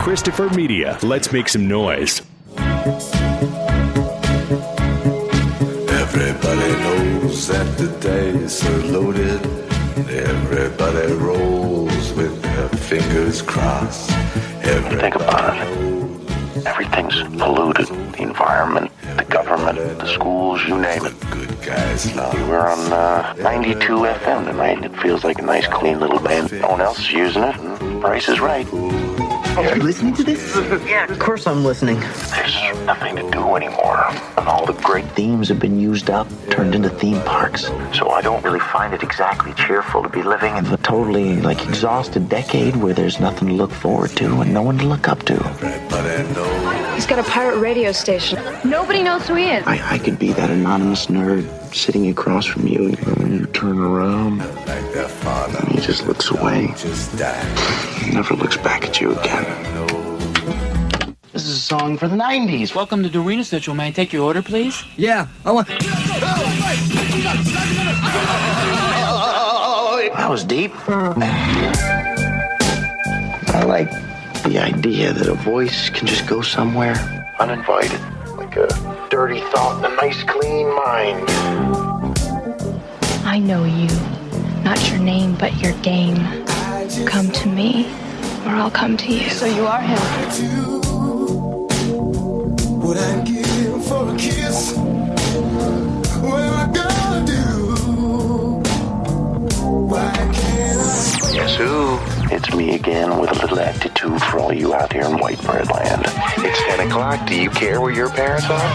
Christopher Media. Let's make some noise. Everybody knows that the dice are loaded. Everybody rolls with their fingers crossed. Think about it. Everything's polluted. The environment, the government, the schools, you name it. Good guys love. We're on 92 FM tonight. It feels like a nice, clean little band. No one else is using it, and the price is right. Are you listening to this? Yeah, of course I'm listening. There's nothing to do anymore. And all the great Themes have been used up, turned into theme parks. So I don't really find it exactly cheerful to be living in A totally, exhausted decade where there's nothing to look forward to and no one to look up to. Everybody knows. He's got a pirate radio station. Nobody knows who he is. I could be that anonymous nerd sitting across from you, and you turn around, Like their father. and he just looks away. Just died. He never looks back at you again. This is a song for the 90s. Welcome to Dorina Central. May I take your order, please? Yeah, I want... That was deep. I like the idea that a voice can just go somewhere. uninvited. Like a dirty thought in a nice, clean mind. I know you. Not your name, but your game. Come to me, or I'll come to you. So you are him. What I give for a kiss? What am I gonna do? Why can't I? Guess who? It's me again with a little attitude for all you out here in white bread land. It's 10 o'clock. Do you care where your parents are?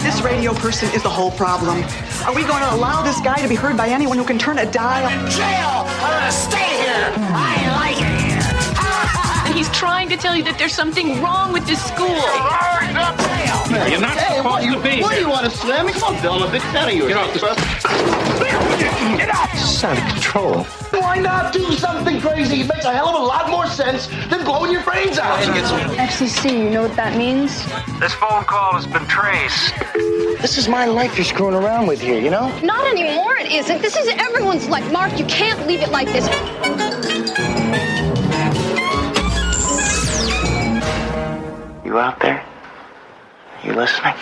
This radio person is the whole problem. Are we going to allow this guy to be heard by anyone who can turn a dial? I'm in jail! I'm gonna stay here! I like it here! And he's trying to tell you that there's something wrong with this school. You're not supposed to be. What do you want to slam me? Come on, Bill. I'm a big fan of yours. Get off the bus. Get out! This is out of control. Why not do something crazy? It makes a hell of a lot more sense than blowing your brains out. FCC, you know what that means? This phone call has been traced. This is my life you're screwing around with here, you know? Not anymore, it isn't. This is everyone's life. Mark, you can't leave it like this. You out there? You listening?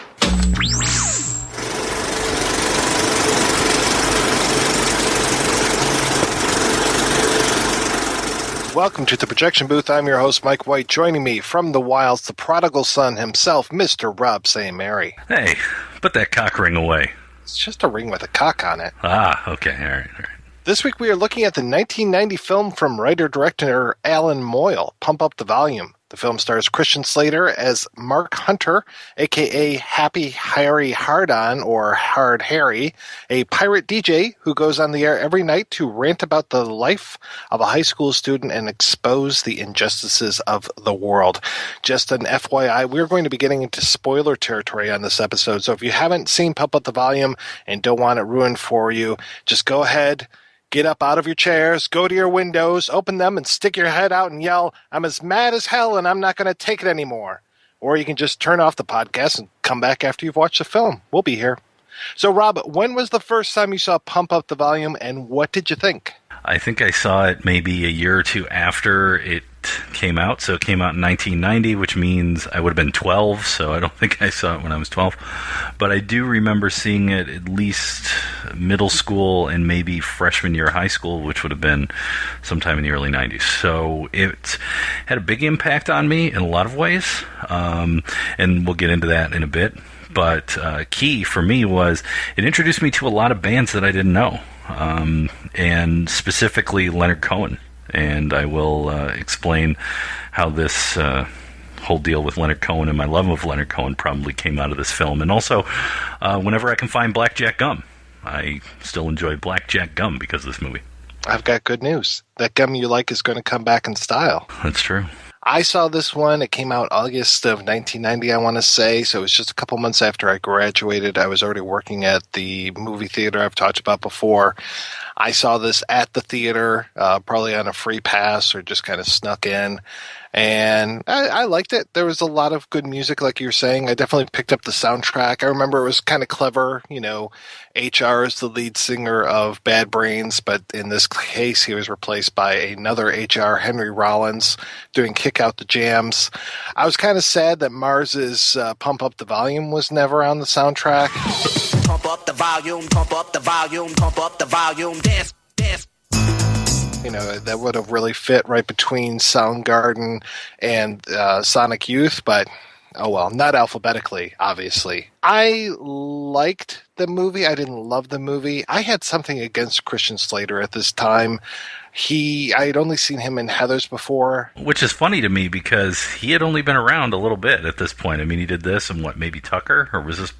Welcome to the Projection Booth. I'm your host, Mike White. Joining me from the wilds, the prodigal son himself, Mr. Rob St. Mary. Hey, put that cock ring away. It's just a ring with a cock on it. Ah, okay, all right. This week we are looking at the 1990 film from writer-director Allan-Moyle, Pump Up the Volume. The film stars Christian-Slater as Mark Hunter, a.k.a. Happy Harry Hardon, or Hard Harry, a pirate DJ who goes on the air every night to rant about the life of a high school student and expose the injustices of the world. Just an FYI, we're going to be getting into spoiler territory on this episode, so if you haven't seen Pump Up the Volume and don't want it ruined for you, just go ahead. Get up out of your chairs, go to your windows, open them, and stick your head out and yell, "I'm as mad as hell and I'm not going to take it anymore." Or you can just turn off the podcast and come back after you've watched the film. We'll be here. So, Rob, when was the first time you saw Pump Up the Volume, and what did you think? I think I saw it maybe a year or two after it came out. So it came out in 1990, which means I would have been 12, so I don't think I saw it when I was 12. But I do remember seeing it at least middle school and maybe freshman year of high school, which would have been sometime in the early 90s. So it had a big impact on me in a lot of ways, and we'll get into that in a bit. But key for me was it introduced me to a lot of bands that I didn't know, and specifically Leonard Cohen. And I will explain how this whole deal with Leonard Cohen and my love of Leonard Cohen probably came out of this film. And also, whenever I can find Blackjack gum, I still enjoy Blackjack gum because of this movie. I've got good news. That gum you like is going to come back in style. That's true. I saw this one. It came out August of 1990, I want to say. So it was just a couple months after I graduated. I was already working at the movie theater I've talked about before. I saw this at the theater, probably on a free pass or just kind of snuck in. And I liked it. There was a lot of good music, like you were saying. I definitely picked up the soundtrack. I remember it was kind of clever. HR is the lead singer of Bad Brains, but in this case, he was replaced by another HR, Henry Rollins, doing Kick Out the Jams. I was kind of sad that Mars's Pump Up the Volume was never on the soundtrack. Pump up the volume, pump up the volume, pump up the volume, dance, dance. That would have really fit right between Soundgarden and Sonic Youth, but oh well, not alphabetically, obviously. I liked the movie. I didn't love the movie. I had something against Christian-Slater at this time. I had only seen him in Heathers before. Which is funny to me because he had only been around a little bit at this point. I mean, he did this and maybe Tucker? Or was this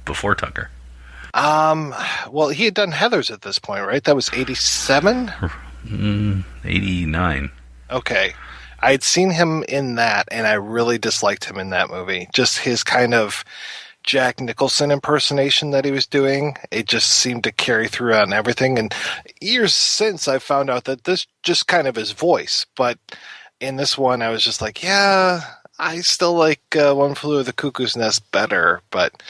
before Tucker? Well, he had done Heathers at this point, right? That was 87? 89. Okay. I had seen him in that, and I really disliked him in that movie. Just his kind of Jack Nicholson impersonation that he was doing, it just seemed to carry through on everything. And years since, I found out that this just kind of his voice. But in this one, I was just like, yeah, I still like One Flew Over the Cuckoo's Nest better. But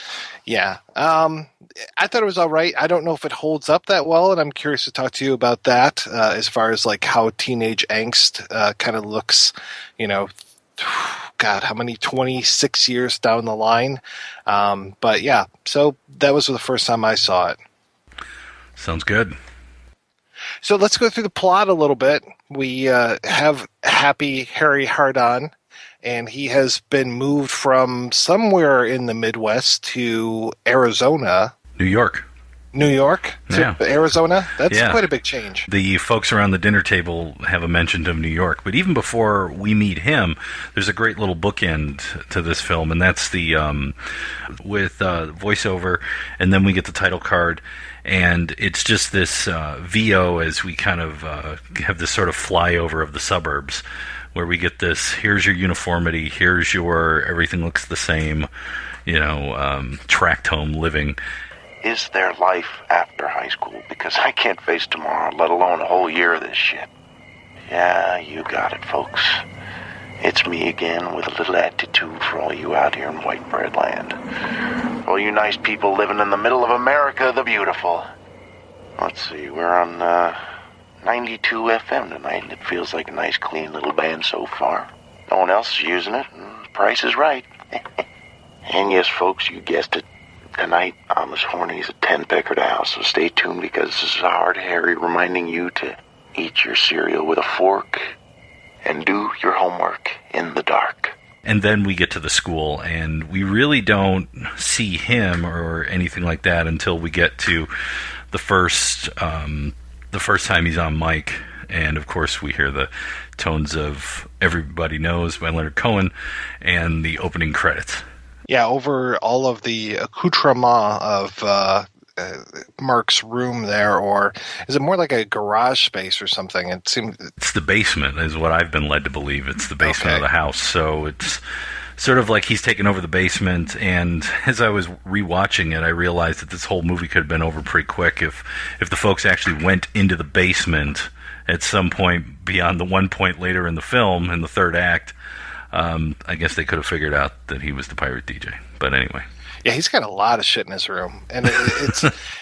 yeah, I thought it was all right. I don't know if it holds up that well, and I'm curious to talk to you about that as far as like how teenage angst kind of looks, God, how many, 26 years down the line. But yeah, so that was the first time I saw it. Sounds good. So let's go through the plot a little bit. We have Happy Harry Hardon, and he has been moved from somewhere in the Midwest to Arizona. New York to Arizona. That's quite a big change. The folks around the dinner table have a mention of New York, but even before we meet him, there's a great little bookend to this film, and that's the with voiceover, and then we get the title card, and it's just this VO as we kind of have this sort of flyover of the suburbs, where we get this, here's your uniformity, here's your everything looks the same, tract home living. Is there life after high school? Because I can't face tomorrow, let alone a whole year of this shit. Yeah, you got it, folks. It's me again with a little attitude for all you out here in white bread land. All you nice people living in the middle of America the beautiful. Let's see, we're on 92 FM tonight, and it feels like a nice clean little band so far. No one else is using it, and the price is right. And yes, folks, you guessed it. Tonight, I'm as horny as a 10-pecker house, so stay tuned because this is Hard Harry reminding you to eat your cereal with a fork and do your homework in the dark. And then we get to the school, and we really don't see him or anything like that until we get to the first time he's on mic. And, of course, we hear the tones of Everybody Knows by Leonard Cohen and the opening credits. Yeah, over all of the accoutrement of Mark's room there, or is it more like a garage space or something? It seems it's the basement, is what I've been led to believe. It's the basement of the house, so it's sort of like he's taken over the basement. And as I was rewatching it, I realized that this whole movie could have been over pretty quick if the folks actually went into the basement at some point beyond the one point later in the film, in the third act. I guess they could have figured out that he was the pirate DJ. But anyway. Yeah, he's got a lot of shit in his room. And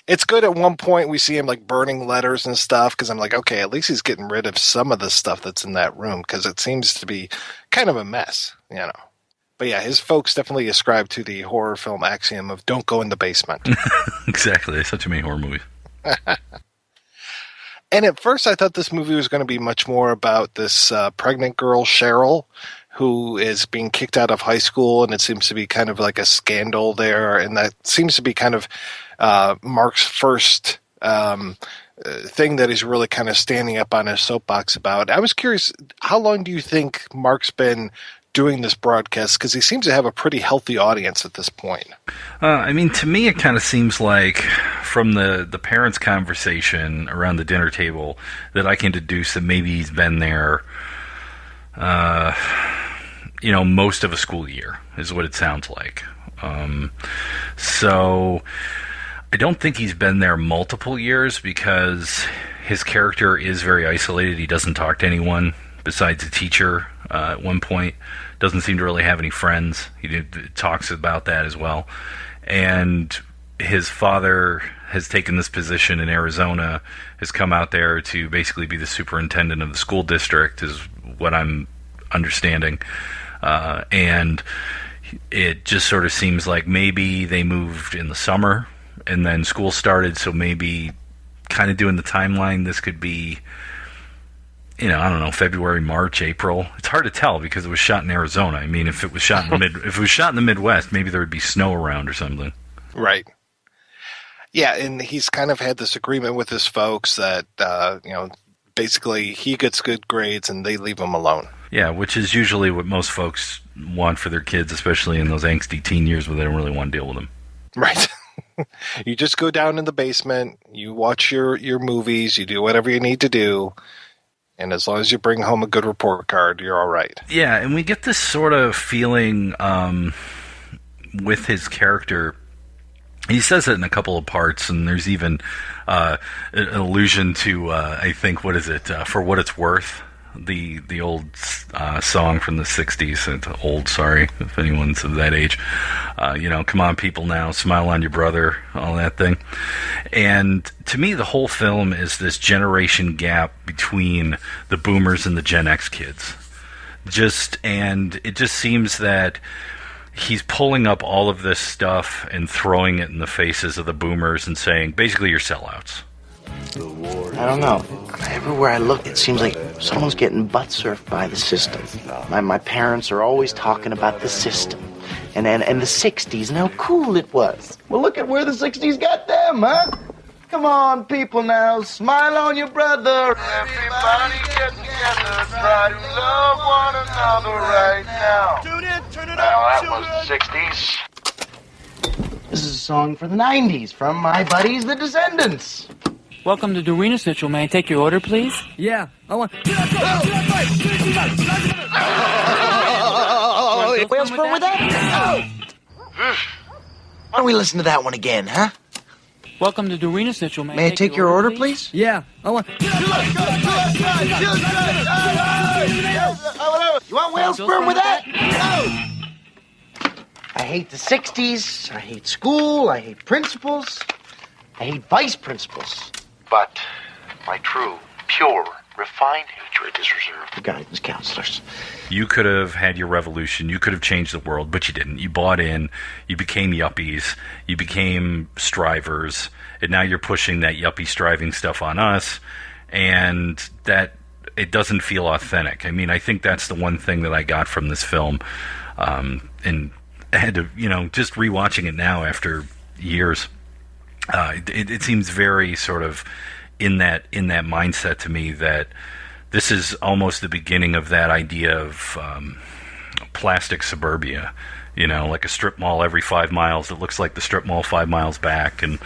it's good at one point we see him like burning letters and stuff, because I'm like, okay, at least he's getting rid of some of the stuff that's in that room, because it seems to be kind of a mess, But yeah, his folks definitely ascribe to the horror film axiom of don't go in the basement. Exactly. There's such many horror movies. And at first I thought this movie was going to be much more about this pregnant girl, Cheryl, who is being kicked out of high school, and it seems to be kind of like a scandal there, and that seems to be kind of Mark's first thing that he's really kind of standing up on his soapbox about. I was curious, how long do you think Mark's been doing this broadcast? Because he seems to have a pretty healthy audience at this point. To me, it kind of seems like from the parents' conversation around the dinner table that I can deduce that maybe he's been there most of a school year is what it sounds like. So I don't think he's been there multiple years because his character is very isolated. He doesn't talk to anyone besides a teacher at one point. Doesn't seem to really have any friends. He talks about that as well. And his father has taken this position in Arizona, has come out there to basically be the superintendent of the school district, is what I'm understanding. And it just sort of seems like maybe they moved in the summer and then school started, so maybe kind of doing the timeline, this could be, I don't know, February, March, April. It's hard to tell because it was shot in Arizona. I mean, if it was shot in the Midwest, maybe there would be snow around or something. Right. Yeah, and he's kind of had this agreement with his folks that basically he gets good grades and they leave him alone. Yeah, which is usually what most folks want for their kids, especially in those angsty teen years where they don't really want to deal with them. Right. You just go down in the basement, you watch your movies, you do whatever you need to do, and as long as you bring home a good report card, you're all right. Yeah, and we get this sort of feeling with his character. He says it in a couple of parts, and there's even an allusion to, I think, what is it, For What It's Worth, the old song from the 60s. It's old, sorry, if anyone's of that age. Come on, people now, smile on your brother, all that thing. And to me, the whole film is this generation gap between the boomers and the Gen X kids. And it just seems that he's pulling up all of this stuff and throwing it in the faces of the boomers and saying, basically, you're sellouts. I don't know. Everywhere I look, it seems like someone's getting butt surfed by the system. My parents are always talking about the system and the 60s and how cool it was. Well, look at where the 60s got them, huh? Come on, people now, smile on your brother. Everybody get together, try to love one another right now. Well, that was the 60s. This is a song for the 90s from my buddies, the Descendants. Welcome to Dorina Central. May I take your order, please? Yeah, I want... Whales fur with that? Why don't we listen to that one again, huh? Welcome to Dorina Central. May I take your order, please? Yeah, I want... You want whale sperm with that? I hate the 60s. I hate school. I hate principals. I hate vice principals. But my true, pure, refined hatred is reserved for guidance counselors. You could have had your revolution. You could have changed the world, but you didn't. You bought in. You became yuppies. You became strivers. And now you're pushing that yuppie striving stuff on us. And that it doesn't feel authentic. I mean, I think that's the one thing that I got from this film. And I had to, just rewatching it now after years. It seems very sort of in that mindset to me that this is almost the beginning of that idea of plastic suburbia, like a strip mall every 5 miles that looks like the strip mall 5 miles back and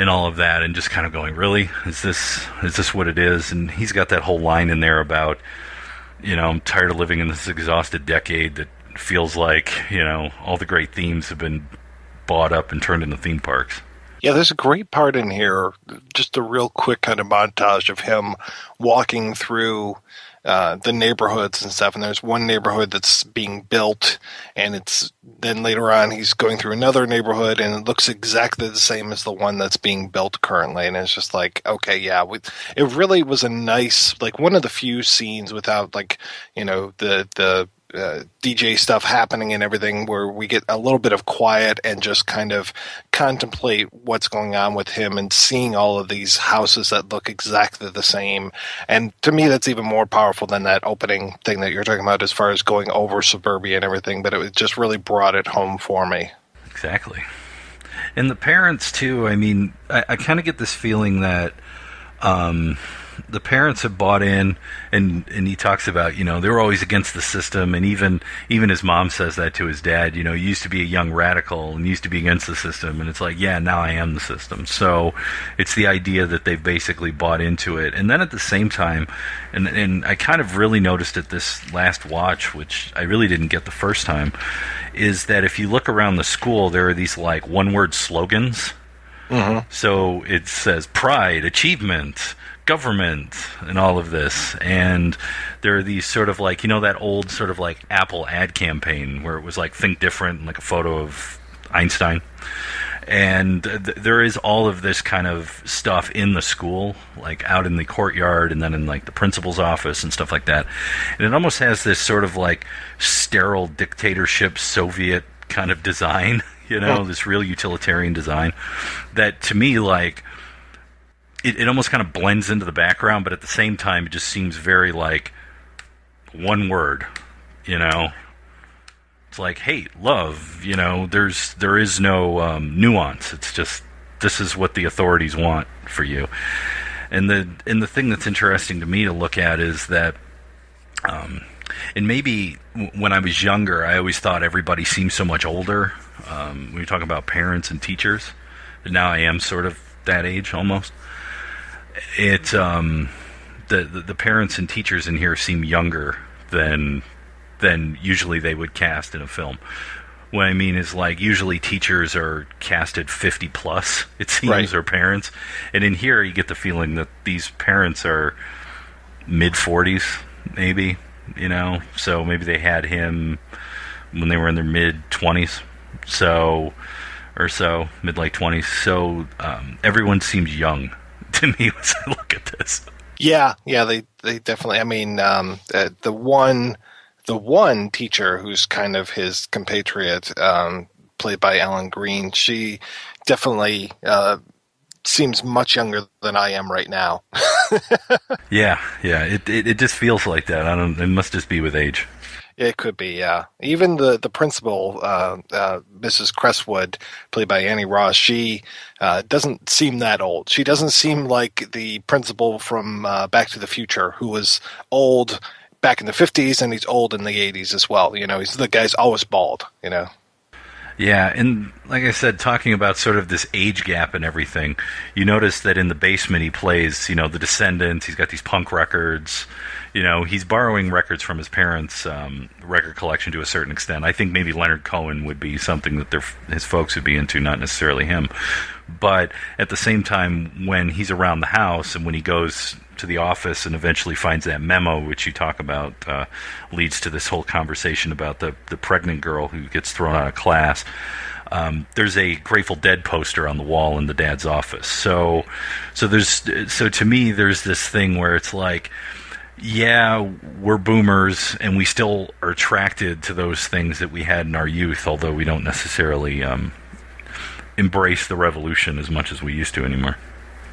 all of that, and just kind of going, really? Is this what it is? And he's got that whole line in there about, I'm tired of living in this exhausted decade that feels like, all the great themes have been bought up and turned into theme parks. Yeah, there's a great part in here, just a real quick kind of montage of him walking through the neighborhoods and stuff. And there's one neighborhood that's being built, and then later on he's going through another neighborhood, and it looks exactly the same as the one that's being built currently. And it's just like, okay, yeah, it really was a nice, like one of the few scenes without like, the DJ stuff happening and everything, where we get a little bit of quiet and just kind of contemplate what's going on with him and seeing all of these houses that look exactly the same. And to me, that's even more powerful than that opening thing that you're talking about as far as going over suburbia and everything, but it just really brought it home for me. Exactly. And the parents too, I mean, I kind of get this feeling that the parents have bought in, and he talks about, they were always against the system, and even his mom says that to his dad, you used to be a young radical and used to be against the system, and it's like, yeah, now I am the system. So it's the idea that they've basically bought into it. And then at the same time, and I kind of really noticed it this last watch, which I really didn't get the first time, is that if you look around the school, there are these like one-word slogans. Mm-hmm. So it says pride, achievement, government and all of this. And there are these sort of like, that old sort of like Apple ad campaign where it was like think different and like a photo of Einstein. And there is all of this kind of stuff in the school, like out in the courtyard and then in like the principal's office and stuff like that. And it almost has this sort of like sterile dictatorship Soviet kind of design, this real utilitarian design that to me, like, it almost kind of blends into the background, but at the same time it just seems very like one word, It's like, hey, love, there is no nuance. It's just, this is what the authorities want for you. And the thing that's interesting to me to look at is that, and maybe when I was younger, I always thought everybody seemed so much older. When you talk about parents and teachers, and now I am sort of that age almost. The parents and teachers in here seem younger than usually they would cast in a film. What I mean is, like, usually teachers are casted 50 plus, it seems, right, or parents. And in here, you get the feeling that these parents are mid-40s, maybe, So maybe they had him when they were in their mid-20s, mid-late 20s. So everyone seems young to me as I look at this. Yeah, they definitely. I mean, the one teacher who's kind of his compatriot, played by ellen-greene, she definitely seems much younger than I am right now. Yeah. It just feels like that. It must just be with age. It could be, yeah. Even the principal, Mrs. Crestwood, played by Annie Ross, she doesn't seem that old. She doesn't seem like the principal from Back to the Future, who was old back in the 50s, and he's old in the 80s as well. He's the guy's always bald, Yeah, and like I said, talking about sort of this age gap and everything, you notice that in the basement he plays, The Descendants, he's got these punk records, he's borrowing records from his parents' record collection to a certain extent. I think maybe Leonard Cohen would be something that his folks would be into, not necessarily him. But at the same time, when he's around the house and when he goes to the office and eventually finds that memo, which you talk about, leads to this whole conversation about the pregnant girl who gets thrown out of class. There's a Grateful Dead poster on the wall in the dad's office. So to me, there's this thing where it's like, yeah, we're boomers and we still are attracted to those things that we had in our youth, although we don't necessarily embrace the revolution as much as we used to anymore.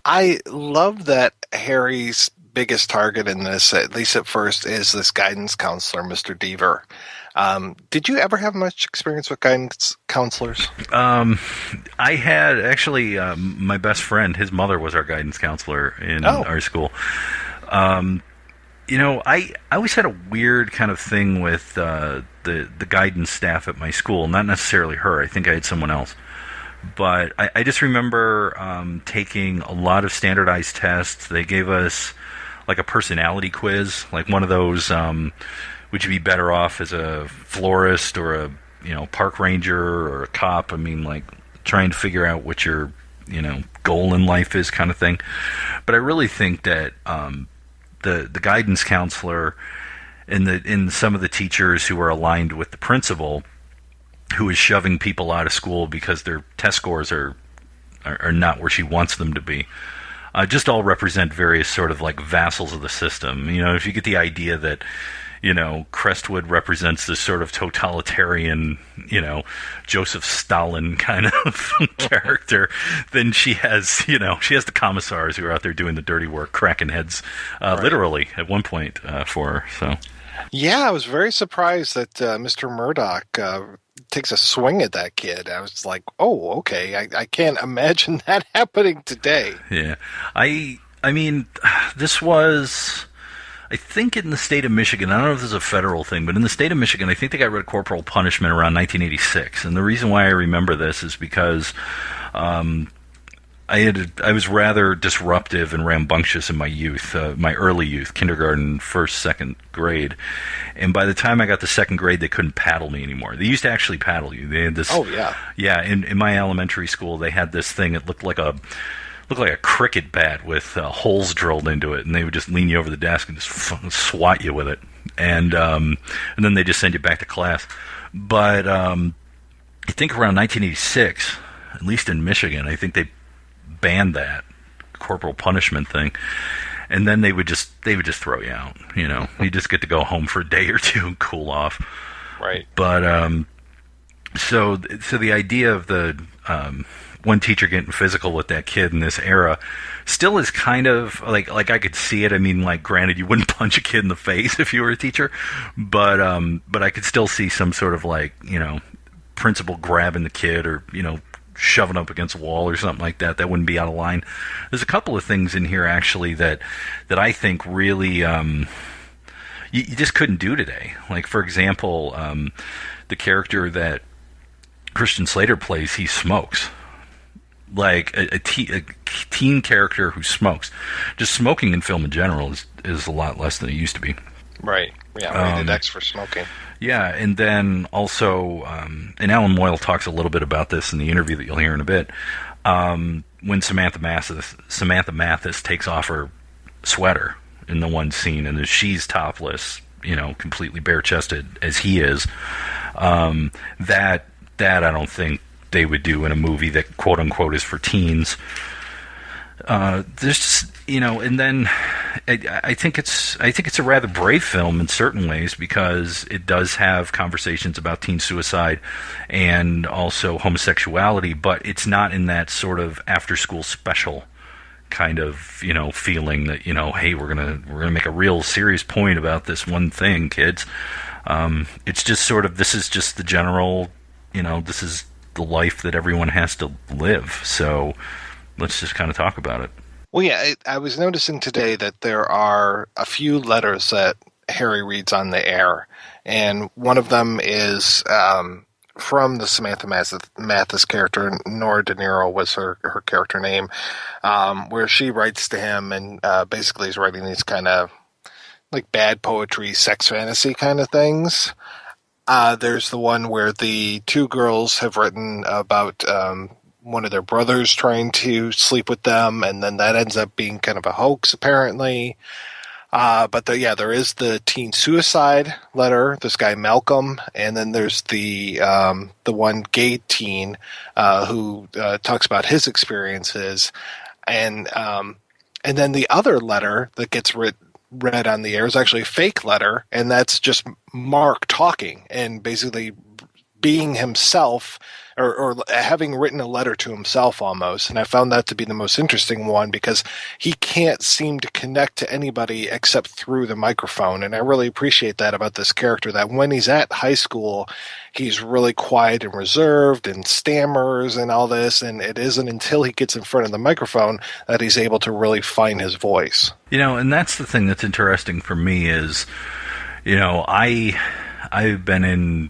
I love that Harry's biggest target in this, at least at first, is this guidance counselor, Mr. Deaver. Did you ever have much experience with guidance counselors? I had, actually, my best friend, his mother was our guidance counselor in our school. I always had a weird kind of thing with the guidance staff at my school. Not necessarily her. I think I had someone else. But I just remember taking a lot of standardized tests. They gave us like a personality quiz, like one of those, would you be better off as a florist or a park ranger or a cop? I mean, like trying to figure out what your goal in life is, kind of thing. But I really think that the guidance counselor and some of the teachers who are aligned with the principal, who is shoving people out of school because their test scores are not where she wants them to be, just all represent various sort of like vassals of the system. If you get the idea that, Crestwood represents this sort of totalitarian, Joseph Stalin kind of character, then she has the commissars who are out there doing the dirty work, cracking heads, literally at one point for her. So, yeah, I was very surprised that Mr. Murdoch takes a swing at that kid. I was like, oh, okay, I can't imagine that happening today. Yeah, I mean, this was, I think, in the state of Michigan. I don't know if this is a federal thing, but in the state of Michigan, I think they got rid of corporal punishment around 1986. And the reason why I remember this is because I was rather disruptive and rambunctious in my youth, my early youth, kindergarten, first, second grade. And by the time I got to second grade, they couldn't paddle me anymore. They used to actually paddle you. They had this. Oh, yeah. Yeah, in my elementary school, they had this thing. It looked like looked like a cricket bat with holes drilled into it, and they would just lean you over the desk and just swat you with it, and then they just send you back to class. But I think around 1986, at least in Michigan, I think they banned that corporal punishment thing, and then they would just throw you out. You just get to go home for a day or two and cool off. Right. But so the idea of the one teacher getting physical with that kid in this era still is kind of like I could see it. I mean, like, granted, you wouldn't punch a kid in the face if you were a teacher, but I could still see some sort of, like, principal grabbing the kid or shoving up against a wall or something like that. That wouldn't be out of line. There's a couple of things in here actually that I think really you just couldn't do today. Like, for example, the character that Christian Slater plays, he smokes. Like a teen character who smokes. Just smoking in film in general is a lot less than it used to be. Right. Yeah, rated X for smoking. Yeah, and then also, and Allan-Moyle talks a little bit about this in the interview that you'll hear in a bit, when Samantha-Mathis takes off her sweater in the one scene, and she's topless, completely bare-chested as he is, that I don't think they would do in a movie that quote-unquote is for teens. There's just, and then I think it's a rather brave film in certain ways, because it does have conversations about teen suicide and also homosexuality, but it's not in that sort of after-school special kind of feeling that hey, we're gonna make a real serious point about this one thing, kids. It's just sort of, this is just the general, this is the life that everyone has to live. So let's just kind of talk about it. Well, yeah, I was noticing today that there are a few letters that Harry reads on the air, and one of them is from the Samantha-Mathis character. Nora De Niro was her character name, where she writes to him and basically is writing these kind of like bad poetry, sex fantasy kind of things. There's the one where the two girls have written about one of their brothers trying to sleep with them, and then that ends up being kind of a hoax, apparently. But there is the teen suicide letter, this guy Malcolm, and then there's the one gay teen who talks about his experiences, and then the other letter that gets read on the air is actually a fake letter, and that's just Mark talking and basically being himself, or having written a letter to himself almost. And I found that to be the most interesting one, because he can't seem to connect to anybody except through the microphone. And I really appreciate that about this character, that when he's at high school, he's really quiet and reserved and stammers and all this. And it isn't until he gets in front of the microphone that he's able to really find his voice. And that's the thing that's interesting for me is, I've been in,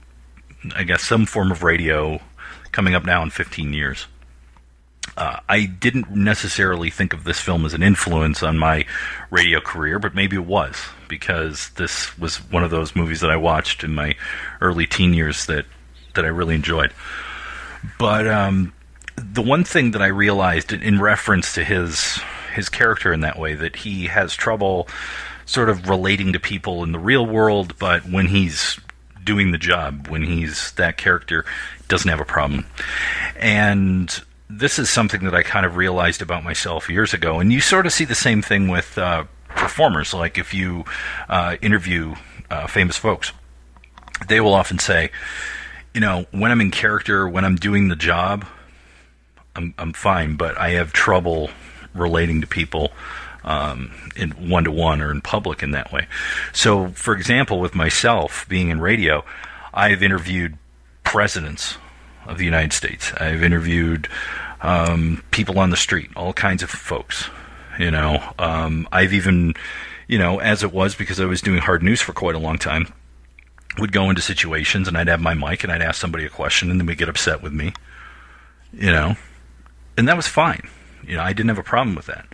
I guess, some form of radio coming up now in 15 years. I didn't necessarily think of this film as an influence on my radio career, but maybe it was, because this was one of those movies that I watched in my early teen years that I really enjoyed. But the one thing that I realized in reference to his character in that way, that he has trouble sort of relating to people in the real world, but when he's doing the job, when he's that character, doesn't have a problem. And this is something that I kind of realized about myself years ago. And you sort of see the same thing with performers. Like if you interview famous folks, they will often say, when I'm in character, when I'm doing the job, I'm fine, but I have trouble relating to people in one-to-one or in public in that way. So, for example, with myself being in radio, I've interviewed presidents of the United States. I've interviewed people on the street, all kinds of folks. I've even, as it was, because I was doing hard news for quite a long time, would go into situations and I'd have my mic and I'd ask somebody a question and then we'd get upset with me, and that was fine. I didn't have a problem with that,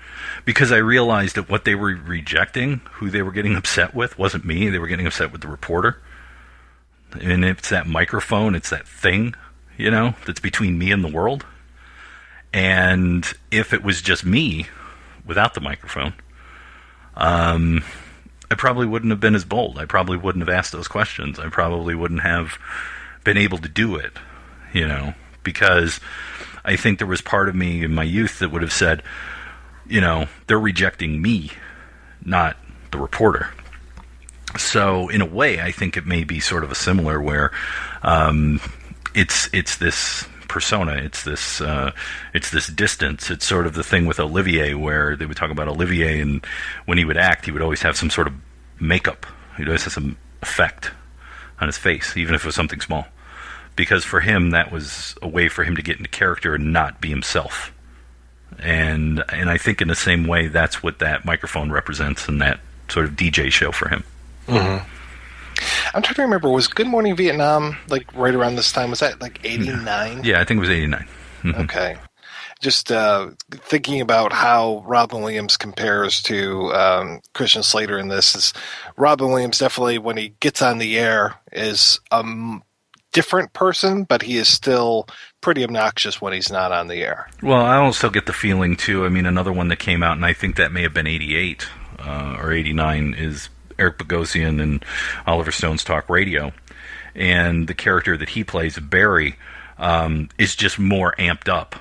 because I realized that what they were rejecting, who they were getting upset with, wasn't me. They were getting upset with the reporter. And it's that microphone, it's that thing, that's between me and the world. And if it was just me without the microphone, I probably wouldn't have been as bold. I probably wouldn't have asked those questions. I probably wouldn't have been able to do it, because I think there was part of me in my youth that would have said, they're rejecting me, not the reporter. So in a way, I think it may be sort of a similar where it's this persona, it's this distance. It's sort of the thing with Olivier where they would talk about Olivier, and when he would act, he would always have some sort of makeup. He'd always have some effect on his face, even if it was something small. Because for him, that was a way for him to get into character and not be himself. And I think in the same way, that's what that microphone represents in that sort of DJ show for him. Mm-hmm. I'm trying to remember, was Good Morning Vietnam like right around this time? Was that like 89? Yeah, I think it was 89. Mm-hmm. Okay. Just thinking about how Robin Williams compares to Christian-Slater in this is Robin Williams definitely, when he gets on the air, is a different person, but he is still pretty obnoxious when he's not on the air. Well, I also get the feeling, too, another one that came out, and I think that may have been 88 or 89, is Eric Bogosian and Oliver Stone's Talk Radio. And the character that he plays, Barry, is just more amped up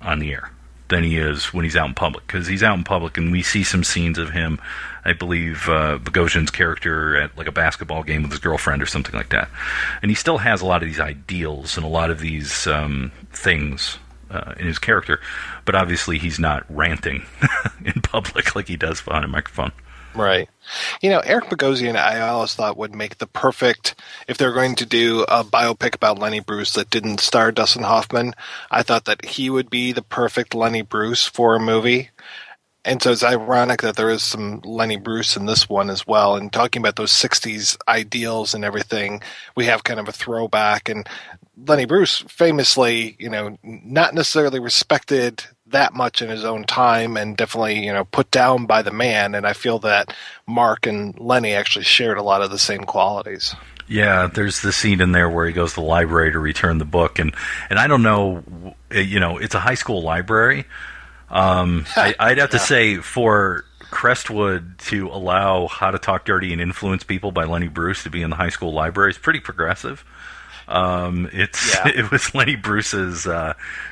on the air than he is when he's out in public. Because he's out in public, and we see some scenes of him, I believe Bogosian's character at like a basketball game with his girlfriend or something like that. And he still has a lot of these ideals and a lot of these things in his character. But obviously he's not ranting in public like he does behind a microphone. Right. Eric Bogosian, I always thought would make the perfect, if they're going to do a biopic about Lenny Bruce that didn't star Dustin Hoffman, I thought that he would be the perfect Lenny Bruce for a movie. And so it's ironic that there is some Lenny Bruce in this one as well. And talking about those 60s ideals and everything, we have kind of a throwback. And Lenny Bruce famously, not necessarily respected that much in his own time, and definitely, put down by the man. And I feel that Mark and Lenny actually shared a lot of the same qualities. Yeah, there's the scene in there where he goes to the library to return the book. And I don't know, it's a high school library. I'd have to say, for Crestwood to allow How to Talk Dirty and Influence People by Lenny Bruce to be in the high school library is pretty progressive. It was Lenny Bruce's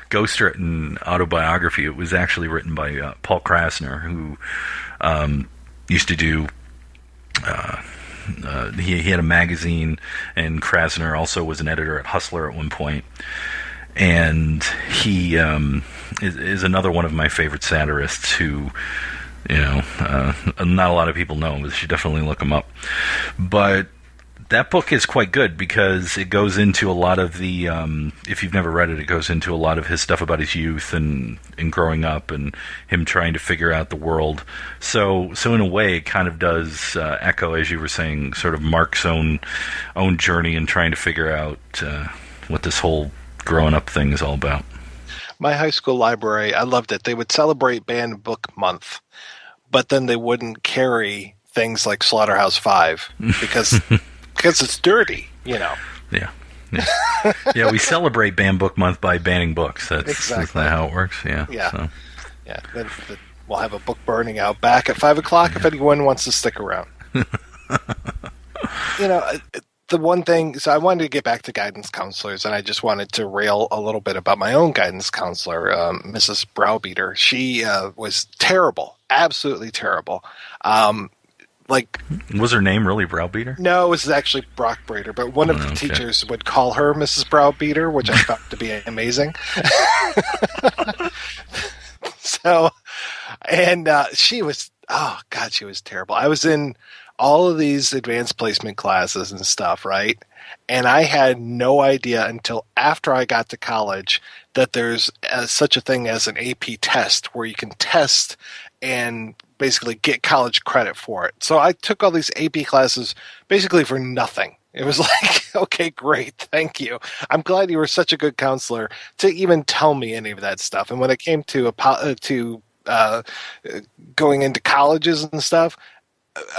ghostwritten autobiography. It was actually written by Paul Krasner, who used to do. He had a magazine, and Krasner also was an editor at Hustler at one point. And he is another one of my favorite satirists who, not a lot of people know him, but you should definitely look him up. But that book is quite good because it goes into a lot of the, if you've never read it, it goes into a lot of his stuff about his youth and growing up and him trying to figure out the world. So in a way, it kind of does echo, as you were saying, sort of Mark's own journey in trying to figure out what this whole growing up thing is all about. My high school library, I loved it. They would celebrate Banned Book Month, but then they wouldn't carry things like Slaughterhouse-Five because it's dirty, Yeah. Yeah, we celebrate Banned Book Month by banning books. That's not how it works. Yeah. Yeah. So. Yeah. Then we'll have a book burning out back at 5 o'clock if anyone wants to stick around. The one thing, so I wanted to get back to guidance counselors, and I just wanted to rail a little bit about my own guidance counselor, Mrs. Browbeater. She was terrible, absolutely terrible. Was her name really Browbeater? No, it was actually Brock Brader, but one of the teachers would call her Mrs. Browbeater, which I found to be amazing. She was, she was terrible. I was in all of these advanced placement classes and stuff, right? And I had no idea until after I got to college that there's such a thing as an AP test where you can test and basically get college credit for it. So I took all these AP classes basically for nothing. It was like, okay, great, thank you. I'm glad you were such a good counselor to even tell me any of that stuff. And when it came to going into colleges and stuff,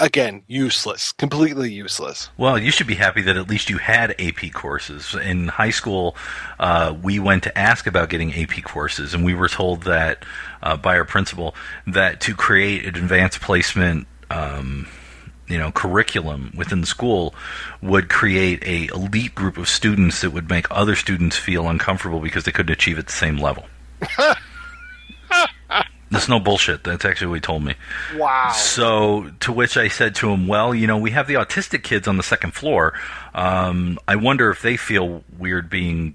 again, useless, completely useless. Well, you should be happy that at least you had AP courses. In high school, we went to ask about getting AP courses, and we were told that by our principal that to create an advanced placement curriculum within the school would create a elite group of students that would make other students feel uncomfortable because they couldn't achieve at the same level. That's no bullshit. That's actually what he told me. Wow. So, to which I said to him, well, we have the autistic kids on the second floor. I wonder if they feel weird being,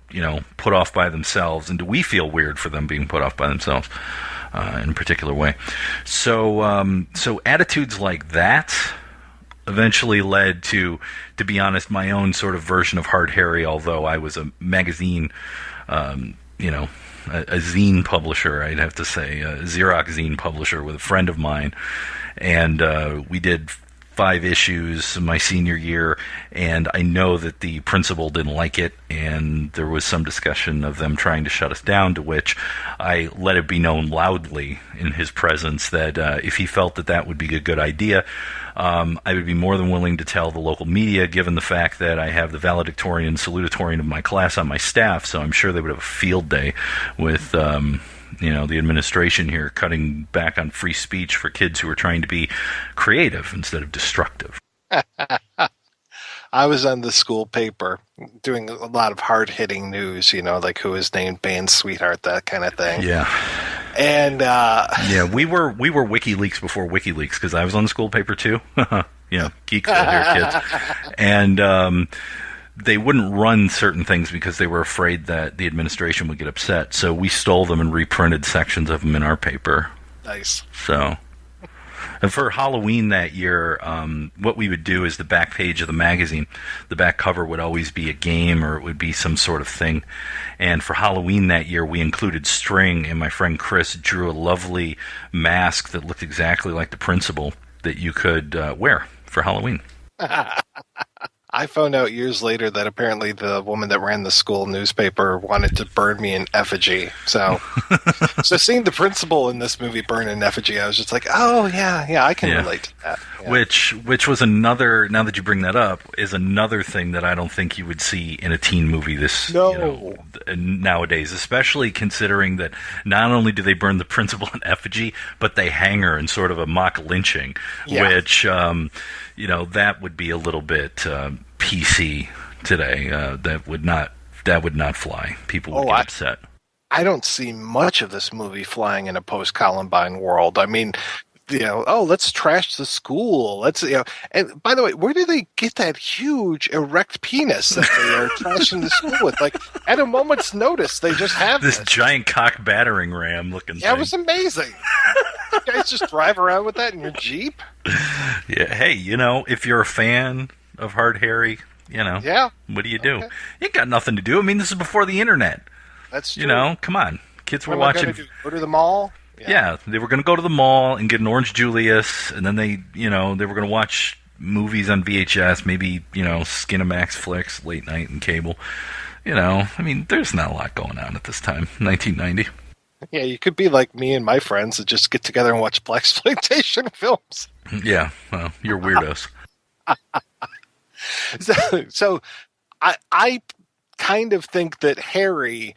put off by themselves, and do we feel weird for them being put off by themselves in a particular way? So attitudes like that eventually led to be honest, my own sort of version of Hard Harry, although I was a magazine, a zine publisher, I'd have to say, a Xerox zine publisher with a friend of mine, and we did 5 issues my senior year, and I know that the principal didn't like it, and there was some discussion of them trying to shut us down, to which I let it be known loudly in his presence that if he felt that would be a good idea, I would be more than willing to tell the local media, given the fact that I have the valedictorian and salutatorian of my class on my staff, so I'm sure they would have a field day with the administration here cutting back on free speech for kids who are trying to be creative instead of destructive. I was on the school paper doing a lot of hard-hitting news, like who was named band sweetheart, that kind of thing. Yeah. And we were WikiLeaks before WikiLeaks, because I was on the school paper too. Geeks out here, kids. And they wouldn't run certain things because they were afraid that the administration would get upset. So we stole them and reprinted sections of them in our paper. Nice. So, and for Halloween that year, what we would do is the back page of the magazine, the back cover would always be a game or it would be some sort of thing. And for Halloween that year, we included string, and my friend Chris drew a lovely mask that looked exactly like the principal that you could wear for Halloween. I found out years later that apparently the woman that ran the school newspaper wanted to burn me in effigy. So seeing the principal in this movie burn in effigy, I was just like, oh, yeah, I can relate to that. Yeah. Which was another, now that you bring that up, is another thing that I don't think you would see in a teen movie nowadays, especially considering that not only do they burn the principal in effigy, but they hang her in sort of a mock lynching, which... that would be a little bit PC today. That would not fly. People would get upset. I don't see much of this movie flying in a post-Columbine world. I mean, let's trash the school. Let's, and by the way, where do they get that huge erect penis that they are trashing the school with? Like, at a moment's notice, they just have this giant cock battering ram looking thing. Yeah, it was amazing. You guys just drive around with that in your Jeep? Yeah. Hey, if you're a fan of Hard Harry, what do you do? You got nothing to do. I mean, this is before the internet. That's true. Come on. Kids were what watching. Go to the mall? Yeah, they were going to go to the mall and get an Orange Julius, and then they were going to watch movies on VHS, maybe, Skinamax flicks, late night and cable. I mean, there's not a lot going on at this time, 1990. Yeah, you could be like me and my friends and just get together and watch blaxploitation films. Yeah, well, you're weirdos. So I kind of think that Harry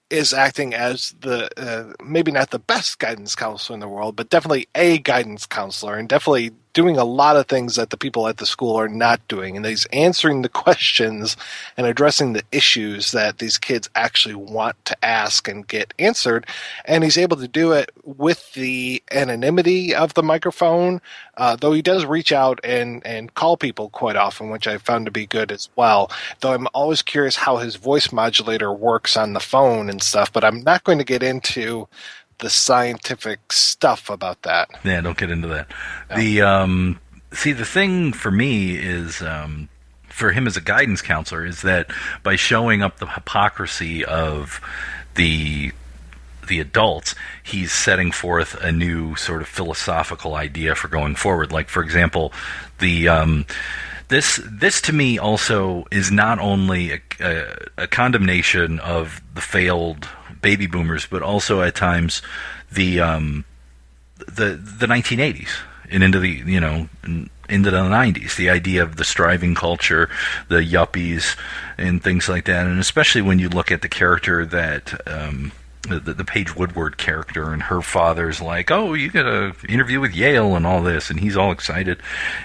is acting as the maybe not the best guidance counselor in the world, but definitely a guidance counselor, and definitely doing a lot of things that the people at the school are not doing. And he's answering the questions and addressing the issues that these kids actually want to ask and get answered. And he's able to do it with the anonymity of the microphone, though he does reach out and call people quite often, which I found to be good as well. Though I'm always curious how his voice modulator works on the phone and stuff, but I'm not going to get into the scientific stuff about that. Yeah, don't get into that. No. The thing for me is, for him as a guidance counselor, is that by showing up the hypocrisy of the adults, he's setting forth a new sort of philosophical idea for going forward. Like, for example, this to me also is not only a condemnation of the failed baby boomers, but also at times the 1980s. and into the into the 90s, the idea of the striving culture, the yuppies, and things like that. And especially when you look at the character that the Paige Woodward character, and her father's like, oh, you got an interview with Yale and all this, and he's all excited,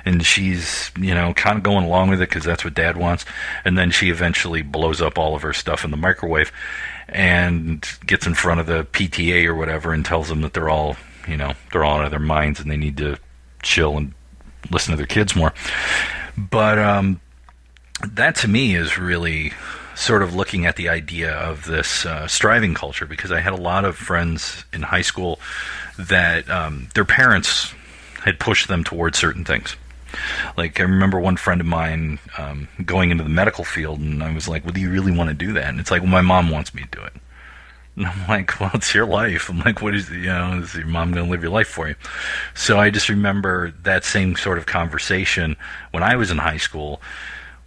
and she's, kind of going along with it because that's what Dad wants, and then she eventually blows up all of her stuff in the microwave and gets in front of the PTA or whatever and tells them that they're all out of their minds and they need to chill and listen to their kids more. But that to me is really sort of looking at the idea of this striving culture, because I had a lot of friends in high school that their parents had pushed them towards certain things. Like, I remember one friend of mine going into the medical field, and I was like, well, do you really want to do that? And it's like, well, my mom wants me to do it. And I'm like, well, it's your life. I'm like, is your mom going to live your life for you? So I just remember that same sort of conversation when I was in high school,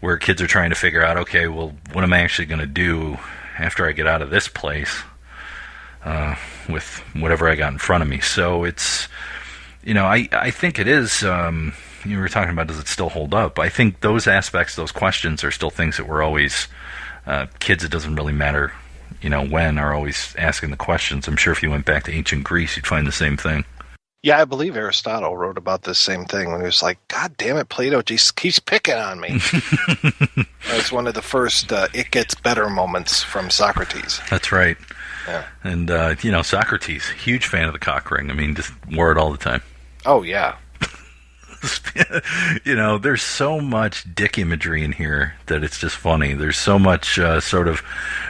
where kids are trying to figure out, okay, well, what am I actually going to do after I get out of this place with whatever I got in front of me? So it's, I think it is, you were talking about, does it still hold up? I think those aspects, those questions are still things that we're always, kids, it doesn't really matter, when, are always asking the questions. I'm sure if you went back to ancient Greece, you'd find the same thing. Yeah, I believe Aristotle wrote about this same thing when he was like, God damn it, Plato just keeps picking on me. That's one of the first it gets better moments from Socrates. That's right. Yeah. And, Socrates, huge fan of the cock ring. I mean, just wore it all the time. Oh, yeah. There's so much dick imagery in here that it's just funny. There's so much sort of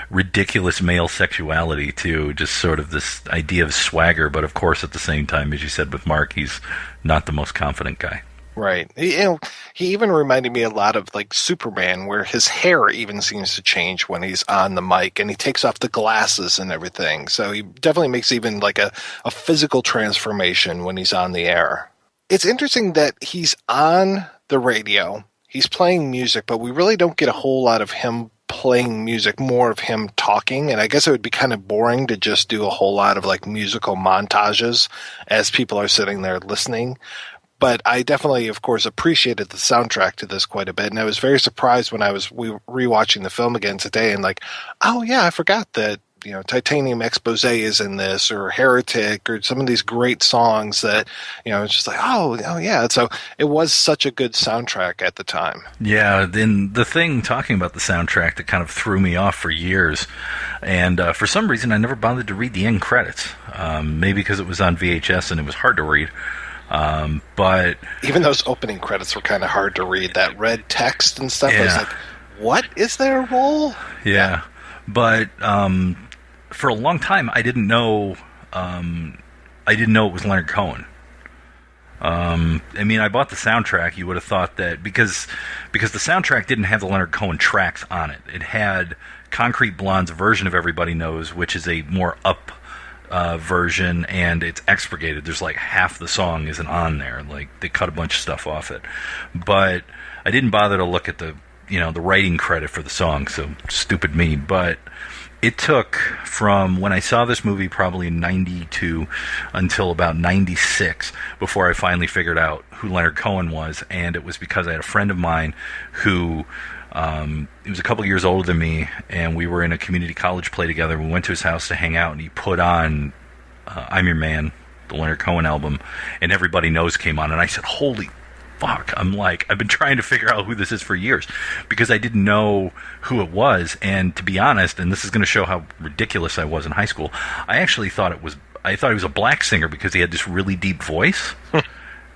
ridiculous male sexuality, too. Just sort of this idea of swagger, but of course at the same time, as you said with Mark, he's not the most confident guy. Right. He even reminded me a lot of like Superman, where his hair even seems to change when he's on the mic, and he takes off the glasses and everything. So he definitely makes even like a physical transformation when he's on the air. It's interesting that he's on the radio, he's playing music, but we really don't get a whole lot of him playing music, more of him talking. And I guess it would be kind of boring to just do a whole lot of like musical montages as people are sitting there listening. But I definitely, of course, appreciated the soundtrack to this quite a bit. And I was very surprised when we were rewatching the film again today and like, oh yeah, I forgot that, Titanium Expose is in this, or Heretic, or some of these great songs that, it's just like, oh yeah. So it was such a good soundtrack at the time. Yeah, then the thing talking about the soundtrack that kind of threw me off for years, and for some reason I never bothered to read the end credits. Maybe because it was on VHS and it was hard to read. But even those opening credits were kind of hard to read. That red text and stuff. Yeah. I was like, what is their role? Yeah. But for a long time, I didn't know it was Leonard Cohen. I bought the soundtrack. You would have thought that because the soundtrack didn't have the Leonard Cohen tracks on it. It had Concrete Blonde's version of Everybody Knows, which is a more up version, and it's expurgated. There's like half the song isn't on there. Like, they cut a bunch of stuff off it. But I didn't bother to look at the writing credit for the song, so stupid me. But it took from when I saw this movie, probably in 92, until about 96 before I finally figured out who Leonard Cohen was. And it was because I had a friend of mine who he was a couple years older than me, and we were in a community college play together. We went to his house to hang out, and he put on I'm Your Man, the Leonard Cohen album, and Everybody Knows came on. And I said, holy fuck. I'm like, I've been trying to figure out who this is for years, because I didn't know who it was. And to be honest, and this is going to show how ridiculous I was in high school, I actually thought he was a black singer because he had this really deep voice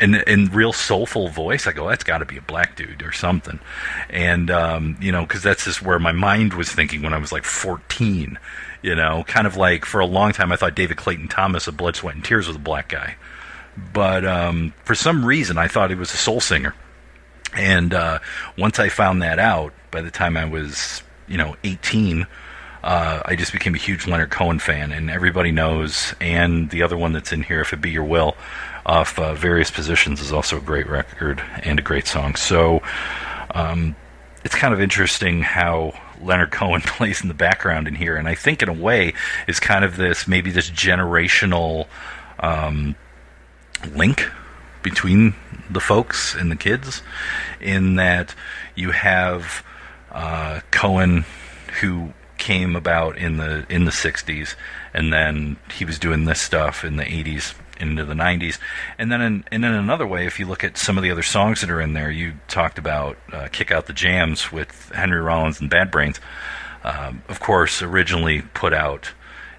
and real soulful voice. I go, that's got to be a black dude or something. And, because that's just where my mind was thinking when I was like 14, kind of like for a long time I thought David Clayton Thomas of Blood, Sweat, and Tears was a black guy. But for some reason, I thought he was a soul singer. And once I found that out, by the time I was, 18, I just became a huge Leonard Cohen fan. And Everybody Knows, and the other one that's in here, If It Be Your Will, off Various Positions, is also a great record and a great song. So it's kind of interesting how Leonard Cohen plays in the background in here. And I think in a way is kind of this, maybe this generational link between the folks and the kids, in that you have Cohen, who came about in the 60s, and then he was doing this stuff in the 80s into the 90s, and then in another way, if you look at some of the other songs that are in there, you talked about Kick Out the Jams with Henry Rollins and Bad Brains, of course originally put out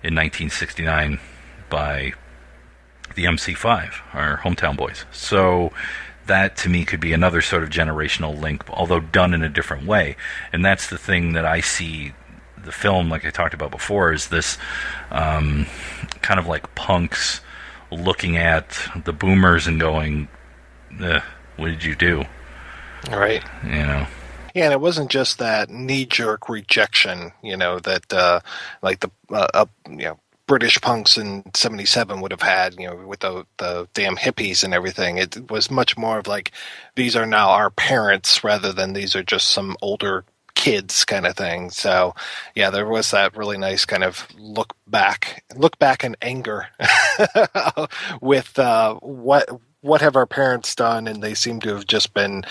in 1969 by the MC5, our Hometown Boys. So that to me could be another sort of generational link, although done in a different way. And that's the thing that I see the film, like I talked about before, is this kind of like punks looking at the boomers and going, what did you do? Right. You know. Yeah, and it wasn't just that knee-jerk rejection, that like the British punks in '77 would have had, with the damn hippies and everything. It was much more of like, these are now our parents rather than these are just some older kids kind of thing. So yeah, there was that really nice kind of look back in anger with what have our parents done, and they seem to have just been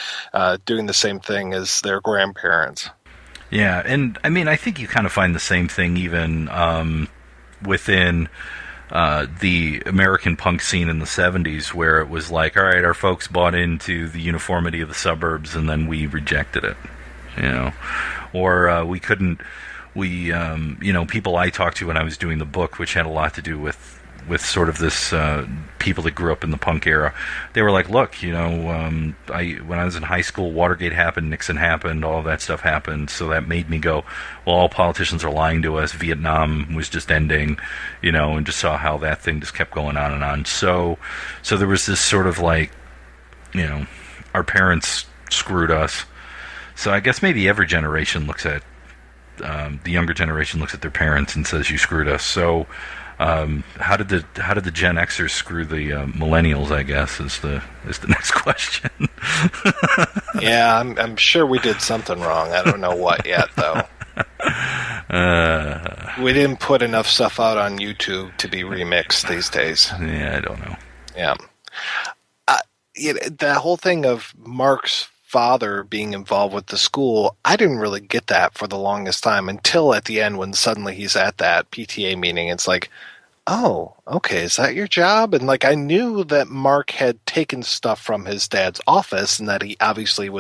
doing the same thing as their grandparents. Yeah, and I mean, I think you kind of find the same thing even within the American punk scene in the 70s, where it was like, all right, our folks bought into the uniformity of the suburbs and then we rejected it, or we couldn't, people I talked to when I was doing the book, which had a lot to do with sort of this people that grew up in the punk era, they were like, look, when I was in high school, Watergate happened, Nixon happened, all that stuff happened, so that made me go, well, all politicians are lying to us, Vietnam was just ending, and just saw how that thing just kept going on and on. So there was this sort of like, our parents screwed us. So I guess maybe every generation looks at, the younger generation looks at their parents and says, you screwed us. So how did the Gen Xers screw the millennials, I guess, is the next question. Yeah, I'm sure we did something wrong. I don't know what yet, though. We didn't put enough stuff out on YouTube to be remixed these days. Yeah, I don't know. Yeah. The whole thing of Mark's father being involved with the school, I didn't really get that for the longest time until at the end when suddenly he's at that PTA meeting. It's like, oh, okay, is that your job? And like, I knew that Mark had taken stuff from his dad's office and that he obviously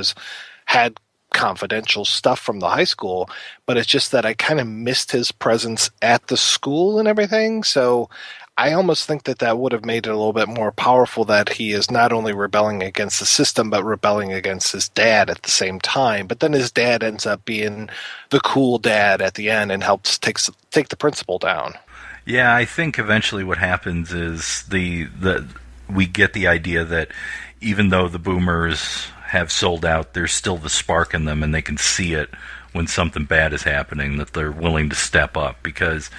had confidential stuff from the high school, but it's just that I kind of missed his presence at the school and everything. So I almost think that would have made it a little bit more powerful, that he is not only rebelling against the system, but rebelling against his dad at the same time. But then his dad ends up being the cool dad at the end and helps take the principal down. Yeah, I think eventually what happens is we get the idea that even though the boomers have sold out, there's still the spark in them, and they can see it when something bad is happening, that they're willing to step up. Because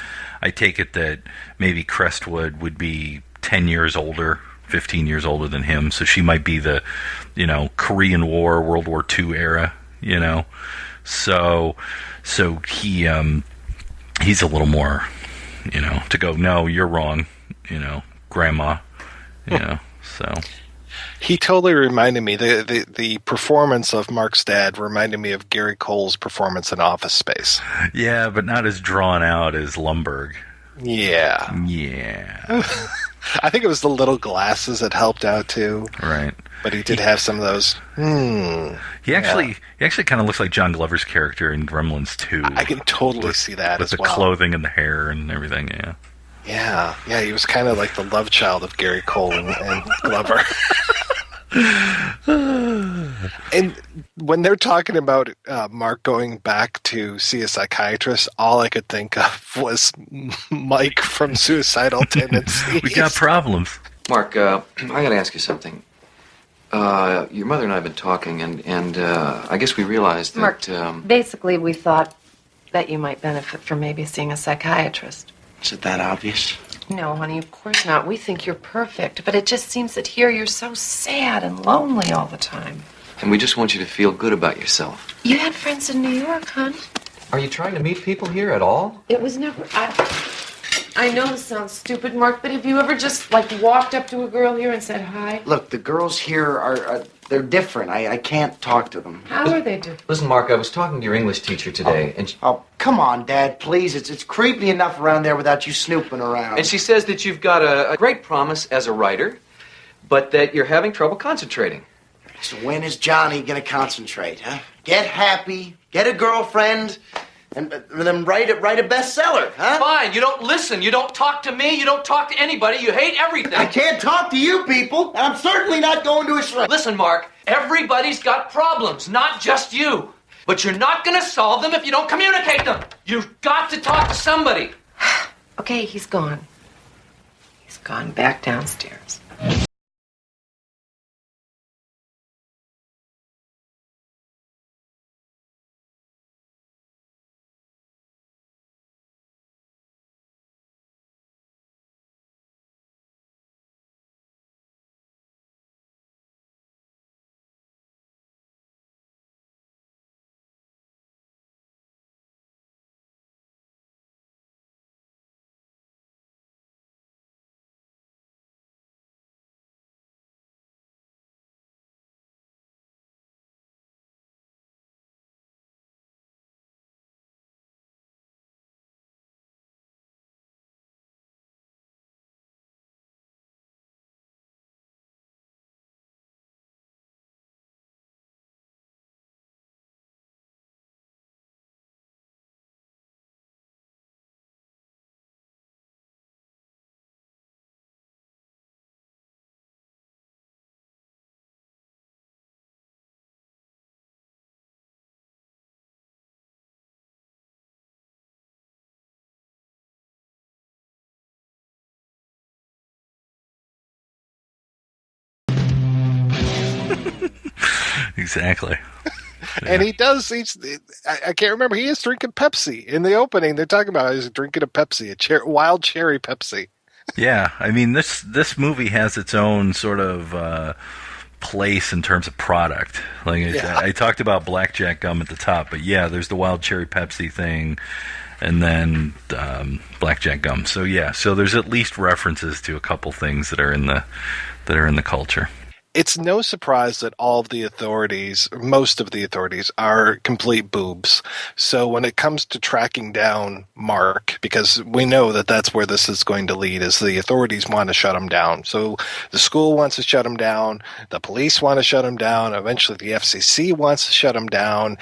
I take it that maybe Crestwood would be 10 years older, 15 years older than him, so she might be the, Korean War, World War II era, So he he's a little more, to go, no, you're wrong, grandma, so. He totally reminded me, the performance of Mark's dad reminded me of Gary Cole's performance in Office Space. Yeah, but not as drawn out as Lumbergh. Yeah. I think it was the little glasses that helped out too. Right. But he did have some of those. He actually kind of looks like John Glover's character in Gremlins 2. I can totally see that as well. With the clothing and the hair and everything, yeah. Yeah, he was kind of like the love child of Gary Cole and Glover. And when they're talking about Mark going back to see a psychiatrist, all I could think of was Mike from Suicidal Tendencies. We got problems. Mark, I got to ask you something. Your mother and I have been talking, and I guess we realized that... Mark, basically we thought that you might benefit from maybe seeing a psychiatrist. Is it that obvious? No, honey, of course not. We think you're perfect, but it just seems that here you're so sad and lonely all the time. And we just want you to feel good about yourself. You had friends in New York, hon. Are you trying to meet people here at all? It was never... I know this sounds stupid, Mark, but have you ever just, like, walked up to a girl here and said hi? Look, the girls here they're different. I can't talk to them. How are they different? Listen, Mark, I was talking to your English teacher today, and come on, Dad, please. It's creepy enough around there without you snooping around. and she says that you've got a great promise as a writer, but that you're having trouble concentrating. So when is Johnny gonna concentrate, huh? Get happy, get a girlfriend, and then write a bestseller, huh? Fine, you don't listen, you don't talk to me, you don't talk to anybody, you hate everything. I can't talk to you people, and I'm certainly not going to a shrine. Listen, Mark, everybody's got problems, not just you. But you're not going to solve them if you don't communicate them. You've got to talk to somebody. Okay, he's gone. He's gone back downstairs. Exactly. And he does. I can't remember. He is drinking Pepsi in the opening. They're talking about he's drinking a Pepsi, wild cherry Pepsi. Yeah, I mean this movie has its own sort of place in terms of product. Like I talked about blackjack gum at the top, but yeah, there's the wild cherry Pepsi thing, and then blackjack gum. So yeah, so there's at least references to a couple things that are in the culture. It's no surprise that all of the authorities, most of the authorities, are complete boobs. So when it comes to tracking down Mark, because we know that that's where this is going to lead, is the authorities want to shut him down. So the school wants to shut him down, the police want to shut him down, eventually the FCC wants to shut him down,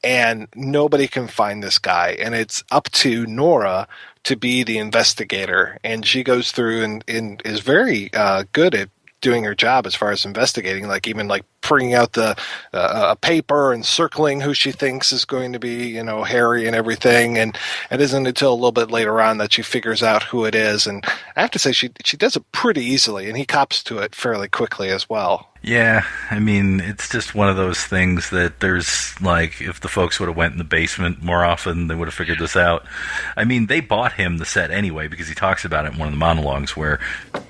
and nobody can find this guy. And it's up to Nora to be the investigator. And she goes through and is very good at doing her job as far as investigating, like even like printing out the a paper and circling who she thinks is going to be, Harry and everything. And it isn't until a little bit later on that she figures out who it is. And I have to say she does it pretty easily, and he cops to it fairly quickly as well. Yeah, I mean, it's just one of those things that there's, like, if the folks would have went in the basement more often, they would have figured this out. I mean, they bought him the set anyway, because he talks about it in one of the monologues where...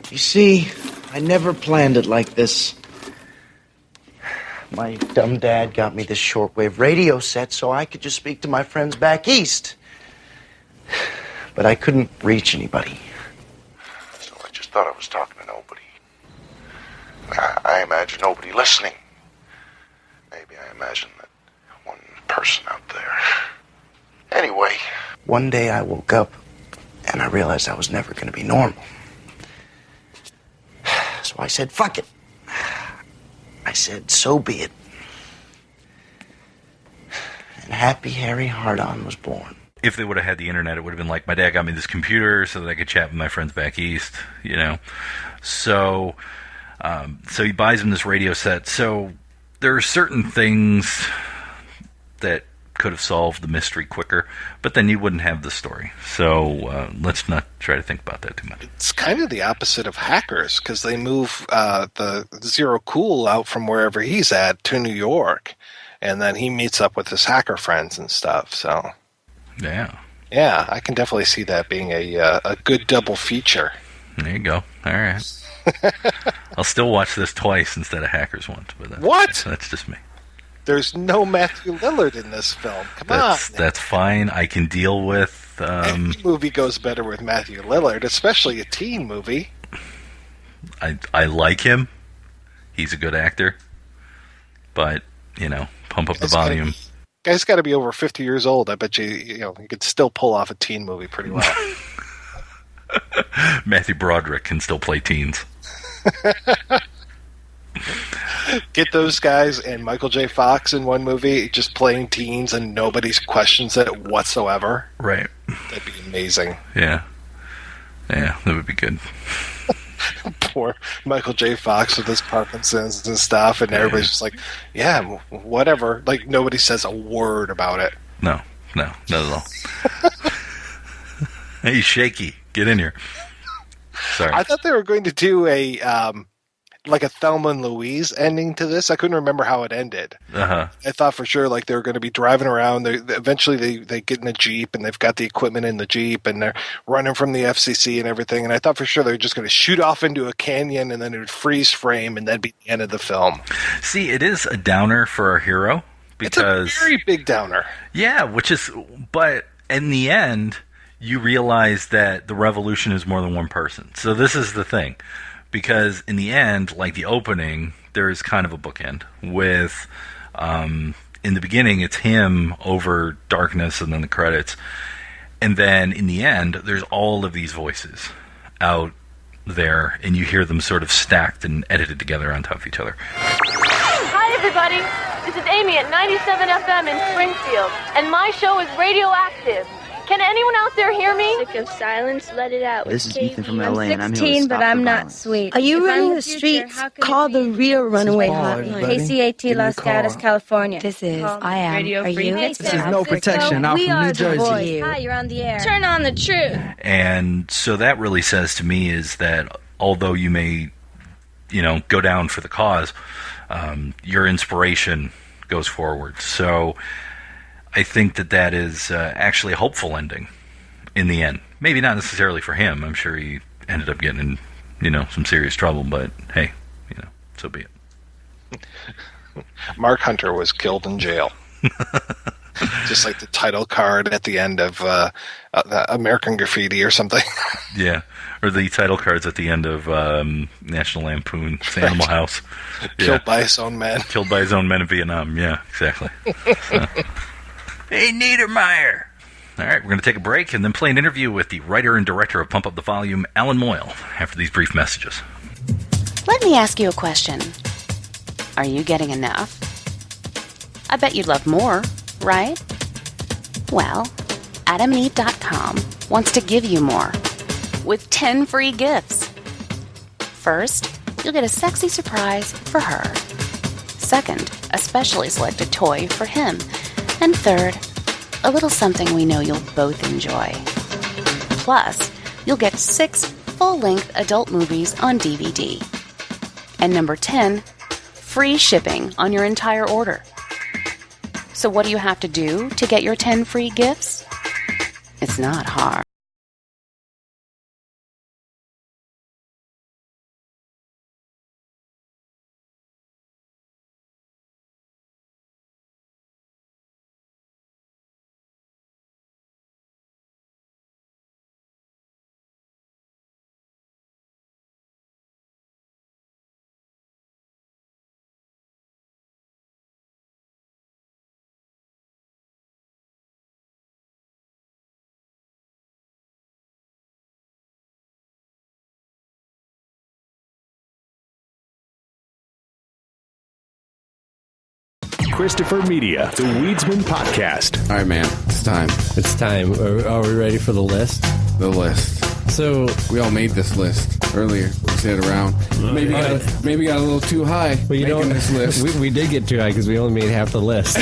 You see, I never planned it like this. My dumb dad got me this shortwave radio set so I could just speak to my friends back east. But I couldn't reach anybody. So I just thought I was talking to nobody. I imagine nobody listening. Maybe I imagine that one person out there. Anyway. One day I woke up and I realized I was never going to be normal. So I said, fuck it. I said, so be it. And Happy Harry Hardon was born. If they would have had the internet, it would have been like, my dad got me this computer so that I could chat with my friends back east, So he buys him this radio set. So there are certain things that could have solved the mystery quicker, but then you wouldn't have the story. So let's not try to think about that too much. It's kind of the opposite of hackers, because they move the Zero Cool out from wherever he's at to New York, and then he meets up with his hacker friends and stuff. So yeah, I can definitely see that being a good double feature. There you go. All right. I'll still watch this twice instead of Hackers once. But that's just me. There's no Matthew Lillard in this film. Come on. That's fine. I can deal with Every movie goes better with Matthew Lillard, especially a teen movie. I like him. He's a good actor. But, pump up the volume. Guy's got to be over 50 years old. I bet you could still pull off a teen movie pretty well. Matthew Broderick can still play teens. Get those guys and Michael J. Fox in one movie just playing teens and nobody questions it whatsoever. Right. That'd be amazing. Yeah. Yeah, that would be good. Poor Michael J. Fox with his Parkinson's and stuff, and everybody's just like, yeah, whatever. Like, nobody says a word about it. No, not at all. Hey, Shaky, get in here. Sorry. I thought they were going to do a Thelma and Louise ending to this. I couldn't remember how it ended. Uh-huh. I thought for sure they were going to be driving around. Eventually they get in a Jeep and they've got the equipment in the Jeep and they're running from the FCC and everything. And I thought for sure they were just going to shoot off into a canyon and then it would freeze frame and that'd be the end of the film. See, it is a downer for our hero because it's a very big downer. Yeah, but in the end, you realize that the revolution is more than one person. So this is the thing. Because in the end, like the opening, there is kind of a bookend with, in the beginning, it's him over darkness and then the credits. And then in the end, there's all of these voices out there, and you hear them sort of stacked and edited together on top of each other. Hi, everybody. This is Amy at 97 FM in Springfield, and my show is Radioactive. Can anyone out there hear me? Sick of silence, let it out. This is Ethan from LA, and I'm here 16, to but stop I'm the not violence. sweet. Are you If running I'm the future, streets? Call the real runaway hotline. KCAT Los Gatos, California. This is I Am. Radio Are Free you? This is No Protection, out we from New are Jersey. The voice. Hi, you're on the air. Turn on the truth. And so that really says to me is that although you may, go down for the cause, your inspiration goes forward. So I think that is actually a hopeful ending in the end. Maybe not necessarily for him. I'm sure he ended up getting in, some serious trouble, but hey, so be it. Mark Hunter was killed in jail. Just like the title card at the end of American Graffiti or something. Yeah, or the title cards at the end of National Lampoon's Animal House. Killed by his own men. Killed by his own men in Vietnam. Yeah, exactly. So. Hey, Niedermeyer. All right, we're going to take a break and then play an interview with the writer and director of Pump Up the Volume, Allan-Moyle, after these brief messages. Let me ask you a question. Are you getting enough? I bet you'd love more, right? Well, AdamandEve.com wants to give you more with 10 free gifts. First, you'll get a sexy surprise for her. Second, a specially selected toy for him. And third, a little something we know you'll both enjoy. Plus, you'll get 6 full-length adult movies on DVD. And number 10, free shipping on your entire order. So what do you have to do to get your 10 free gifts? It's not hard. Christopher Media, the Weedsman Podcast. All right, man, it's time. It's time. Are we ready for the list? The list. So we all made this list earlier. We said it around. Maybe got a little too high. Well, this list. We did get too high because we only made half the list.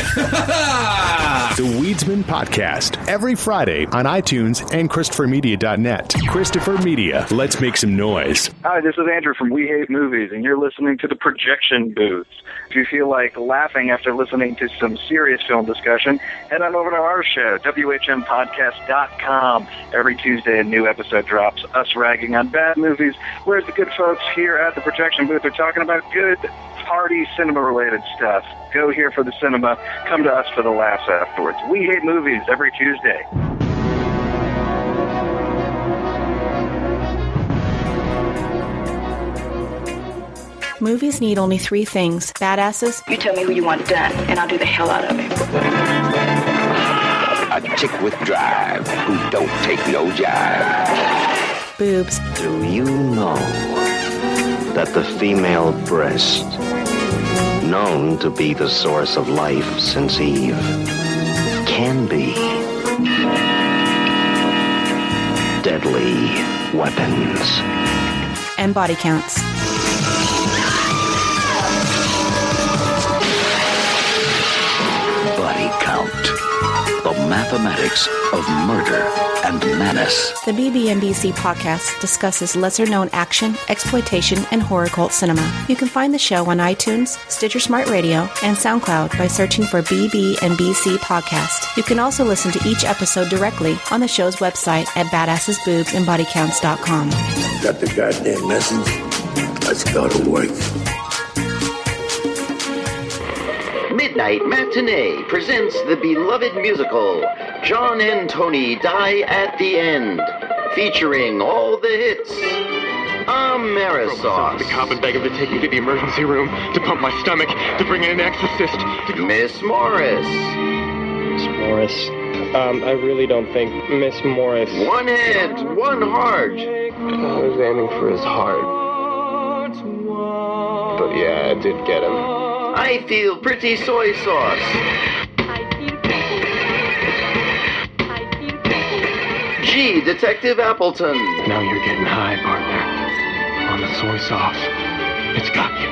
The Weedsman Podcast. Every Friday on iTunes and ChristopherMedia.net. Christopher Media. Let's make some noise. Hi, this is Andrew from We Hate Movies, and you're listening to The Projection Booth. If you feel like laughing after listening to some serious film discussion, head on over to our show, WHMPodcast.com. Every Tuesday, a new episode drops, us ragging on bad movies, whereas the good folks here at The Projection Booth are talking about good, party, cinema-related stuff. Go here for the cinema. Come to us for the laughs afterwards. We Hate Movies every Tuesday. Movies need only 3 things: badasses. You tell me who you want done, and I'll do the hell out of it. A chick with drive who don't take no jive. Boobs. Do you know that the female breast, known to be the source of life since Eve, can be deadly weapons? And body counts. Body count. The mathematics of murder and menace. The BB&BC podcast discusses lesser-known action, exploitation, and horror cult cinema. You can find the show on iTunes, Stitcher Smart Radio, and SoundCloud by searching for BB&BC Podcast. You can also listen to each episode directly on the show's website at badassesboobsandbodycounts.com. Got the goddamn message? Let's go to work. Midnight Matinee presents the beloved musical John and Tony Die at the End, featuring all the hits. Amerisauce. The cop and beg him to take me to the emergency room, to pump my stomach, to bring in an exorcist. Miss Morris. Miss Morris. I really don't think Miss Morris. One head, one heart. I was aiming for his heart. But yeah, I did get him. I feel pretty soy sauce. Gee, Detective Appleton. Now you're getting high, partner. On the soy sauce. It's got you.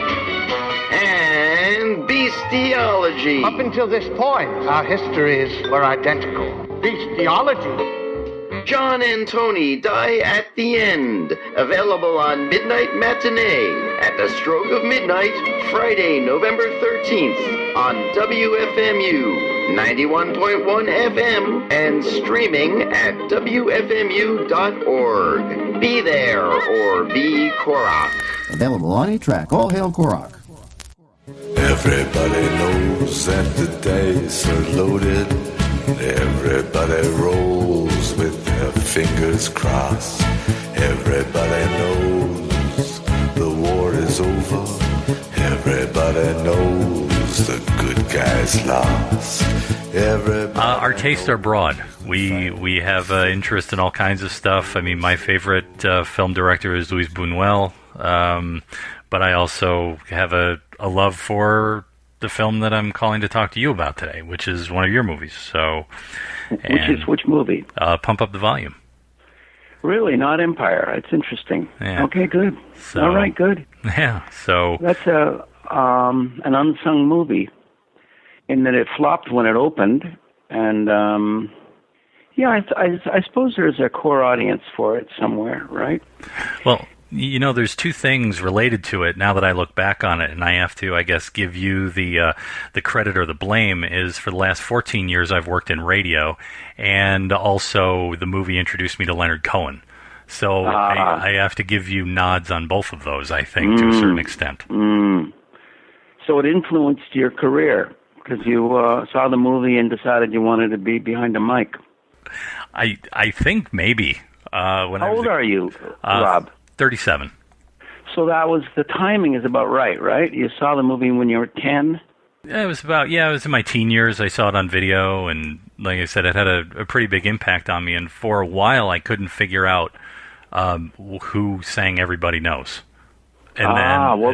And bestiology. Up until this point, our histories were identical. Bestiology. John and Tony Die at the End. Available on Midnight Matinee at the stroke of midnight, Friday, November 13th on WFMU 91.1 FM and streaming at WFMU.org. Be there or be Korok. Available on a track. All hail Korok. Everybody knows that the dice are loaded. Everybody rolls with their fingers crossed. Everybody knows the war is over. Everybody knows the good guys lost. Our tastes are broad. We have interest in all kinds of stuff. I mean, my favorite film director is Luis Buñuel, but I also have a love for the film that I'm calling to talk to you about today, which is one of your movies. So, which movie? Pump Up the Volume. Really, not Empire. It's interesting. Yeah. Okay, good. So, all right, good. Yeah. So that's an unsung movie, in that it flopped when it opened, and I suppose there's a core audience for it somewhere, right? Well, you know, there's two things related to it now that I look back on it, and I have to, I guess, give you the credit or the blame, is for the last 14 years I've worked in radio, and also the movie introduced me to Leonard Cohen. So I have to give you nods on both of those, I think, to a certain extent. So it influenced your career, because you saw the movie and decided you wanted to be behind a mic. I think maybe. How old are you, Rob? 37. So that was, the timing is about right? You saw the movie when you were 10? Yeah, it was in my teen years. I saw it on video, and like I said, it had a pretty big impact on me, and for a while I couldn't figure out who sang Everybody Knows. And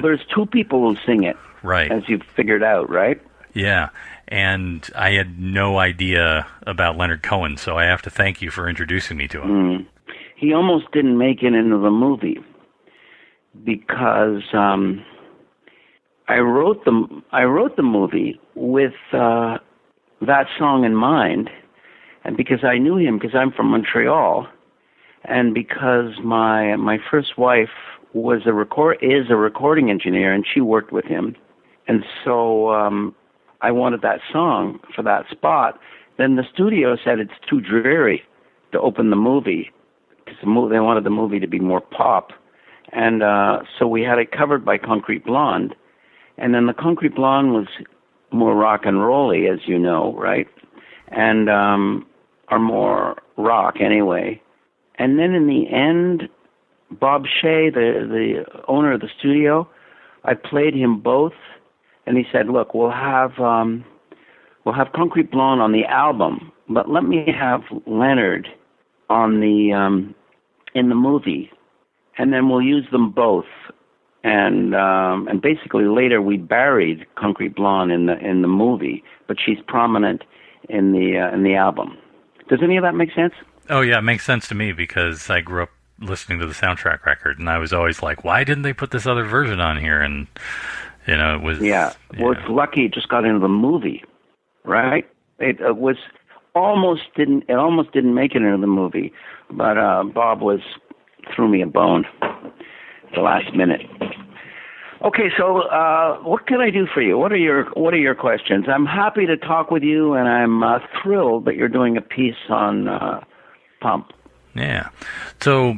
there's two people who sing it. Right. As you've figured out, right? Yeah, and I had no idea about Leonard Cohen, so I have to thank you for introducing me to him. He almost didn't make it into the movie because I wrote the movie with that song in mind, and because I knew him, because I'm from Montreal, and because my first wife is a recording engineer, and she worked with him, and so I wanted that song for that spot. Then the studio said it's too dreary to open the movie, because they wanted the movie to be more pop. And so we had it covered by Concrete Blonde. And then the Concrete Blonde was more rock and roll-y, as you know, right? And or more rock anyway. And then in the end, Bob Shea, the owner of the studio, I played him both, and he said, "Look, we'll have Concrete Blonde on the album, but let me have Leonard on the in the movie, and then we'll use them both." And basically later we buried Concrete Blonde in the movie, but she's prominent in the album. Does any of that make sense? Oh yeah, it makes sense to me because I grew up listening to the soundtrack record, and I was always like, why didn't they put this other version on here? And it was Well, it's lucky it just got into the movie, right? It almost didn't make it into the movie, but Bob threw me a bone at the last minute. Okay, so what can I do for you? What are your questions? I'm happy to talk with you, and I'm thrilled that you're doing a piece on Pump. Yeah. So,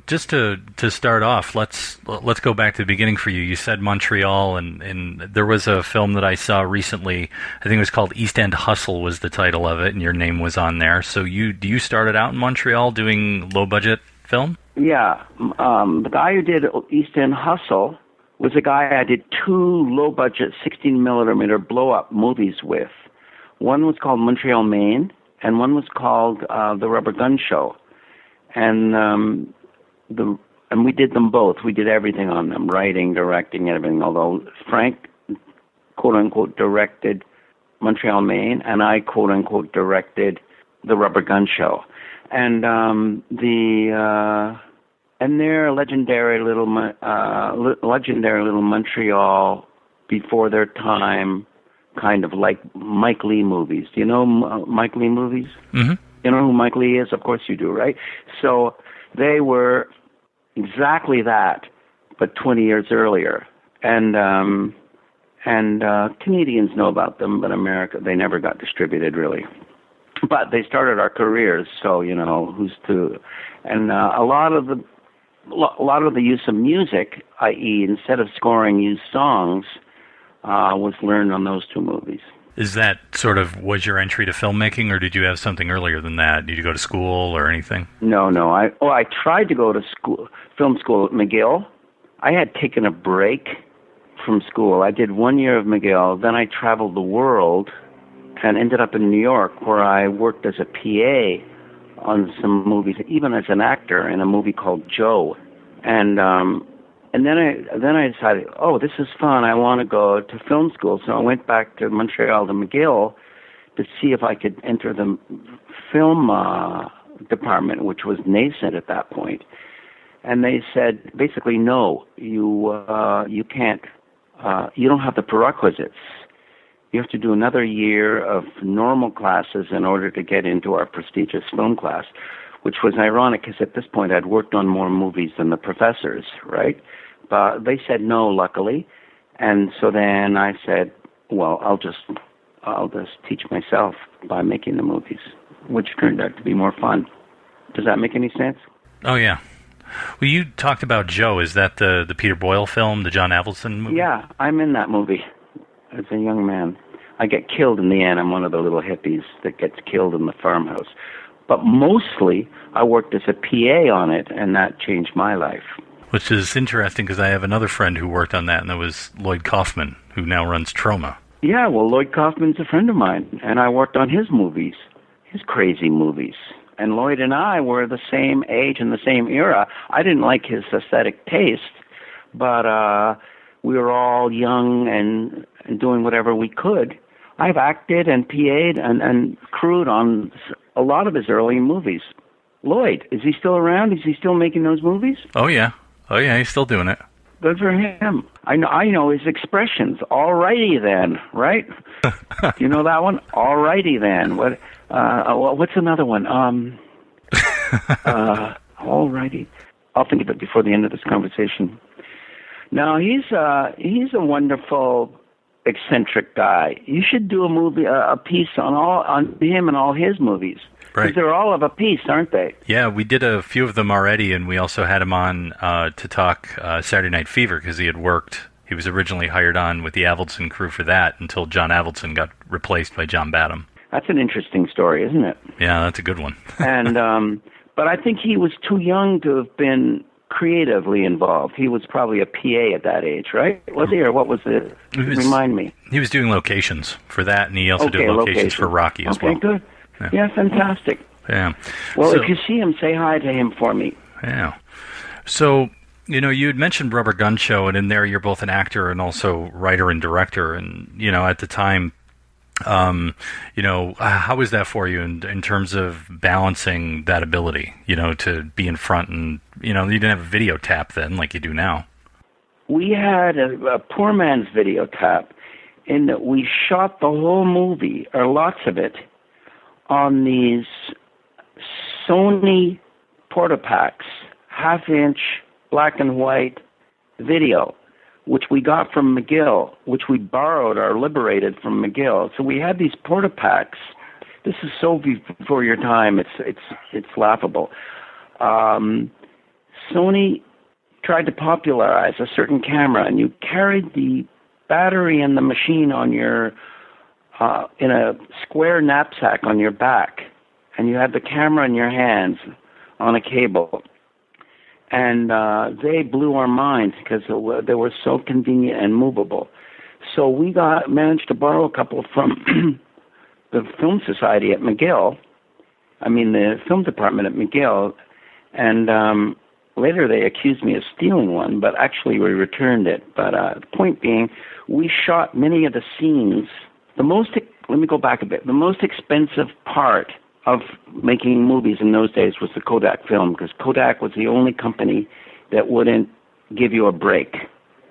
just to start off, let's go back to the beginning for you. You said Montreal, and there was a film that I saw recently. I think it was called East End Hustle was the title of it, and your name was on there. So you started out in Montreal doing low-budget film? Yeah. The guy who did East End Hustle was a guy I did 2 low-budget 16-millimeter blow-up movies with. One was called Montreal, Maine, and one was called The Rubber Gun Show. And we did them both. We did everything on them, writing, directing, everything. Although Frank, quote unquote, directed Montreal, Maine, and I, quote unquote, directed The Rubber Gun Show. And they're legendary little Montreal before their time, kind of like Mike Lee movies. Do you know Mike Lee movies? Mm-hmm. You know who Mike Lee is? Of course you do, right? So they were exactly that, but 20 years earlier. And Canadians know about them, but America, they never got distributed, really. But they started our careers, so, who's to... And a lot of the use of music, i.e., instead of scoring, use songs, was learned on those 2 movies. Is that was your entry to filmmaking, or did you have something earlier than that? Did you go to school or anything? No. I tried to go to film school at McGill. I had taken a break from school. I did 1 year of McGill. Then I traveled the world and ended up in New York, where I worked as a PA on some movies, even as an actor in a movie called Joe. And then I decided, this is fun. I want to go to film school. So I went back to Montreal to McGill to see if I could enter the film department, which was nascent at that point. And they said, basically, no, you can't. You don't have the prerequisites. You have to do another year of normal classes in order to get into our prestigious film class, which was ironic because at this point I'd worked on more movies than the professors, right? But they said no, luckily. And so then I said, well, I'll just teach myself by making the movies, which turned out to be more fun. Does that make any sense? Oh, yeah. Well, you talked about Joe. Is that the Peter Boyle film, the John Avildsen movie? Yeah, I'm in that movie as a young man. I get killed in the end. I'm one of the little hippies that gets killed in the farmhouse. But mostly, I worked as a PA on it, and that changed my life. Which is interesting because I have another friend who worked on that, and that was Lloyd Kaufman, who now runs Troma. Yeah, well, Lloyd Kaufman's a friend of mine, and I worked on his movies, his crazy movies. And Lloyd and I were the same age and the same era. I didn't like his aesthetic taste, but we were all young and doing whatever we could. I've acted and PA'd and crewed on a lot of his early movies. Lloyd, is he still around? Is he still making those movies? Oh, yeah. He's still doing it. Good for him. I know his expressions. Alrighty then, right? Do you know that one? Alrighty then. What's another one? Alrighty. I'll think of it before the end of this conversation. No, he's a wonderful, eccentric guy. You should do a piece on him and all his movies. Right. Because they're all of a piece, aren't they? Yeah, we did a few of them already, and we also had him on to talk Saturday Night Fever because he was originally hired on with the Avildsen crew for that until John Avildsen got replaced by John Badham. That's an interesting story, isn't it? Yeah, that's a good one. And but I think he was too young to have been creatively involved. He was probably a PA at that age, right? Was he, or what was it? Remind me. He was doing locations for that, and he also did locations for Rocky as well. Okay, good. Yeah, fantastic. Yeah. Well, if you see him, say hi to him for me. Yeah. So, you had mentioned Rubber Gun Show, and in there you're both an actor and also writer and director. And, at the time, how was that for you in terms of balancing that ability, to be in front and, you didn't have a video tap then like you do now. We had a poor man's video tap in that we shot the whole movie, or lots of it, on these Sony Portapacks, half-inch black and white video, which we got from McGill, which we borrowed or liberated from McGill. So we had these Portapacks. This is so before your time. It's laughable. Sony tried to popularize a certain camera, and you carried the battery and the machine on your in a square knapsack on your back, and you had the camera in your hands on a cable. And they blew our minds because they were so convenient and movable. So we managed to borrow a couple from the Film Society at McGill, the film department at McGill, and later they accused me of stealing one, but actually we returned it. But the point being, we shot many of the scenes. Let me go back a bit. The most expensive part of making movies in those days was the Kodak film, because Kodak was the only company that wouldn't give you a break.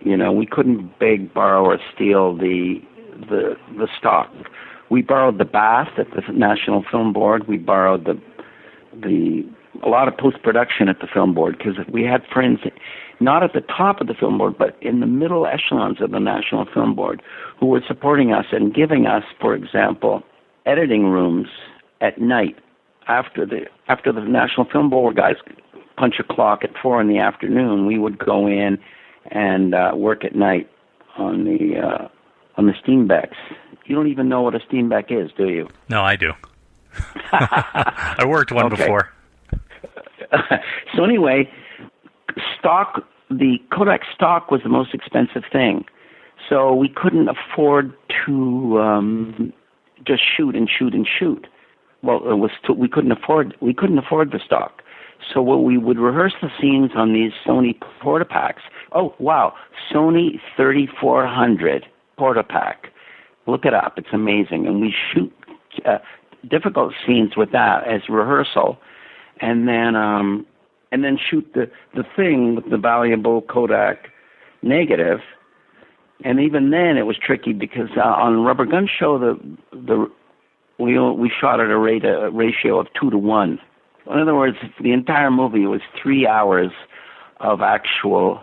We couldn't beg, borrow, or steal the stock. We borrowed the bath at the National Film Board. We borrowed a lot of post-production at the Film Board, because we had friends not at the top of the Film Board, but in the middle echelons of the National Film Board, who were supporting us and giving us, for example, editing rooms at night after the National Film Board guys punch a clock at 4 p.m. We would go in and work at night on the Steenbecks. You don't even know what a Steenbeck is, do you? No, I do. I worked one before. So anyway, the Kodak stock was the most expensive thing. So we couldn't afford to just shoot and shoot and shoot. Well, we couldn't afford the stock. So we would rehearse the scenes on these Sony Portapacks. Oh wow, Sony 3400 Portapack. Look it up; it's amazing. And we shoot difficult scenes with that as rehearsal, and then shoot the thing with the valuable Kodak negative. And even then, it was tricky because on Rubber Gun Show, we shot at a ratio of 2-to-1. In other words, the entire movie was 3 hours of actual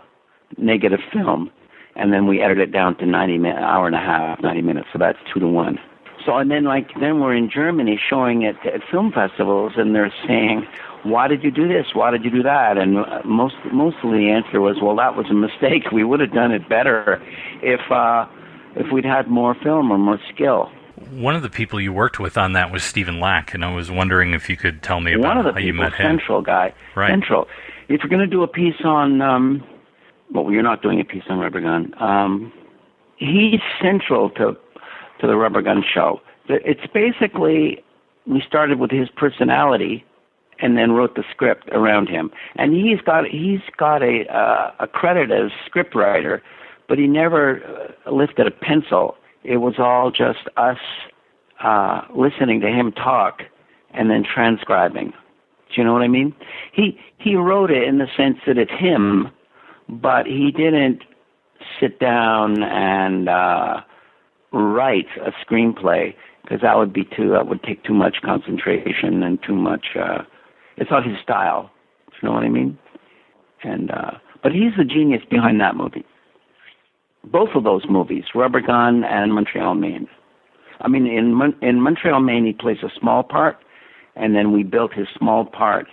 negative film, and then we edited it down to 90 hour and a half, 90 minutes. So that's 2-to-1. So and then we're in Germany showing it at film festivals, and they're saying, "Why did you do this? Why did you do that?" And mostly the answer was, "Well, that was a mistake. We would have done it better if we'd had more film or more skill." One of the people you worked with on that was Stephen Lack, and I was wondering if you could tell me about how you met him. Central guy. Right. Central. If you're going to do a piece on, you're not doing a piece on Rubber Gun. He's central to the Rubber Gun Show. It's basically, we started with his personality and then wrote the script around him. And he's got a credit as scriptwriter, but he never lifted a pencil. It was all just us listening to him talk and then transcribing. Do you know what I mean? He wrote it in the sense that it's him, but he didn't sit down and write a screenplay, because that would take too much concentration and too much. It's not his style. Do you know what I mean? And but he's the genius behind that movie. Both of those movies, Rubber Gun and Montreal, Maine. I mean, in Montreal, Maine, he plays a small part, and then we built his small part.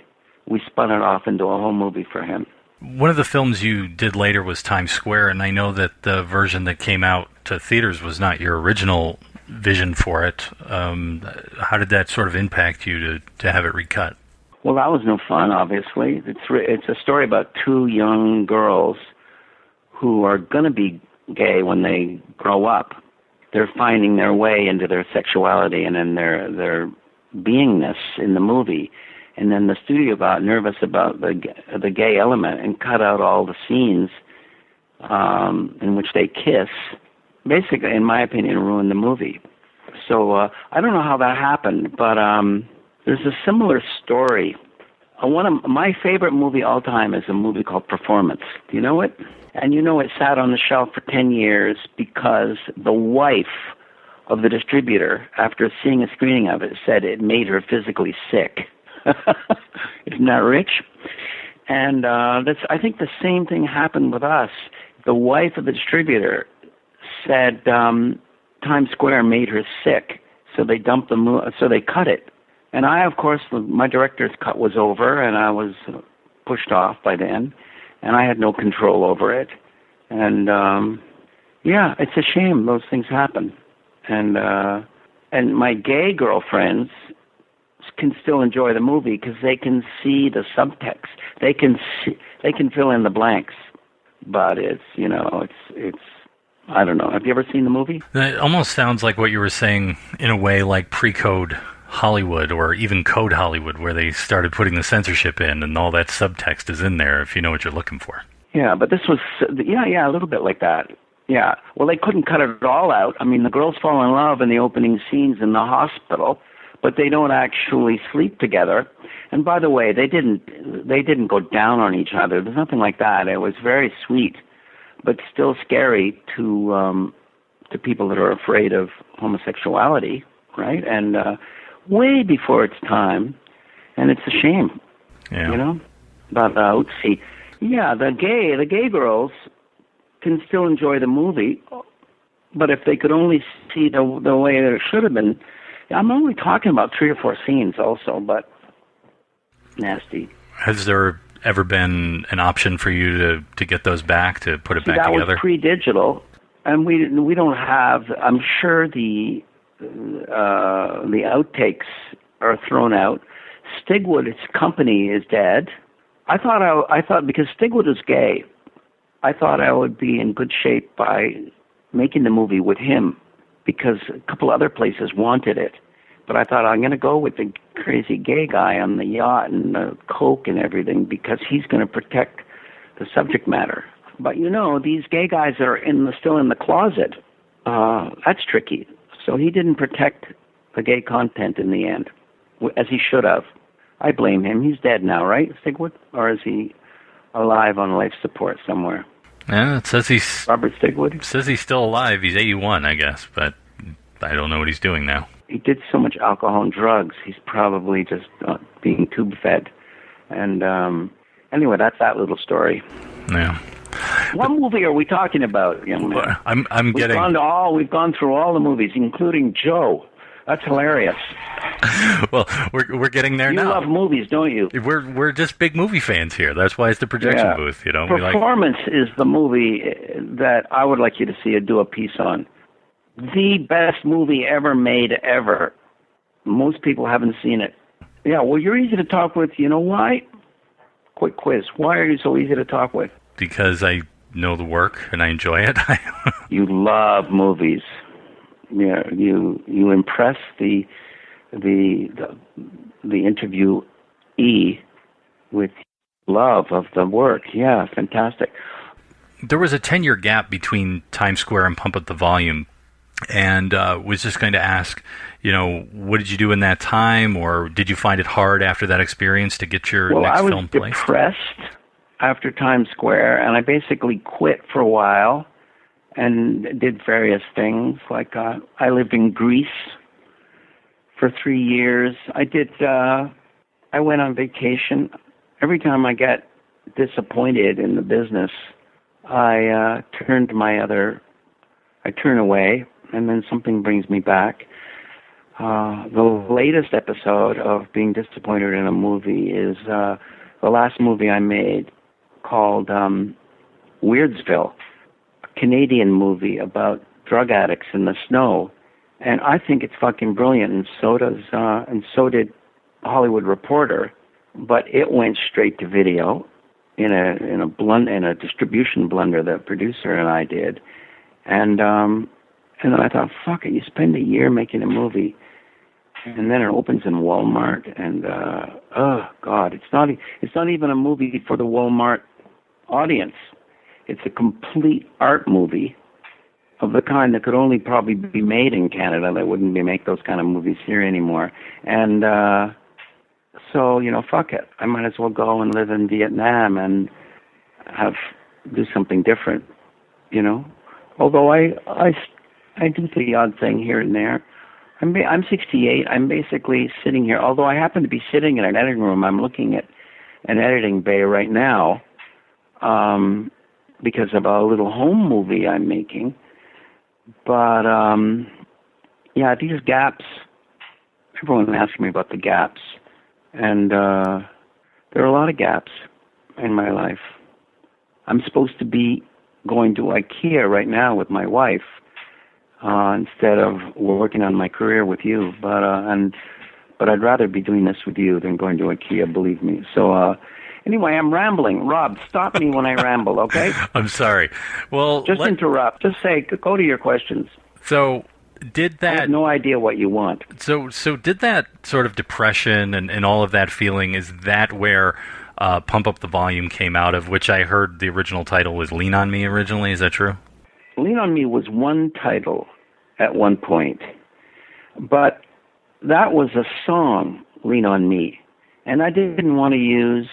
We spun it off into a whole movie for him. One of the films you did later was Times Square, and I know that the version that came out to theaters was not your original vision for it. How did that sort of impact you to have it recut? Well, that was no fun, obviously. It's a story about two young girls who are going to be gay when they grow up. They're finding their way into their sexuality and in their beingness in the movie. And then the studio got nervous about the gay element and cut out all the scenes in which they kiss. Basically, in my opinion, ruined the movie. So I don't know how that happened, but there's a similar story. One of my favorite movie all time is a movie called Performance. Do you know it? And you know it sat on the shelf for 10 years because the wife of the distributor, after seeing a screening of it, said it made her physically sick. Isn't that rich? And I think the same thing happened with us. The wife of the distributor said Times Square made her sick, so they dumped so they cut it. And I, of course, my director's cut was over, and I was pushed off by then, and I had no control over it. And yeah, it's a shame those things happen. And my gay girlfriends can still enjoy the movie because they can see the subtext. They can fill in the blanks. But it's I don't know. Have you ever seen the movie? It almost sounds like what you were saying in a way, like pre-code Hollywood or even code Hollywood, where they started putting the censorship in and all that subtext is in there if you know what you're looking for. Yeah, but this was, a little bit like that. Yeah. Well, they couldn't cut it all out. I mean, the girls fall in love in the opening scenes in the hospital, but they don't actually sleep together. And by the way, they didn't go down on each other. There's nothing like that. It was very sweet, but still scary to people that are afraid of homosexuality, right? And way before its time, and it's a shame, you know. But let's see, the gay girls can still enjoy the movie, but if they could only see the way that it should have been. I'm only talking about 3 or 4 scenes, also, but nasty. Has there ever been an option for you to get those back, to put it back together? That was pre-digital, and we don't have. I'm sure the outtakes are thrown out. Stigwood's company is dead. I thought because Stigwood is gay, I thought I would be in good shape by making the movie with him, because a couple other places wanted it. But I thought I'm going to go with the crazy gay guy on the yacht and the coke and everything, because he's going to protect the subject matter. But these gay guys are still in the closet. That's tricky. So he didn't protect the gay content in the end, as he should have. I blame him. He's dead now, right, Stigwood? Or is he alive on life support somewhere? Yeah, it says Robert Stigwood? It says he's still alive. He's 81, I guess, but I don't know what he's doing now. He did so much alcohol and drugs. He's probably just being tube-fed. And anyway, that's that little story. Yeah. What movie are we talking about, young man? We've gone through all the movies, including Joe. That's hilarious. Well, we're getting there now. You love movies, don't you? We're just big movie fans here. That's why it's the projection booth. Performance is the movie that I would like you to do a piece on. The best movie ever made, ever. Most people haven't seen it. Yeah, well, you're easy to talk with. You know why? Quick quiz. Why are you so easy to talk with? Because I know the work and I enjoy it. You love movies. Yeah, you impress the interviewee with love of the work. Yeah, fantastic. There was a 10-year gap between Times Square and Pump Up the Volume, and was just going to ask, what did you do in that time, or did you find it hard after that experience to get your next film placed? I was depressed after Times Square, and I basically quit for a while and did various things. Like I lived in Greece for 3 years. I went on vacation. Every time I get disappointed in the business, I turn away, and then something brings me back. The latest episode of being disappointed in a movie is the last movie I made, called Weirdsville, a Canadian movie about drug addicts in the snow. And I think it's fucking brilliant, and so did Hollywood Reporter. but it went straight to video in a distribution blunder that producer and I did, and then I thought, fuck it, you spend a year making a movie, and then it opens in Walmart, and oh God, it's not even a movie for the Walmart audience. It's a complete art movie of the kind that could only probably be made in Canada. They wouldn't make those kind of movies here anymore. And so, fuck it. I might as well go and live in Vietnam and do something different, Although I do the odd thing here and there. I'm 68. I'm basically sitting here. Although I happen to be sitting in an editing room, I'm looking at an editing bay right now because of a little home movie I'm making. But, these gaps, everyone asks me about the gaps. And there are a lot of gaps in my life. I'm supposed to be going to IKEA right now with my wife instead of working on my career with you. But I'd rather be doing this with you than going to IKEA, believe me. So anyway, I'm rambling. Rob, stop me when I ramble, okay? I'm sorry. Well, just interrupt. Just say, go to your questions. So did that... I have no idea what you want. So did that sort of depression and all of that feeling, is that where Pump Up the Volume came out of, which I heard the original title was Lean on Me originally? Is that true? Lean on Me was one title at one point, but that was a song, Lean on Me, and I didn't want to use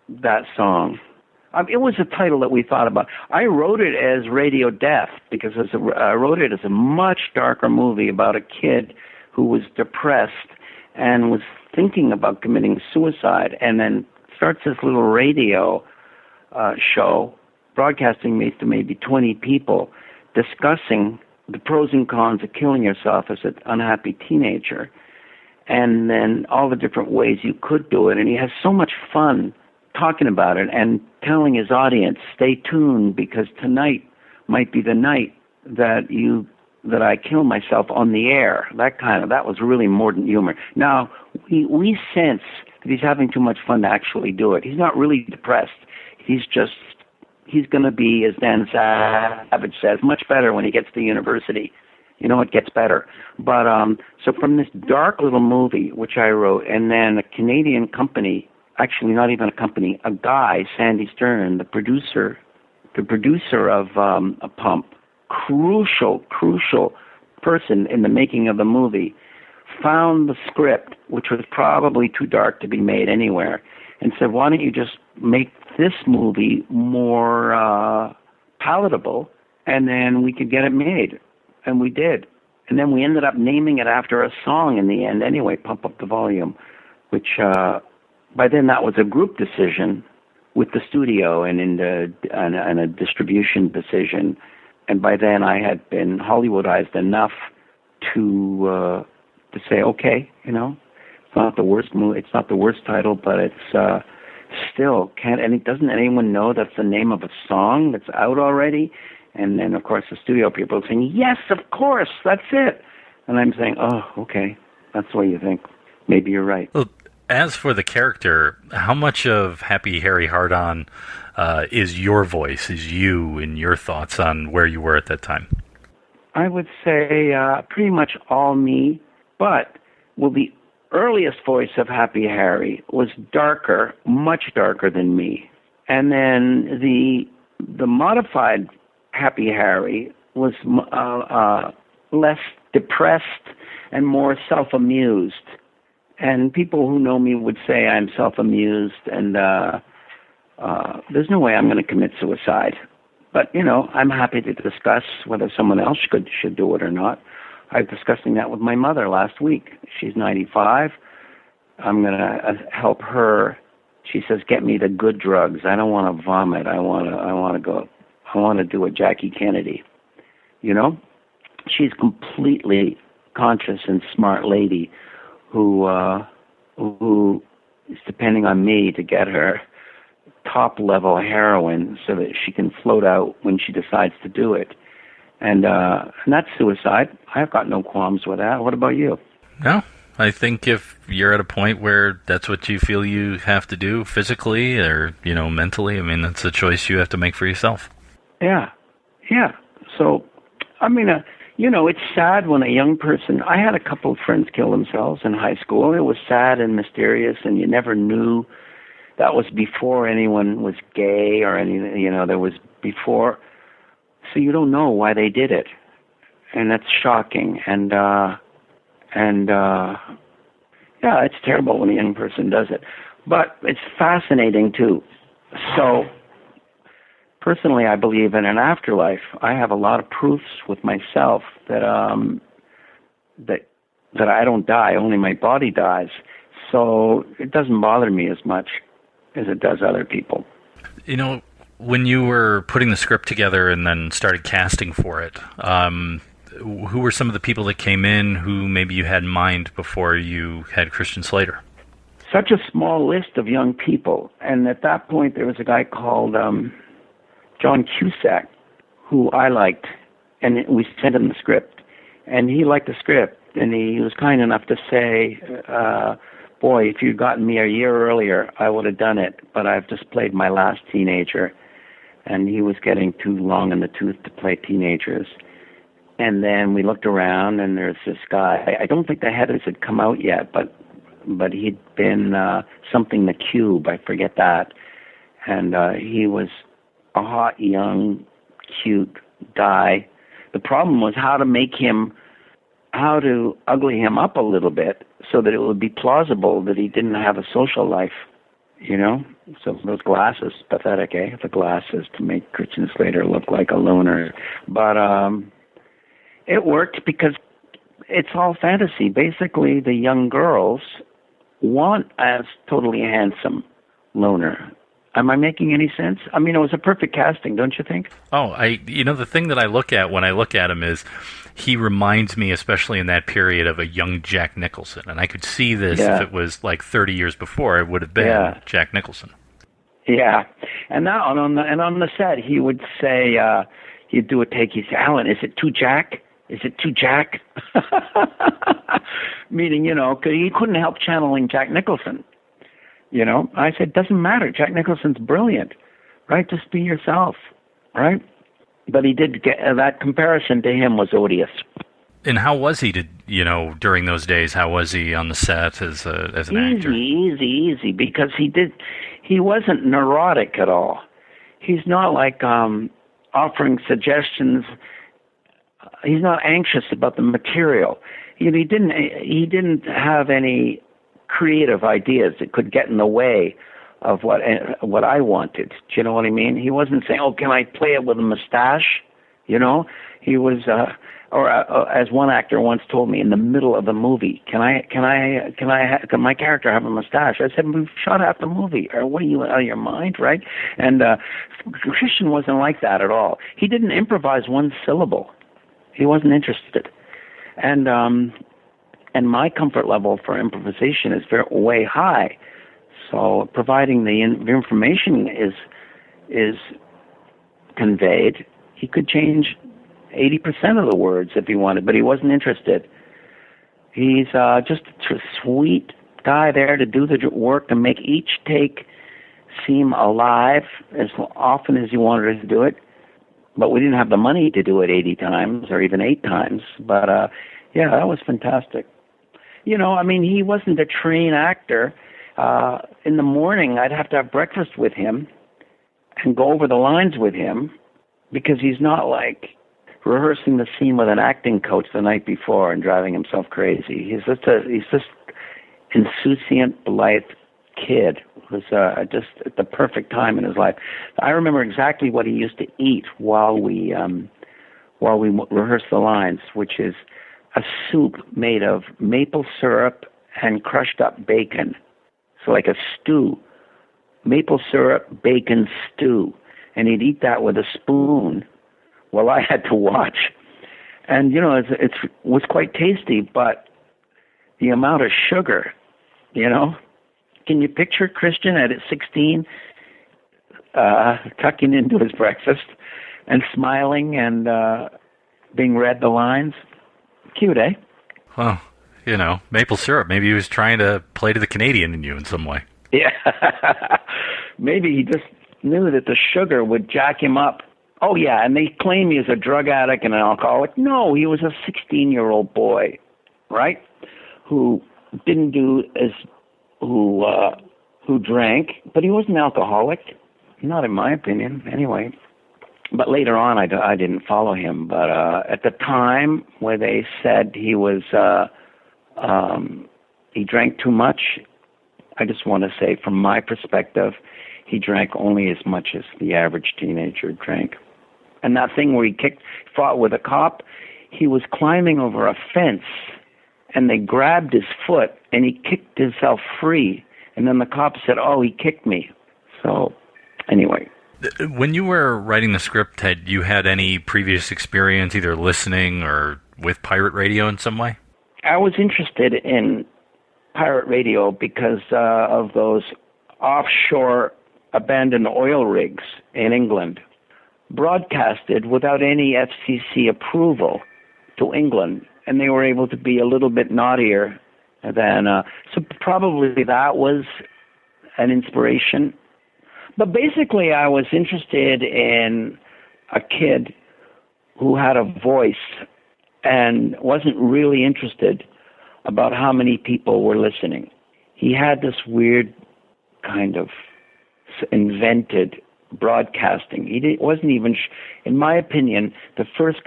that song. It was a title that we thought about. I wrote it as Radio Death because I wrote it as a much darker movie about a kid who was depressed and was thinking about committing suicide, and then starts this little radio show broadcasting to maybe 20 people discussing the pros and cons of killing yourself as an unhappy teenager, and then all the different ways you could do it. And he has so much fun talking about it and telling his audience, stay tuned because tonight might be the night that I kill myself on the air. That was really mordant humor. Now, we sense that he's having too much fun to actually do it. He's not really depressed. He's going to be, as Dan Savage says, much better when he gets to university. It gets better. But so from this dark little movie, which I wrote, and then a Canadian company, actually not even a company, a guy, Sandy Stern, the producer of A Pump, crucial person in the making of the movie, found the script, which was probably too dark to be made anywhere, and said, why don't you just make this movie more palatable, and then we could get it made. And we did. And then we ended up naming it after a song in the end anyway, Pump Up the Volume, which by then that was a group decision with the studio and a distribution decision. And by then I had been Hollywoodized enough to say, okay, it's not the worst movie, it's not the worst title, but it's still doesn't anyone know that's the name of a song that's out already? And then, of course, the studio people are saying, yes, of course, that's it. And I'm saying, oh, okay, that's what you think. Maybe you're right. Well, as for the character, how much of Happy Harry Hard-On is your voice, is you and your thoughts on where you were at that time? I would say pretty much all me, but the earliest voice of Happy Harry was darker, much darker than me. And then the modified Happy Harry was less depressed and more self-amused. And people who know me would say I'm self-amused, and there's no way I'm going to commit suicide. But, I'm happy to discuss whether someone else should do it or not. I was discussing that with my mother last week. She's 95. I'm going to help her. She says, get me the good drugs. I don't want to vomit. I want to do a Jackie Kennedy. She's completely conscious and smart lady who is depending on me to get her top level heroin so that she can float out when she decides to do it. And that's suicide. I've got no qualms with that. What about you? No, I think if you're at a point where that's what you feel you have to do physically or, mentally, I mean, that's a choice you have to make for yourself. Yeah. So, I mean, it's sad when a young person, I had a couple of friends kill themselves in high school. It was sad and mysterious, and you never knew. That was before anyone was gay or anything, there was before. So you don't know why they did it. And that's shocking. And it's terrible when a young person does it. But it's fascinating, too. So, personally, I believe in an afterlife. I have a lot of proofs with myself that that I don't die, only my body dies. So it doesn't bother me as much as it does other people. When you were putting the script together and then started casting for it, who were some of the people that came in who maybe you had in mind before you had Christian-Slater? Such a small list of young people. And at that point, there was a guy called John Cusack, who I liked, and we sent him the script. And he liked the script, and he was kind enough to say, boy, if you'd gotten me a year earlier, I would have done it, but I've just played my last teenager. And he was getting too long in the tooth to play teenagers. And then we looked around, and there's this guy. I don't think the headers had come out yet, but he'd been something the Cube. I forget that. And he was a hot, young, cute guy. The problem was how to ugly him up a little bit so that it would be plausible that he didn't have a social life, So those glasses, pathetic, eh? The glasses to make Christian-Slater look like a loner. But it worked because it's all fantasy. Basically, the young girls want a totally handsome loner. Am I making any sense? I mean, it was a perfect casting, don't you think? Oh, the thing that I look at when I look at him is he reminds me, especially in that period, of a young Jack Nicholson. And I could see this if it was like 30 years before, it would have been Jack Nicholson. Yeah. And now on the set, he would say, he'd do a take, he'd say, Alan, is it too Jack? Is it too Jack? Meaning, 'cause he couldn't help channeling Jack Nicholson. I said, doesn't matter. Jack Nicholson's brilliant, right? Just be yourself, right? But he did get that comparison to him was odious. And how was he during those days? How was he on the set as an actor? Easy, because he wasn't neurotic at all. He's not like offering suggestions. He's not anxious about the material. He didn't have any creative ideas that could get in the way of what I wanted. Do you know what I mean? He wasn't saying, "Oh, can I play it with a mustache?" He was, as one actor once told me in the middle of the movie, "Can my character have a mustache?" I said, "We've shot half the movie. Or what are you out of your mind, right?" And Christian wasn't like that at all. He didn't improvise one syllable. He wasn't interested, and my comfort level for improvisation is way high. So providing the information is conveyed, he could change 80% of the words if he wanted, but he wasn't interested. He's just a sweet guy there to do the work, to make each take seem alive as often as you wanted to do it. But we didn't have the money to do it 80 times or even 8 times. But, that was fantastic. He wasn't a trained actor. In the morning, I'd have to have breakfast with him and go over the lines with him because he's not like rehearsing the scene with an acting coach the night before and driving himself crazy. He's just insouciant, blithe kid who's just at the perfect time in his life. I remember exactly what he used to eat while we rehearsed the lines, which is a soup made of maple syrup and crushed up bacon. So like a stew, maple syrup, bacon stew. And he'd eat that with a spoon while I had to watch. And, it was quite tasty, but the amount of sugar, Can you picture Christian at 16 tucking into his breakfast and smiling and being read the lines? Cute, eh? Well, maple syrup. Maybe he was trying to play to the Canadian in you in some way. Yeah. Maybe he just knew that the sugar would jack him up. Oh, yeah, and they claim he was a drug addict and an alcoholic. No, he was a 16-year-old boy, right, who didn't do as, who drank, but he was an alcoholic. Not in my opinion, anyway. But later on, I didn't follow him. But at the time where they said he was, he drank too much, I just want to say, from my perspective, he drank only as much as the average teenager drank. And that thing where he fought with a cop, he was climbing over a fence, and they grabbed his foot, and he kicked himself free. And then the cop said, "Oh, he kicked me." So, anyway. When you were writing the script, had you had any previous experience either listening or with pirate radio in some way? I was interested in pirate radio because of those offshore abandoned oil rigs in England, broadcasted without any FCC approval to England, and they were able to be a little bit naughtier than, so probably that was an inspiration. But basically I was interested in a kid who had a voice and wasn't really interested about how many people were listening. He had this weird kind of invented broadcasting. He wasn't even, in my opinion, the first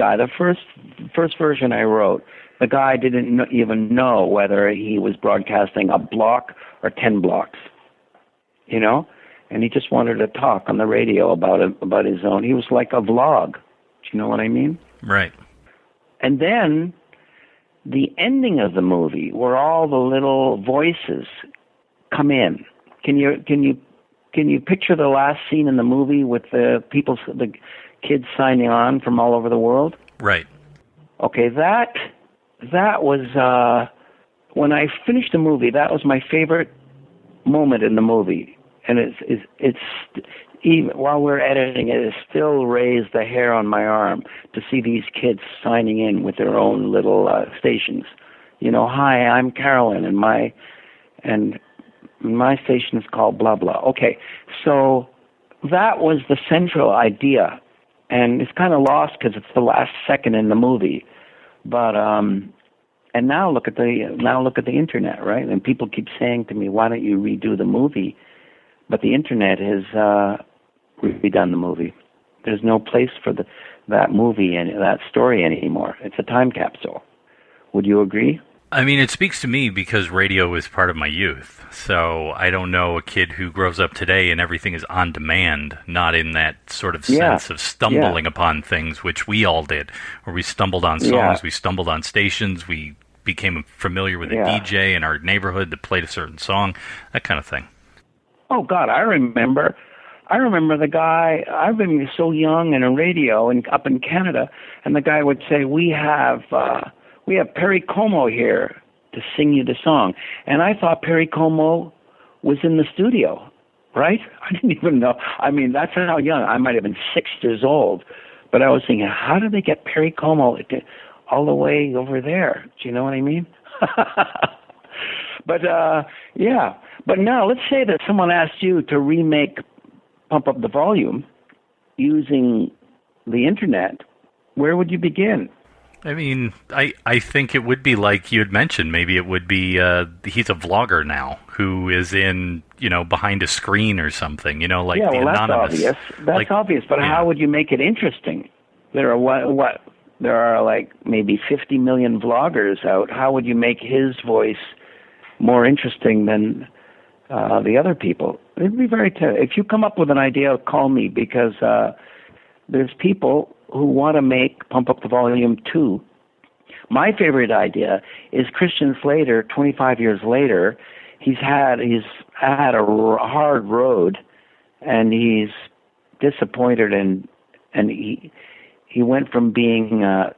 version I wrote, the guy didn't even know whether he was broadcasting a block or 10 blocks, and he just wanted to talk on the radio about his own. He was like a vlog. Do you know what I mean? Right. And then the ending of the movie, where all the little voices come in. Can you picture the last scene in the movie with the kids signing on from all over the world? Right. Okay, that was when I finished the movie. That was my favorite moment in the movie, and it's even while we're editing it still raised the hair on my arm to see these kids signing in with their own little stations. Hi, I'm Carolyn, and my station is called blah blah. Okay, so that was the central idea, and it's kind of lost because it's the last second in the movie. But and now look at the internet, right? And people keep saying to me, "Why don't you redo the movie?" But the internet has redone the movie. There's no place for that movie and that story anymore. It's a time capsule. Would you agree? I mean, it speaks to me because radio was part of my youth. So I don't know a kid who grows up today and everything is on demand, not in that sort of sense of stumbling upon things, which we all did, where we stumbled on songs, we stumbled on stations, we became familiar with a DJ in our neighborhood that played a certain song, that kind of thing. Oh, God, I remember the guy. I've been so young in a radio and up in Canada, and the guy would say, we have Perry Como here to sing you the song. And I thought Perry Como was in the studio, right? I didn't even know. I mean, that's how young. I might have been 6 years old. But I was thinking, how did they get Perry Como all the way over there? Do you know what I mean? But, yeah. But now, let's say that someone asked you to remake Pump Up the Volume using the internet. Where would you begin? I mean, I think it would be like you had mentioned. Maybe it would be he's a vlogger now who is in, behind a screen or something, like the anonymous. That's obvious. That's obvious, but how would you make it interesting? There are there are like maybe 50 million vloggers out. How would you make his voice more interesting than the other people? It'd be very if you come up with an idea, call me, because there's people who want to make Pump Up the Volume 2. My favorite idea is Christian-Slater, 25 years later. He's had a hard road, and he's disappointed, and he went from being a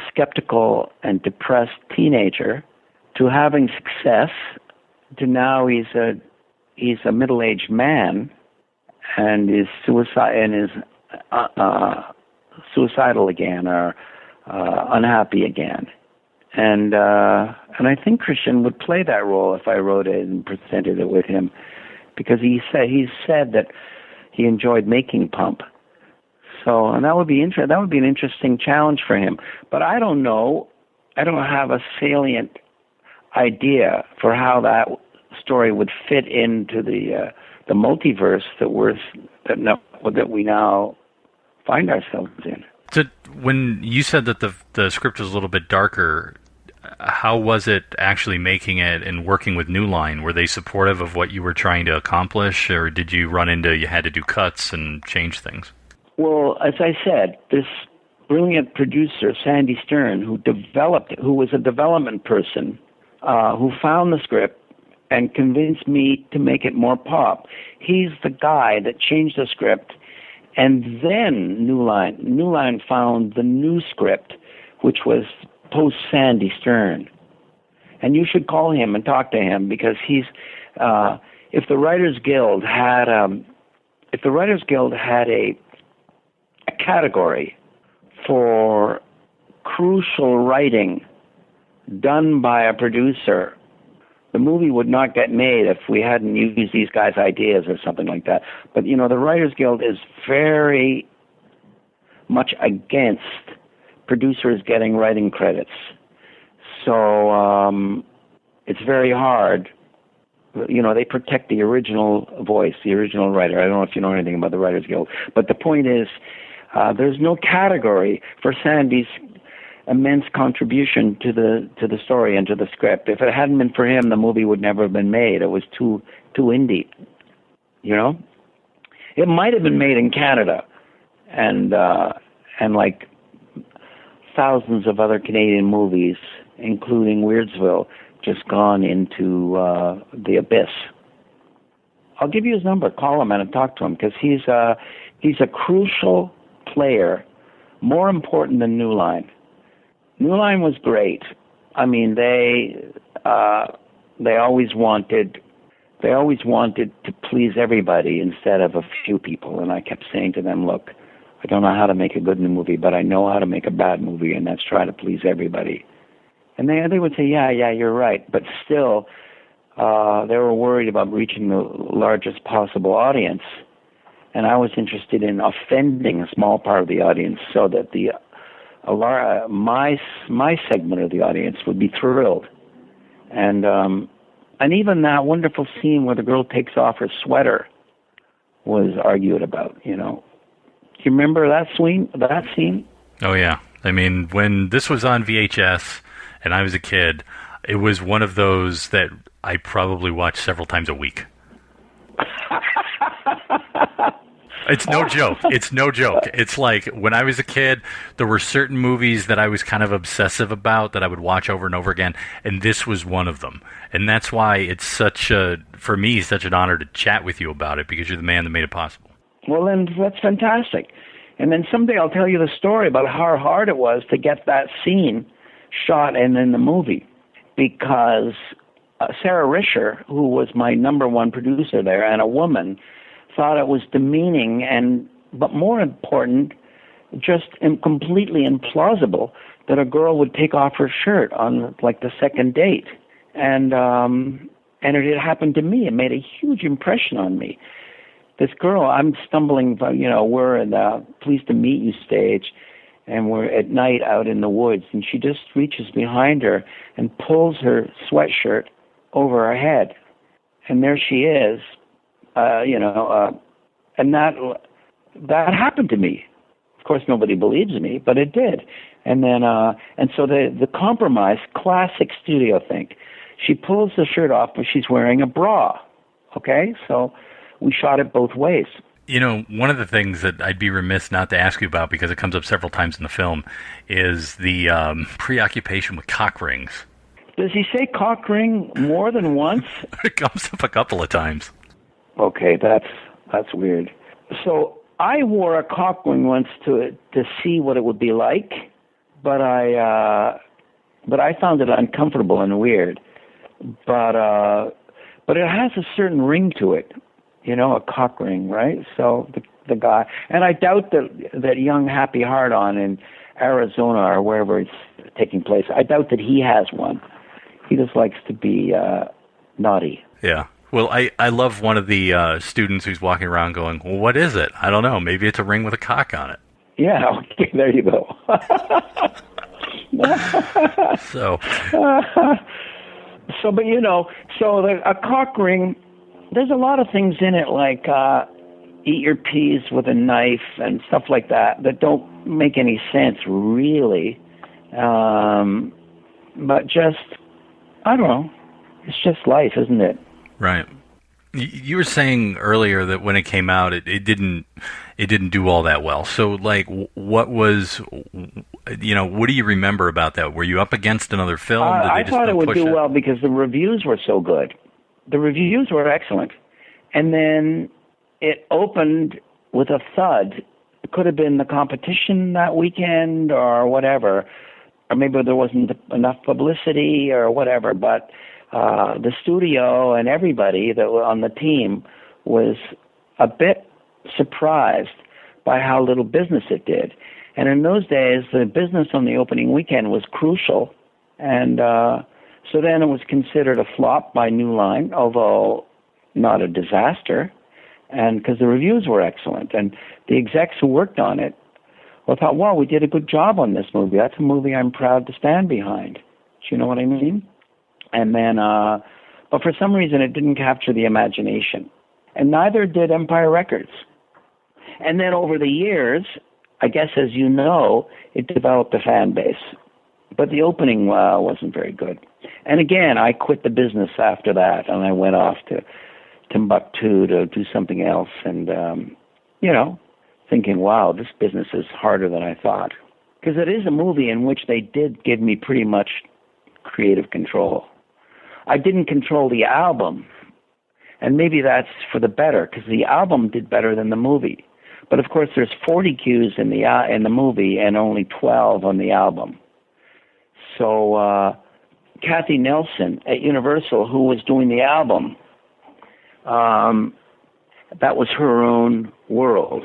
skeptical and depressed teenager to having success, to now he's a middle-aged man, and is suicidal again, or unhappy again. And I think Christian would play that role if I wrote it and presented it with him, because he said that he enjoyed making Pump. So, and that would be an interesting challenge for him. But I don't know. I don't have a salient idea for how that story would fit into the multiverse that we now find ourselves in. So when you said that the script was a little bit darker, how was it actually making it and working with New Line? Were they supportive of what you were trying to accomplish, or did you run into you had to do cuts and change things? Well, as I said, this brilliant producer, Sandy Stern, who was a development person, who found the script and convinced me to make it more pop. He's the guy that changed the script, and then New Line found the new script, which was post Sandy Stern. And you should call him and talk to him, because he's if the Writers Guild had a category for crucial writing done by a producer, the movie would not get made if we hadn't used these guys' ideas or something like that. But, the Writers Guild is very much against producers getting writing credits. So it's very hard. They protect the original voice, the original writer. I don't know if you know anything about the Writers Guild. But the point is, there's no category for Sandy's immense contribution to the story and to the script. If it hadn't been for him, the movie would never have been made. It was too indie. It might have been made in Canada, and like thousands of other Canadian movies, including Weirdsville, just gone into the abyss. I'll give you his number. Call him and talk to him, because he's a crucial player, more important than New Line. New Line was great. I mean, they always wanted to please everybody instead of a few people. And I kept saying to them, look, I don't know how to make a good movie, but I know how to make a bad movie, and that's try to please everybody. And they would say, yeah, you're right. But still, they were worried about reaching the largest possible audience. And I was interested in offending a small part of the audience so that my segment of the audience would be thrilled. And even that wonderful scene where the girl takes off her sweater was argued about, Do you remember that scene? Oh, yeah. I mean, when this was on VHS and I was a kid, it was one of those that I probably watched several times a week. It's no joke. It's no joke. It's like when I was a kid, there were certain movies that I was kind of obsessive about that I would watch over and over again, and this was one of them. And that's why it's for me, such an honor to chat with you about it, because you're the man that made it possible. Well, then that's fantastic. And then someday I'll tell you the story about how hard it was to get that scene shot and in the movie, because Sarah Risher, who was my number one producer there, and a woman, thought it was demeaning but more important, just completely implausible that a girl would take off her shirt on like the second date. And it had happened to me. It made a huge impression on me. This girl, I'm stumbling, we're in the Pleased to Meet You stage, and we're at night out in the woods, and she just reaches behind her and pulls her sweatshirt over her head. And there she is. And that happened to me. Of course, nobody believes me, but it did. And then, so the compromise, classic studio thing. She pulls the shirt off, but she's wearing a bra. Okay, so we shot it both ways. One of the things that I'd be remiss not to ask you about, because it comes up several times in the film, is the preoccupation with cock rings. Does he say cock ring more than once? It comes up a couple of times. Okay, that's weird. So I wore a cock ring once to see what it would be like, but I found it uncomfortable and weird. But it has a certain ring to it, a cock ring, right? So the guy. And I doubt that young Happy Heart-On in Arizona or wherever it's taking place, I doubt that he has one. He just likes to be naughty. Yeah. Well, I love one of the students who's walking around going, well, what is it? I don't know. Maybe it's a ring with a cock on it. Yeah, okay, there you go. So, but a cock ring, there's a lot of things in it, like eat your peas with a knife and stuff like that don't make any sense, really. But just, I don't know, it's just life, isn't it? Right. You were saying earlier that when it came out, it didn't do all that well. So, like, what was, what do you remember about that? Were you up against another film? I thought it would do well because the reviews were so good. The reviews were excellent. And then it opened with a thud. It could have been the competition that weekend or whatever, or maybe there wasn't enough publicity or whatever, but the studio and everybody that were on the team was a bit surprised by how little business it did. And in those days, the business on the opening weekend was crucial. And so then it was considered a flop by New Line, although not a disaster, and because the reviews were excellent. And the execs who worked on it thought, wow, we did a good job on this movie. That's a movie I'm proud to stand behind. Do you know what I mean? And then, but for some reason, it didn't capture the imagination. And neither did Empire Records. And then over the years, I guess, as you know, it developed a fan base. But the opening wasn't very good. And again, I quit the business after that, and I went off to Timbuktu to do something else. And, thinking, wow, this business is harder than I thought. Because it is a movie in which they did give me pretty much creative control. I didn't control the album, and maybe that's for the better, because the album did better than the movie. But of course, there's 40 cues in the movie and only 12 on the album. So Kathy Nelson at Universal, who was doing the album, that was her own world.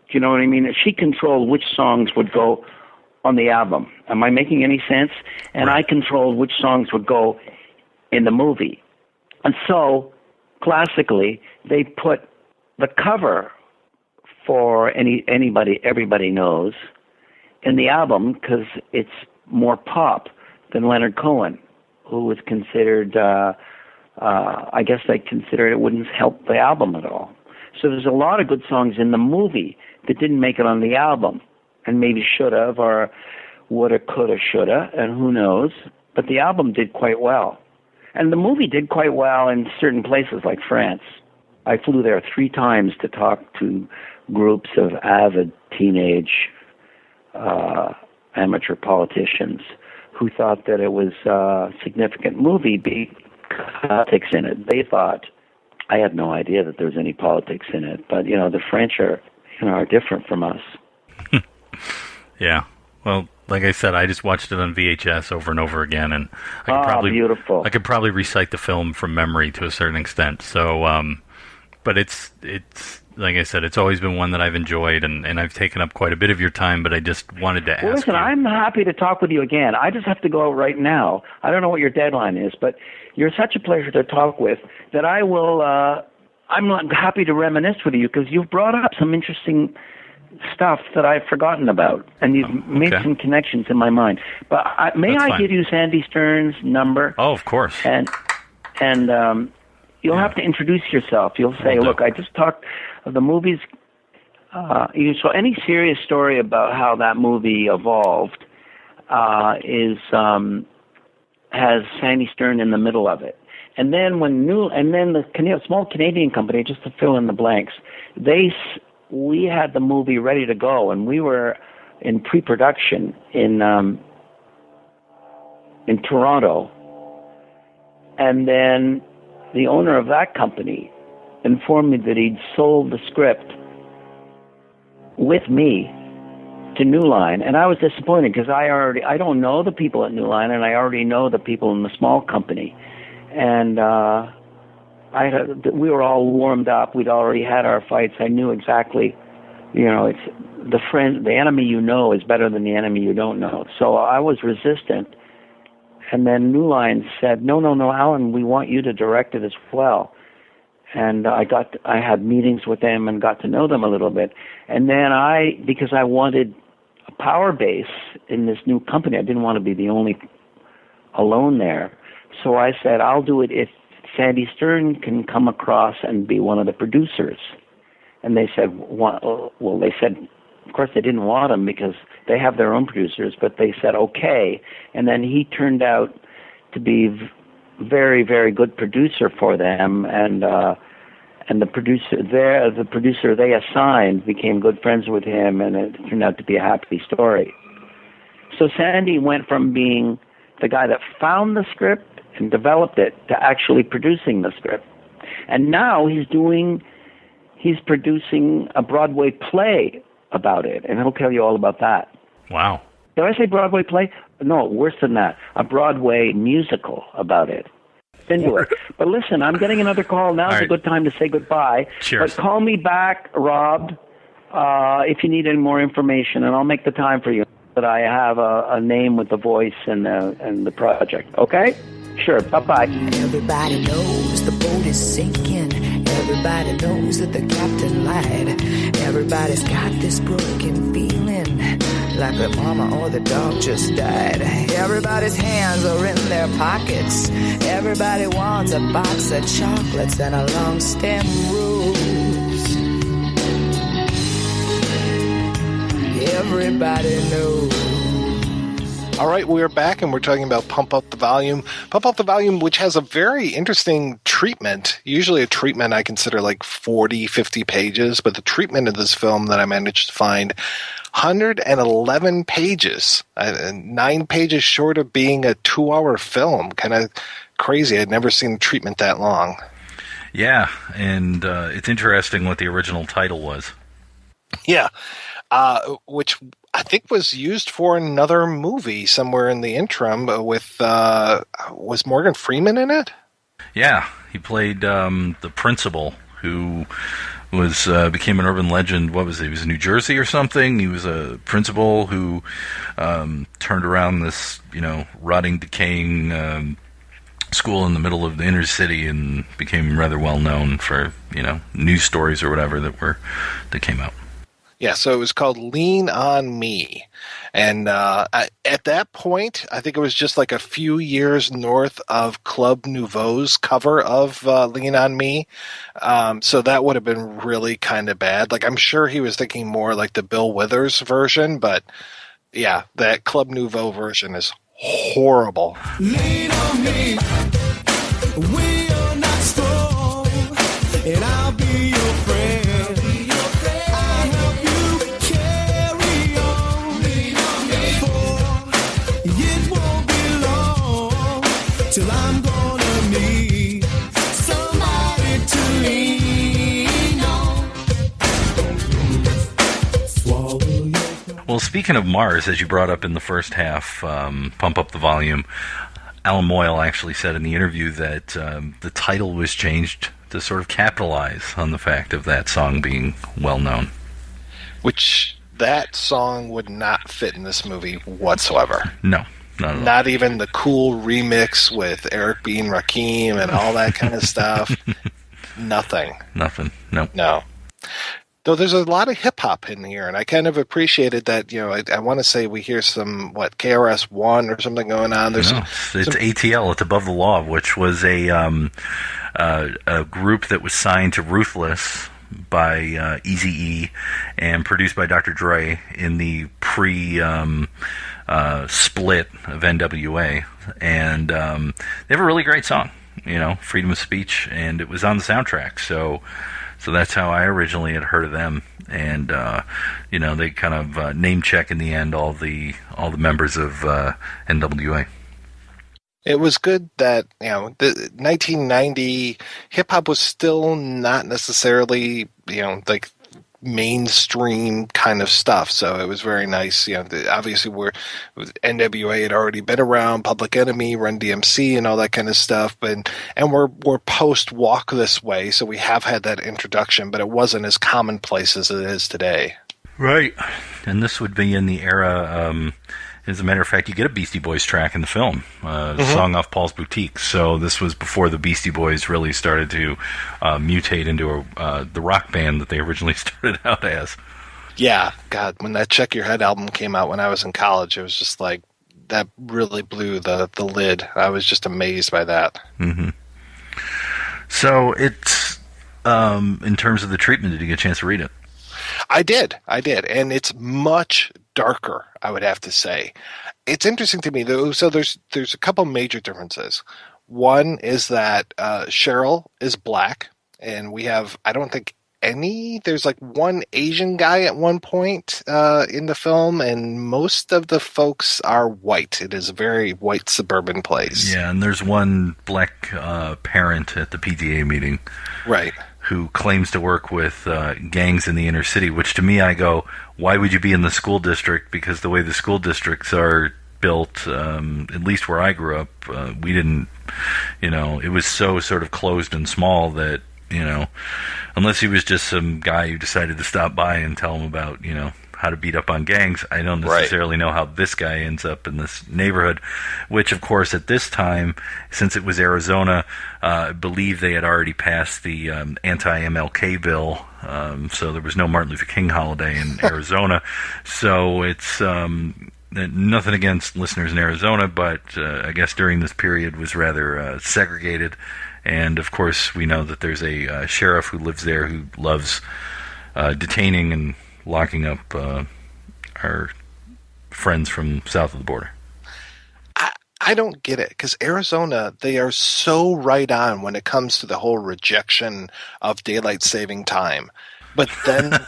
Do you know what I mean? She controlled which songs would go on the album. Am I making any sense? And I controlled which songs would go in the movie. And so, classically, they put the cover for Everybody Knows in the album because it's more pop than Leonard Cohen, who was considered, I guess they considered it wouldn't help the album at all. So there's a lot of good songs in the movie that didn't make it on the album, and maybe should have, or woulda, coulda, shoulda, and who knows. But the album did quite well. And the movie did quite well in certain places like France. I flew there 3 times to talk to groups of avid teenage amateur politicians who thought that it was a significant movie because politics in it. They thought, I had no idea that there was any politics in it, but the French are different from us. Yeah. Well, like I said, I just watched it on VHS over and over again, and beautiful. I could probably recite the film from memory to a certain extent. So, but it's like I said, it's always been one that I've enjoyed, and I've taken up quite a bit of your time. But I just wanted to ask you. Listen, I'm happy to talk with you again. I just have to go out right now. I don't know what your deadline is, but you're such a pleasure to talk with that I will. I'm happy to reminisce with you because you've brought up some interesting stuff that I've forgotten about, and you've made some connections in my mind. But may I give you Sandy Stern's number? Oh, of course. And you'll have to introduce yourself. You'll say, look, I just talked of the movies. So any serious story about how that movie evolved has Sandy Stern in the middle of it. And then the small Canadian company, just to fill in the blanks, we had the movie ready to go, and we were in pre-production in Toronto. And then the owner of that company informed me that he'd sold the script with me to New Line, and I was disappointed because I don't know the people at New Line, and I already know the people in the small company. And we were all warmed up. We'd already had our fights. I knew exactly, it's the enemy you know is better than the enemy you don't know. So I was resistant. And then New Line said, no, Alan, we want you to direct it as well. And I had meetings with them and got to know them a little bit. And then because I wanted a power base in this new company, I didn't want to be the only alone there. So I said, I'll do it if Sandy Stern can come across and be one of the producers. And they said, they said, of course they didn't want him because they have their own producers, but they said, okay. And then he turned out to be very, very good producer for them. And the producer they assigned became good friends with him, and it turned out to be a happy story. So Sandy went from being the guy that found the script and developed it to actually producing the script. And now he's producing a Broadway play about it, and he'll tell you all about that. Wow. Did I say Broadway play? No, worse than that. A Broadway musical about it. Into it. But listen, I'm getting another call. Now's a good time to say goodbye. Cheers. But call me back, Rob, if you need any more information, and I'll make the time for you. That I have a name with the voice and the project. Okay? Sure. Bye-bye. Everybody knows the boat is sinking. Everybody knows that the captain lied. Everybody's got this broken feeling, like their mama or the dog just died. Everybody's hands are in their pockets. Everybody wants a box of chocolates and a long stem rose. Everybody knows. All right, we're back, and we're talking about Pump Up the Volume. Pump Up the Volume, which has a very interesting treatment. Usually a treatment I consider like 40, 50 pages, but the treatment of this film that I managed to find, 111 pages, 9 pages short of being a 2-hour film. Kind of crazy. I'd never seen treatment that long. Yeah, and it's interesting what the original title was. Yeah, which I think was used for another movie somewhere in the interim with, was Morgan Freeman in it? Yeah, he played the principal who became an urban legend. What was he? He was in New Jersey or something. He was a principal who turned around this, rotting, decaying school in the middle of the inner city and became rather well known for, news stories or whatever that came out. Yeah, so it was called Lean on Me. And at that point, I think it was just like a few years north of Club Nouveau's cover of Lean on Me. So that would have been really kind of bad. Like, I'm sure he was thinking more like the Bill Withers version, but yeah, that Club Nouveau version is horrible. Lean on me, we are not strong, and I'll be your friend. Till I'm gonna need somebody to lean on. Well, speaking of Mars, as you brought up in the first half, Pump Up the Volume, Allan-Moyle actually said in the interview that the title was changed to sort of capitalize on the fact of that song being well known. Which, that song would not fit in this movie whatsoever. No. Not even the cool remix with Eric B. and Rakim and all that kind of stuff. Nothing. Nope. No. Though there's a lot of hip-hop in here, and I kind of appreciated that, I want to say we hear some, KRS-One or something going on. It's ATL, it's Above the Law, which was a group that was signed to Ruthless by Eazy-E and produced by Dr. Dre in the split of NWA, and they have a really great song, Freedom of Speech, and it was on the soundtrack, so that's how I originally had heard of them, and they kind of name check in the end all the members of NWA. It was good that, the 1990 hip hop was still not necessarily, mainstream kind of stuff. So it was very nice. Obviously NWA had already been around, Public Enemy, Run DMC, and all that kind of stuff. And we're post Walk This Way, so we have had that introduction, but it wasn't as commonplace as it is today. Right. And this would be in the era. As a matter of fact, you get a Beastie Boys track in the film, song off Paul's Boutique. So this was before the Beastie Boys really started to mutate into the rock band that they originally started out as. Yeah, God, when that Check Your Head album came out when I was in college, it was just like, that really blew the lid. I was just amazed by that. Mm-hmm. So it's, in terms of the treatment, did you get a chance to read it? I did, and it's much darker, I would have to say. It's interesting to me, though. So there's a couple major differences. One is that Cheryl is black, and we have, I don't think there's like one Asian guy at one point in the film, and most of the folks are white. It is a very white suburban place. Yeah, and there's one black parent at the PTA meeting. Right. Who claims to work with gangs in the inner city, which to me I go, why would you be in the school district? Because the way the school districts are built, at least where I grew up, we didn't, it was so sort of closed and small that, unless he was just some guy who decided to stop by and tell him about, how to beat up on gangs, I don't necessarily know how this guy ends up in this neighborhood, which, of course, at this time, since it was Arizona, I believe they had already passed the anti-MLK bill, so there was no Martin Luther King holiday in Arizona. So it's nothing against listeners in Arizona, but I guess during this period was rather segregated. And, of course, we know that there's a sheriff who lives there who loves detaining and locking up our friends from south of the border. I don't get it, because Arizona, they are so right on when it comes to the whole rejection of daylight saving time. But then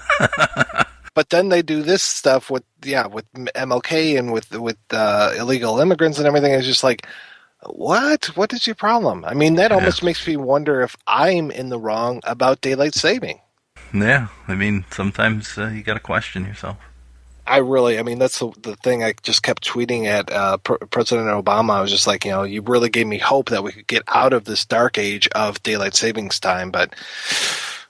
they do this stuff with MLK and with illegal immigrants and everything. It's just like, what is your problem? I mean, that almost makes me wonder if I'm in the wrong about daylight saving. Yeah, I mean, sometimes you got to question yourself. That's the thing I just kept tweeting at President Obama. I was just like, you really gave me hope that we could get out of this dark age of daylight savings time. But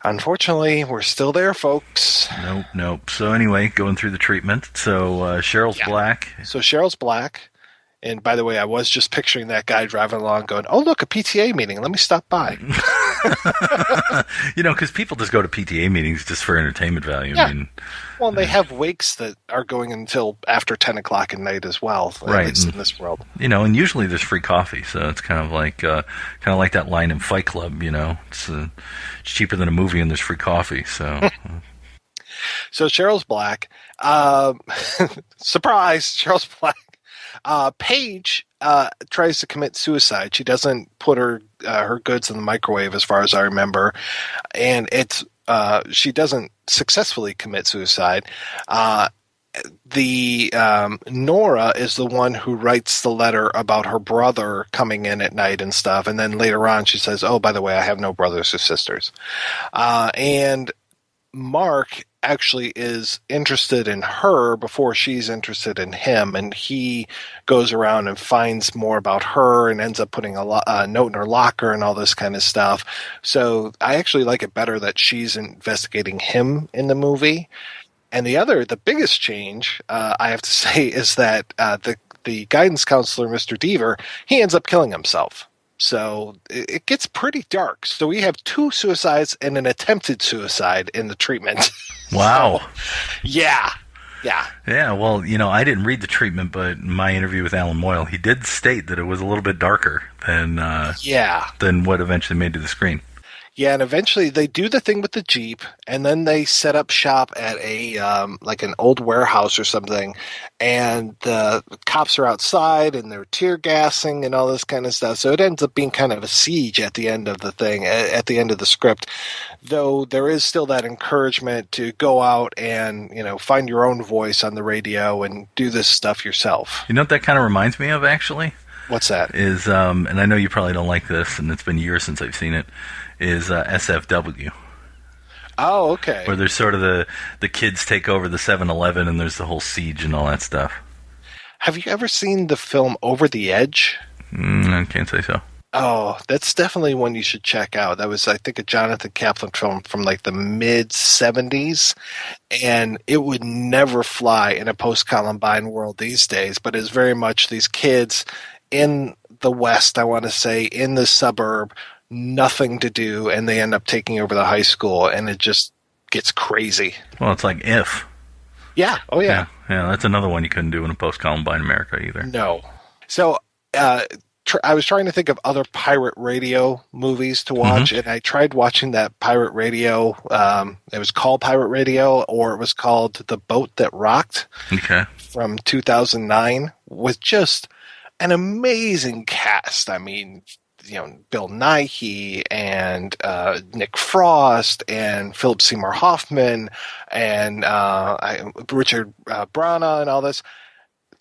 unfortunately, we're still there, folks. Nope. So anyway, going through the treatment. So Cheryl's black. So Cheryl's black. And by the way, I was just picturing that guy driving along going, oh, look, a PTA meeting. Let me stop by. Because people just go to PTA meetings just for entertainment value. Yeah. I mean, well, they have wakes that are going until after 10 o'clock at night as well, right. At least in this world. And usually there's free coffee, so it's kind of like that line in Fight Club, It's cheaper than a movie and there's free coffee, so... So Cheryl's black. Surprise, Cheryl's black. Paige tries to commit suicide. She doesn't put her goods in the microwave, as far as I remember, and she doesn't successfully commit suicide. Nora is the one who writes the letter about her brother coming in at night and stuff, and then later on she says, "Oh, by the way, I have no brothers or sisters," and Mark actually is interested in her before she's interested in him, and he goes around and finds more about her and ends up putting a note in her locker and all this kind of stuff. So I actually like it better that she's investigating him in the movie. And the biggest change, I have to say, is that the guidance counselor, Mr. Deaver, he ends up killing himself. So it gets pretty dark. So we have 2 suicides and an attempted suicide in the treatment. Wow. So, yeah. Yeah, well, I didn't read the treatment, but in my interview with Allan-Moyle, he did state that it was a little bit darker than what eventually made to the screen. Yeah, and eventually they do the thing with the Jeep, and then they set up shop at like an old warehouse or something, and the cops are outside, and they're tear gassing and all this kind of stuff. So it ends up being kind of a siege at the end of the thing, at the end of the script, though there is still that encouragement to go out and, find your own voice on the radio and do this stuff yourself. You know what that kind of reminds me of, actually? What's that? Is, and I know you probably don't like this, and it's been years since I've seen it, is SFW. Oh, okay. Where there's sort of the kids take over the 7-Eleven and there's the whole siege and all that stuff. Have you ever seen the film Over the Edge? I can't say so. Oh, that's definitely one you should check out. That was, I think, a Jonathan Kaplan film from like the mid-'70s, and it would never fly in a post-Columbine world these days, but it's very much these kids in the West, I want to say, in the suburb, nothing to do, and they end up taking over the high school, and it just gets crazy. Well, it's like If. Yeah, oh yeah. Yeah, that's another one you couldn't do in a post-Columbine America either. No. So, I was trying to think of other pirate radio movies to watch, and I tried watching that pirate radio. It was called Pirate Radio, or it was called The Boat That Rocked from 2009, with just an amazing cast. I mean, Bill Nighy and Nick Frost and Philip Seymour Hoffman and Richard Branagh and all this.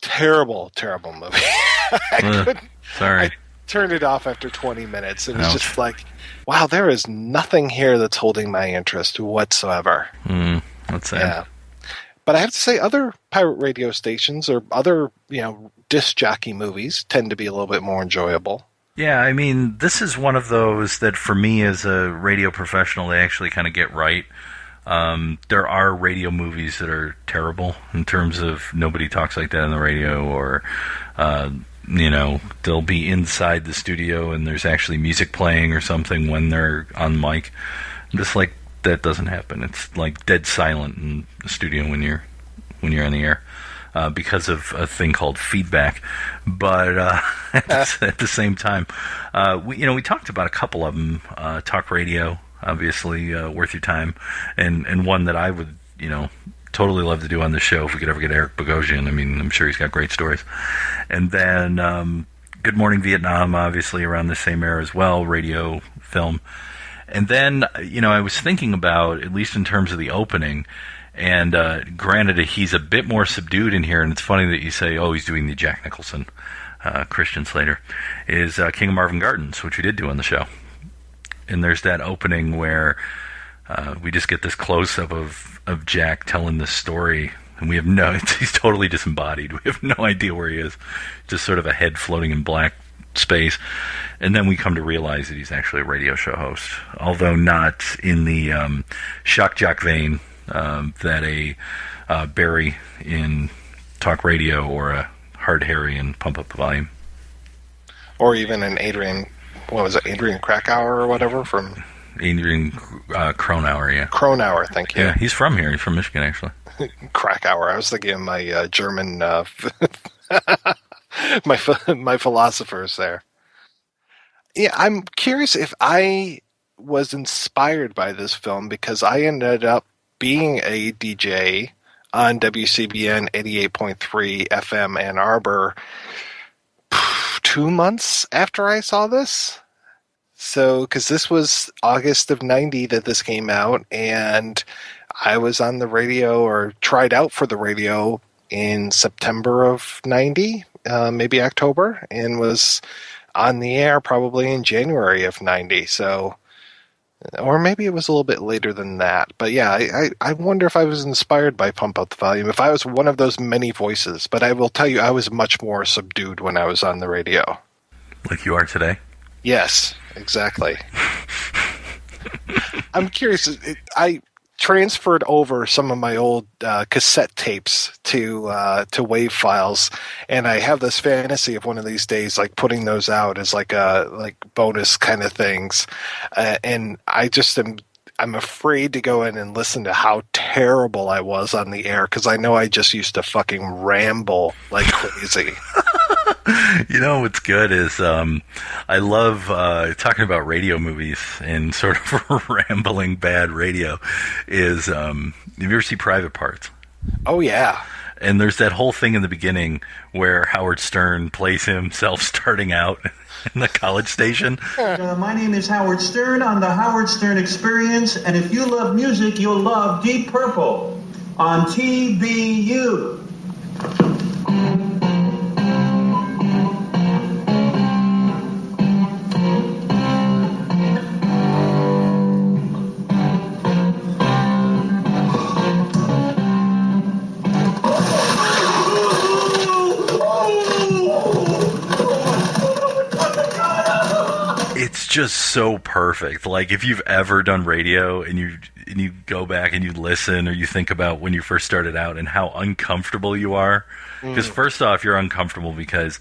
Terrible, terrible movie. I turned it off after 20 minutes. It was just like, wow, there is nothing here that's holding my interest whatsoever. That's sad. Yeah. But I have to say, other pirate radio stations or other, disc jockey movies tend to be a little bit more enjoyable. Yeah, I mean, this is one of those that for me as a radio professional, they actually kind of get right. There are radio movies that are terrible in terms of nobody talks like that on the radio, or, they'll be inside the studio and there's actually music playing or something when they're on mic. Just like that doesn't happen. It's like dead silent in the studio when you're on the air. Because of a thing called feedback, but at the same time, we talked about a couple of them. Talk radio, obviously, worth your time, and one that I would, totally love to do on the show if we could ever get Eric Bogosian. I mean, I'm sure he's got great stories. And then Good Morning Vietnam, obviously around the same era as well, radio, film. And then, I was thinking about, at least in terms of the opening. And granted, he's a bit more subdued in here, and it's funny that you say, he's doing the Jack Nicholson, Christian-Slater, is King of Marvin Gardens, which we did do on the show. And there's that opening where we just get this close-up of Jack telling this story, and we have he's totally disembodied. We have no idea where he is, just sort of a head floating in black space. And then we come to realize that he's actually a radio show host, although not in the shock jock vein that a Barry in talk radio or a Hard Harry in Pump Up the Volume. Or even an Adrian Krakauer or whatever from... Adrian Cronauer, yeah. Cronauer, thank you. Yeah, he's from here. He's from Michigan, actually. Krakauer. I was thinking of my German... my philosophers there. Yeah, I'm curious if I was inspired by this film because I ended up being a DJ on WCBN 88.3 FM Ann Arbor 2 months after I saw this. So, because this was August of 90 that this came out, and I was on the radio or tried out for the radio in September of 90, maybe October, and was on the air probably in January of 90. So, or maybe it was a little bit later than that. But yeah, I wonder if I was inspired by Pump Up the Volume, if I was one of those many voices. But I will tell you, I was much more subdued when I was on the radio. Like you are today? Yes, exactly. I'm curious. I transferred over some of my old cassette tapes to WAV files, and I have this fantasy of one of these days, like putting those out as like bonus kind of things. And I just I'm afraid to go in and listen to how terrible I was on the air because I know I just used to fucking ramble like crazy. You know what's good is I love talking about radio movies and sort of rambling bad radio is have you ever seen Private Parts? Oh yeah. And there's that whole thing in the beginning where Howard Stern plays himself starting out in the college station. My name is Howard Stern on the Howard Stern Experience, and if you love music, you'll love Deep Purple on TVU. just so perfect. Like, if you've ever done radio and you go back and you listen or you think about when you first started out and how uncomfortable you are. Because first off, you're uncomfortable because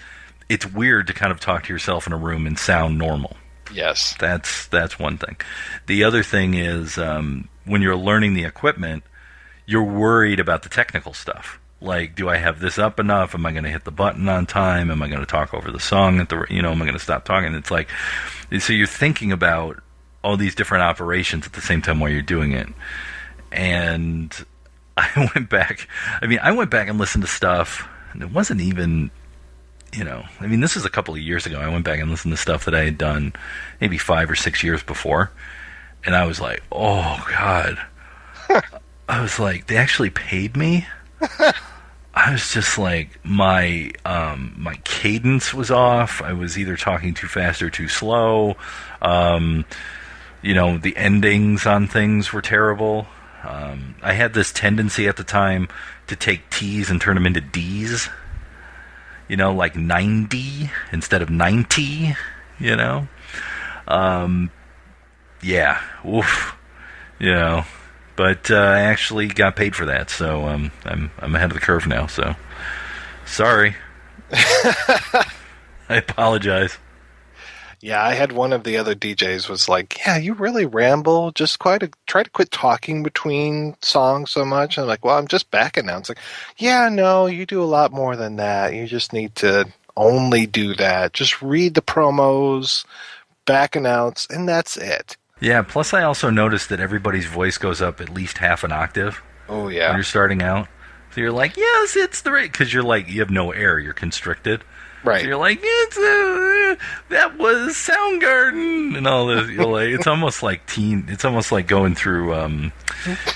it's weird to kind of talk to yourself in a room and sound normal. Yes. That's one thing. The other thing is when you're learning the equipment, you're worried about the technical stuff. Like, do I have this up enough? Am I going to hit the button on time? Am I going to talk over the song am I going to stop talking? It's like, so you're thinking about all these different operations at the same time while you're doing it. And I went back and listened to stuff, and it wasn't even, this is a couple of years ago. I went back and listened to stuff that I had done maybe 5 or 6 years before, and I was like, oh, God. I was like, they actually paid me? I was just like, my cadence was off. I was either talking too fast or too slow. The endings on things were terrible. I had this tendency at the time to take T's and turn them into D's. Like 90 instead of 90. Yeah. Oof. But I actually got paid for that, so I'm ahead of the curve now. So sorry. I apologize. Yeah, I had one of the other DJs was like, yeah, you really ramble. Just try to quit talking between songs so much. And I'm like, well, I'm just backing now. It's like, yeah, no, you do a lot more than that. You just need to only do that. Just read the promos, back announce, and that's it. Yeah, plus I also noticed that everybody's voice goes up at least half an octave. Oh, yeah. When you're starting out. So you're like, yes, it's the right, because you're like, you have no air, you're constricted. Right. So you're like, that was Soundgarden and all this. You're like, it's almost like going through,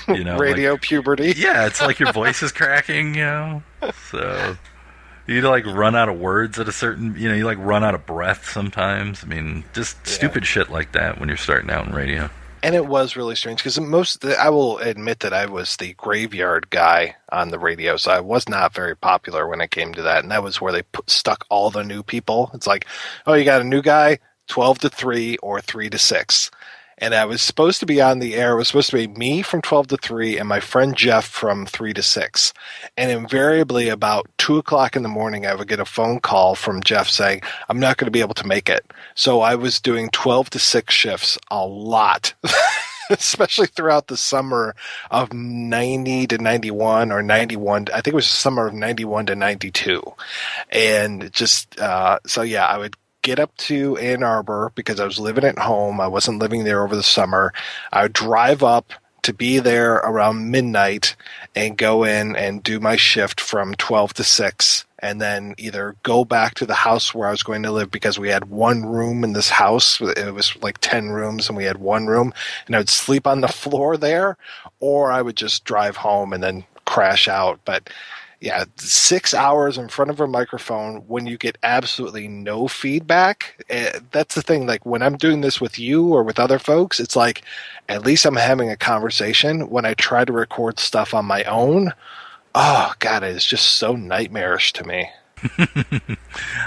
radio puberty. Yeah, it's like your voice is cracking, So you like run out of words at a certain, you like run out of breath sometimes. I mean, just stupid shit like that when you're starting out in radio. And it was really strange because I will admit that I was the graveyard guy on the radio, so I was not very popular when it came to that. And that was where they stuck all the new people. It's like, oh, you got a new guy, 12 to 3 or 3 to 6. And I was supposed to be on the air. It was supposed to be me from 12 to 3 and my friend Jeff from 3 to 6. And invariably about 2 o'clock in the morning, I would get a phone call from Jeff saying, I'm not going to be able to make it. So I was doing 12 to 6 shifts a lot, especially throughout the summer of 90 to 91 or 91. I think it was the summer of 91 to 92. And just, I would get up to Ann Arbor because I was living at home. I wasn't living there over the summer. I would drive up to be there around midnight and go in and do my shift from 12 to 6 and then either go back to the house where I was going to live because we had one room in this house. It was like 10 rooms and we had one room, and I would sleep on the floor there, or I would just drive home and then crash out. But yeah, 6 hours in front of a microphone when you get absolutely no feedback. That's the thing. Like when I'm doing this with you or with other folks, it's like at least I'm having a conversation. When I try to record stuff on my own, oh, God, it's just so nightmarish to me.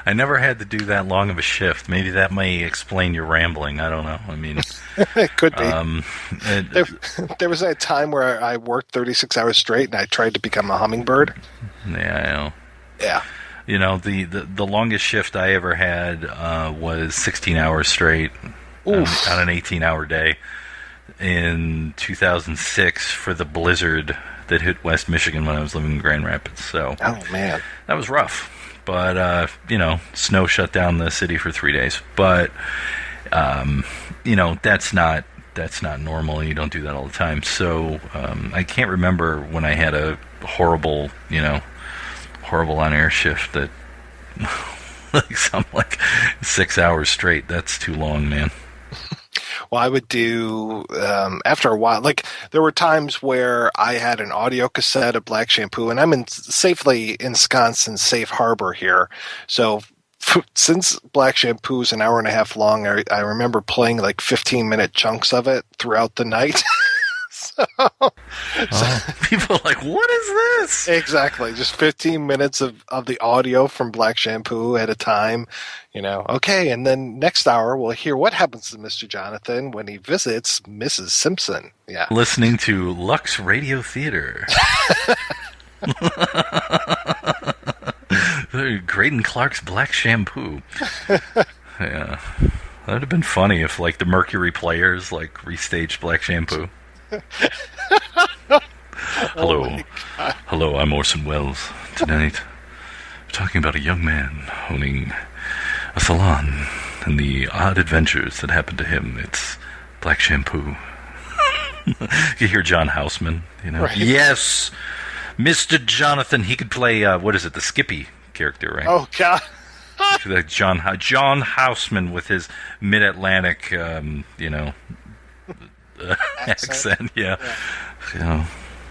I never had to do that long of a shift. Maybe that may explain your rambling. I don't know. I mean, it could be. There was a time where I worked 36 hours straight and I tried to become a hummingbird. Yeah, I know. Yeah. The longest shift I ever had was 16 hours straight on an 18-hour day in 2006 for the blizzard that hit West Michigan when I was living in Grand Rapids. So, oh man, that was rough. But snow shut down the city for 3 days. But that's not normal. You don't do that all the time. So I can't remember when I had a horrible on-air shift that like 6 hours straight. That's too long, man. Well, I would do, after a while, like there were times where I had an audio cassette of Black Shampoo, and I'm safely ensconced in Safe Harbor here. So since Black Shampoo is an hour and a half long, I remember playing like 15-minute chunks of it throughout the night. So People are like, what is this? Exactly. Just 15 minutes of the audio from Black Shampoo at a time. Okay, and then next hour we'll hear what happens to Mr. Jonathan when he visits Mrs. Simpson. Yeah. Listening to Lux Radio Theater. Graydon Clark's Black Shampoo. Yeah. That would have been funny if, like, the Mercury Players, like, restaged Black Shampoo. Hello. Hello, I'm Orson Welles. Tonight, we're talking about a young man owning a salon and the odd adventures that happened to him. It's Black Shampoo. You hear John Houseman, Right. Yes! Mr. Jonathan, he could play, the Skippy character, right? Oh, God. Like John Houseman with his mid-Atlantic, accent. Yeah.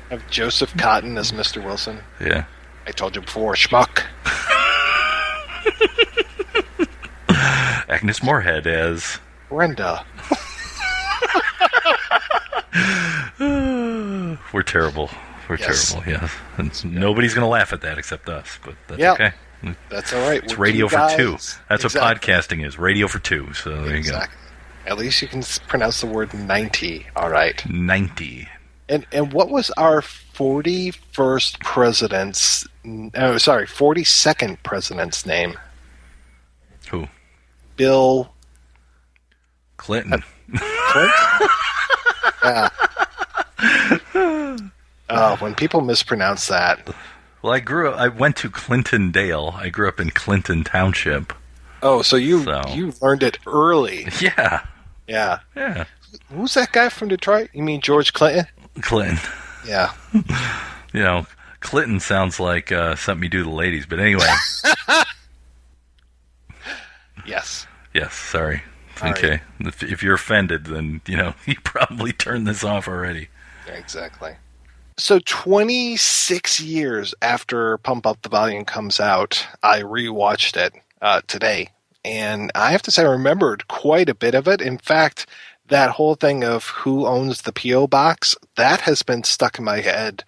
Have Joseph Cotton as Mr. Wilson. Yeah. I told you before, schmuck. Agnes Moorehead as Brenda. We're terrible. We're terrible, yes. And nobody's going to laugh at that except us, but that's okay. That's all right. It's radio for two. That's what podcasting is. Radio for two. So there you go. At least you can pronounce the word 90. All right. 90. And what was our 42nd president's name? Who? Bill Clinton. Clinton? Yeah. When people mispronounce that. Well, I went to Clintondale. I grew up in Clinton Township. Oh, so you learned it early. Yeah. Yeah. Yeah. Who's that guy from Detroit? You mean George Clinton? Clinton. Yeah. Clinton sounds like something you do to the ladies, but anyway. Yes. Yes, sorry. All okay. Right. If you're offended, then, you probably turned this off already. Exactly. So 26 years after Pump Up the Volume comes out, I rewatched it today. And I have to say I remembered quite a bit of it. In fact, that whole thing of who owns the P.O. box, that has been stuck in my head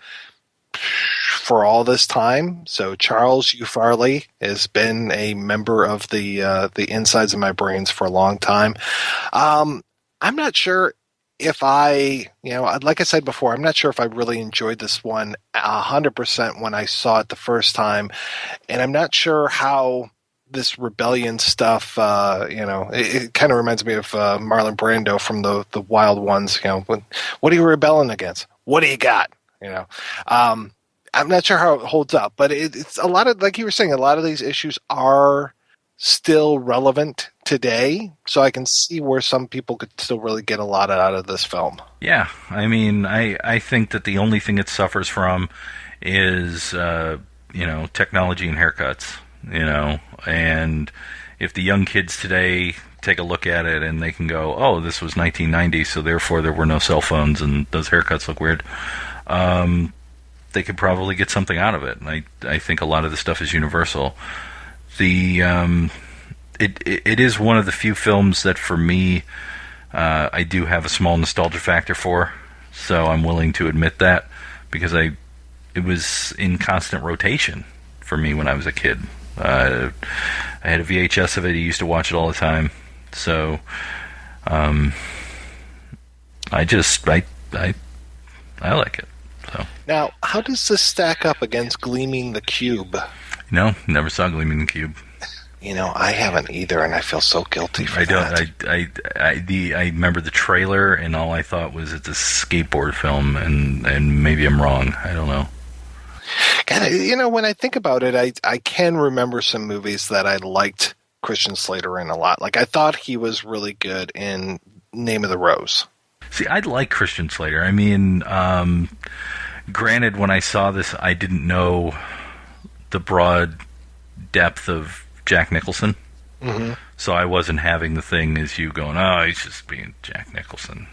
for all this time. So Charles U. Farley has been a member of the insides of my brains for a long time. I'm not sure if like I said before, I'm not sure if I really enjoyed this one 100% when I saw it the first time. And I'm not sure how this rebellion stuff, it kind of reminds me of Marlon Brando from the Wild Ones. What are you rebelling against? What do you got? I'm not sure how it holds up, but it's a lot of, like you were saying, a lot of these issues are still relevant today, so I can see where some people could still really get a lot out of this film. Yeah, I mean, I think that the only thing it suffers from is, technology and haircuts, and if the young kids today take a look at it and they can go, oh, this was 1990, so therefore there were no cell phones and those haircuts look weird, they could probably get something out of it. And I think a lot of the stuff is universal. It is one of the few films that for me I do have a small nostalgia factor for, so I'm willing to admit that, because it was in constant rotation for me when I was a kid. I had a VHS of it. I used to watch it all the time. So I like it. So now, how does this stack up against Gleaming the Cube? Never saw Gleaming the Cube. I haven't either, and I feel so guilty for that. I remember the trailer, and all I thought was it's a skateboard film, and maybe I'm wrong. I don't know. God, when I think about it, I can remember some movies that I liked Christian Slater in a lot. Like, I thought he was really good in Name of the Rose. See, I like Christian Slater. I mean, granted, when I saw this, I didn't know the broad depth of Jack Nicholson. Mm-hmm. So I wasn't having the thing as you going, oh, he's just being Jack Nicholson.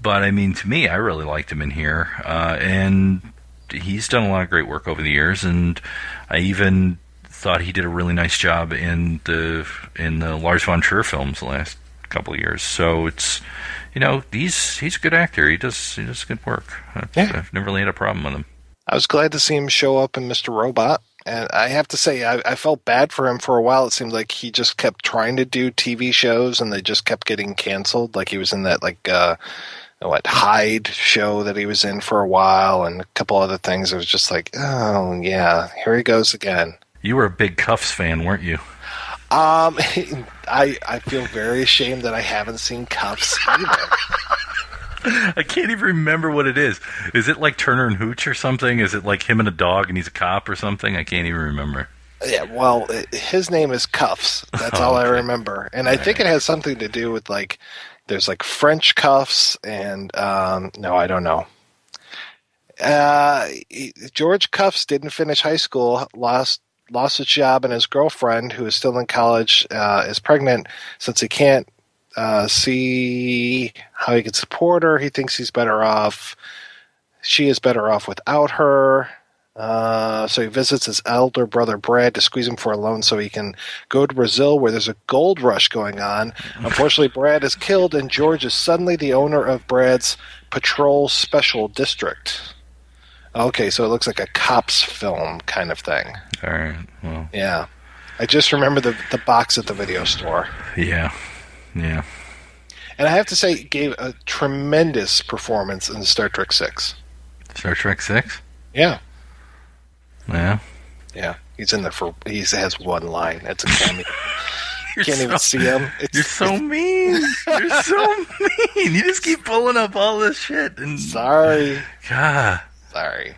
But, I mean, to me, I really liked him in here. And he's done a lot of great work over the years, and I even thought he did a really nice job in the Lars von Trier films the last couple of years. So it's he's a good actor. He does good work. I've never really had a problem with him. I was glad to see him show up in Mr. Robot. And I have to say, I felt bad for him for a while. It seemed like he just kept trying to do TV shows, and they just kept getting canceled. Like he was in that, Hyde show that he was in for a while, and a couple other things. It was just like, oh, yeah, here he goes again. You were a big Cuffs fan, weren't you? I feel very ashamed that I haven't seen Cuffs either. I can't even remember what it is. Is it like Turner and Hooch or something? Is it like him and a dog and he's a cop or something? I can't even remember. Yeah, well, his name is Cuffs. That's all I remember. And I think it has something to do with, there's, French Cuffs and, no, I don't know. George Cuffs didn't finish high school, lost his job, and his girlfriend, who is still in college, is pregnant. Since he can't see how he can support her, he thinks he's better off. She is better off without her. So he visits his elder brother Brad to squeeze him for a loan so he can go to Brazil, where there's a gold rush going on. Unfortunately, Brad is killed, and George is suddenly the owner of Brad's patrol special district. Okay, so it looks like a cops film kind of thing. All right. Well. Yeah. I just remember the box at the video store. Yeah. Yeah. And I have to say, he gave a tremendous performance in Star Trek 6. Star Trek 6? Yeah. Yeah. Yeah. He's in there he has one line. It's a cameo. You can't even see him. You're so mean. You're so mean. You just keep pulling up all this shit. And sorry. God. Sorry.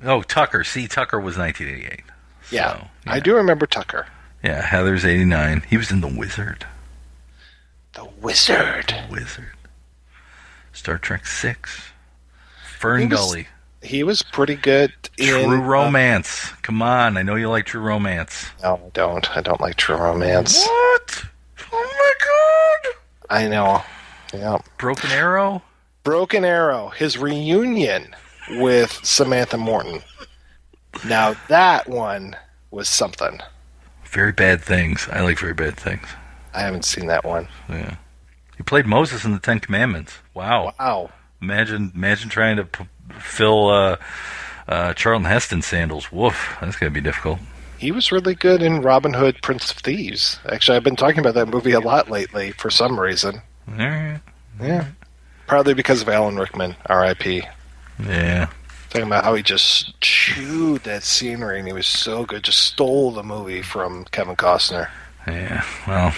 Oh, Tucker. See, Tucker was 1988. Yeah. So, yeah. I do remember Tucker. Yeah, Heather's 89. He was in The Wizard. The Wizard. Star Trek 6. Fern Gully. He was pretty good in True Romance. Come on, I know you like True Romance. No, I don't. I don't like True Romance. What? Oh my God! I know. Yeah. Broken Arrow? Broken Arrow. His reunion with Samantha Morton. Now that one was something. Very Bad Things. I like Very Bad Things. I haven't seen that one. Yeah. He played Moses in the Ten Commandments. Wow. Imagine trying to fill Charlton Heston sandals. Woof. That's going to be difficult. He was really good in Robin Hood, Prince of Thieves. Actually, I've been talking about that movie a lot lately for some reason. All right. Yeah. Probably because of Alan Rickman, R.I.P. Yeah. Talking about how he just chewed that scenery, and he was so good. Just stole the movie from Kevin Costner. Yeah, well,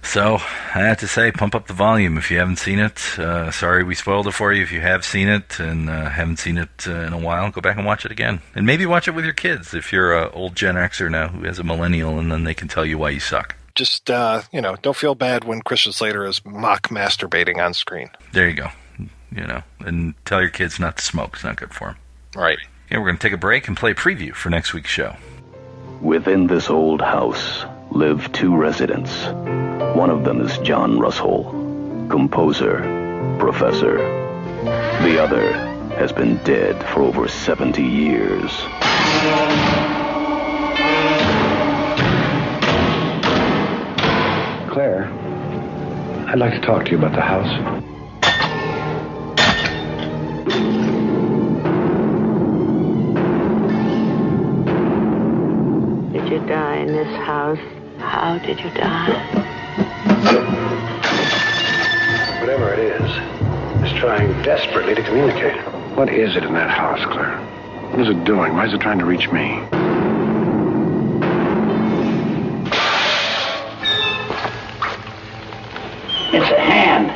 so I have to say, pump up the volume if you haven't seen it. Sorry we spoiled it for you if you have seen it and haven't seen it in a while. Go back and watch it again. And maybe watch it with your kids if you're an old Gen Xer now who has a millennial, and then they can tell you why you suck. Just, don't feel bad when Christian Slater is mock masturbating on screen. There you go. And tell your kids not to smoke. It's not good for them. Right. Okay, we're going to take a break and play a preview for next week's show. Within this old house live two residents. One of them is John Russell, composer, professor. The other has been dead for over 70 years. Claire, I'd like to talk to you about the house. Did you die in this house? How did you die? Whatever it is, it's trying desperately to communicate. What is it in that house, Claire? What is it doing? Why is it trying to reach me? It's a hand.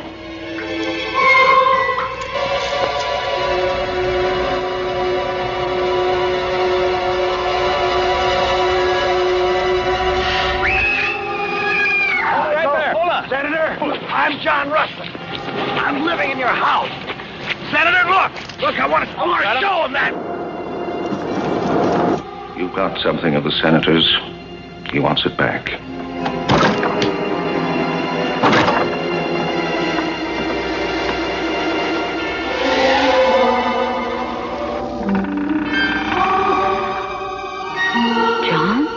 I'm John Russell. I'm living in your house. Senator, look, I want to show him that. You've got something of the senator's. He wants it back. John?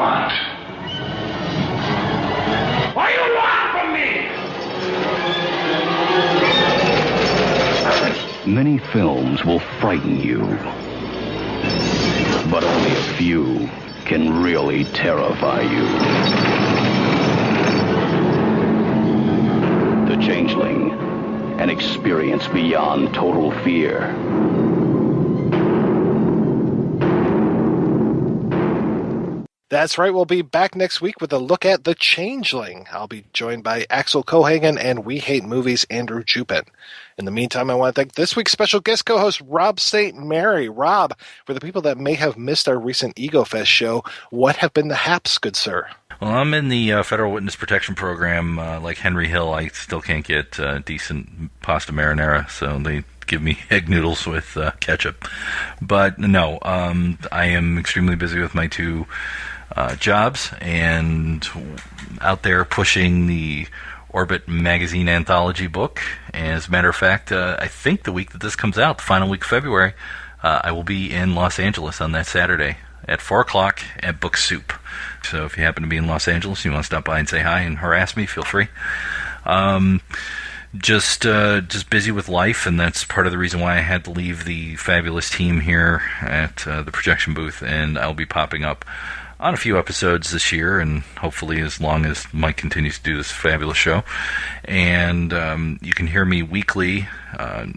want? What do you want from me? Many films will frighten you, but only a few can really terrify you. The Changeling, an experience beyond total fear. That's right. We'll be back next week with a look at The Changeling. I'll be joined by Axel Cohagen and We Hate Movies' Andrew Jupin. In the meantime, I want to thank this week's special guest co-host, Rob St. Mary. Rob, for the people that may have missed our recent Ego Fest show, what have been the haps, good sir? Well, I'm in the Federal Witness Protection Program. Like Henry Hill, I still can't get decent pasta marinara, so they give me egg noodles with ketchup. But no, I am extremely busy with my two jobs and out there pushing the Orbit magazine anthology book. As a matter of fact, I think the week that this comes out, the final week of February, I will be in Los Angeles on that Saturday at 4 o'clock at Book Soup. So if you happen to be in Los Angeles, you want to stop by and say hi and harass me, feel free. Just busy with life, and that's part of the reason why I had to leave the fabulous team here at the projection booth, and I'll be popping up on a few episodes this year, and hopefully as long as Mike continues to do this fabulous show. And you can hear me weekly.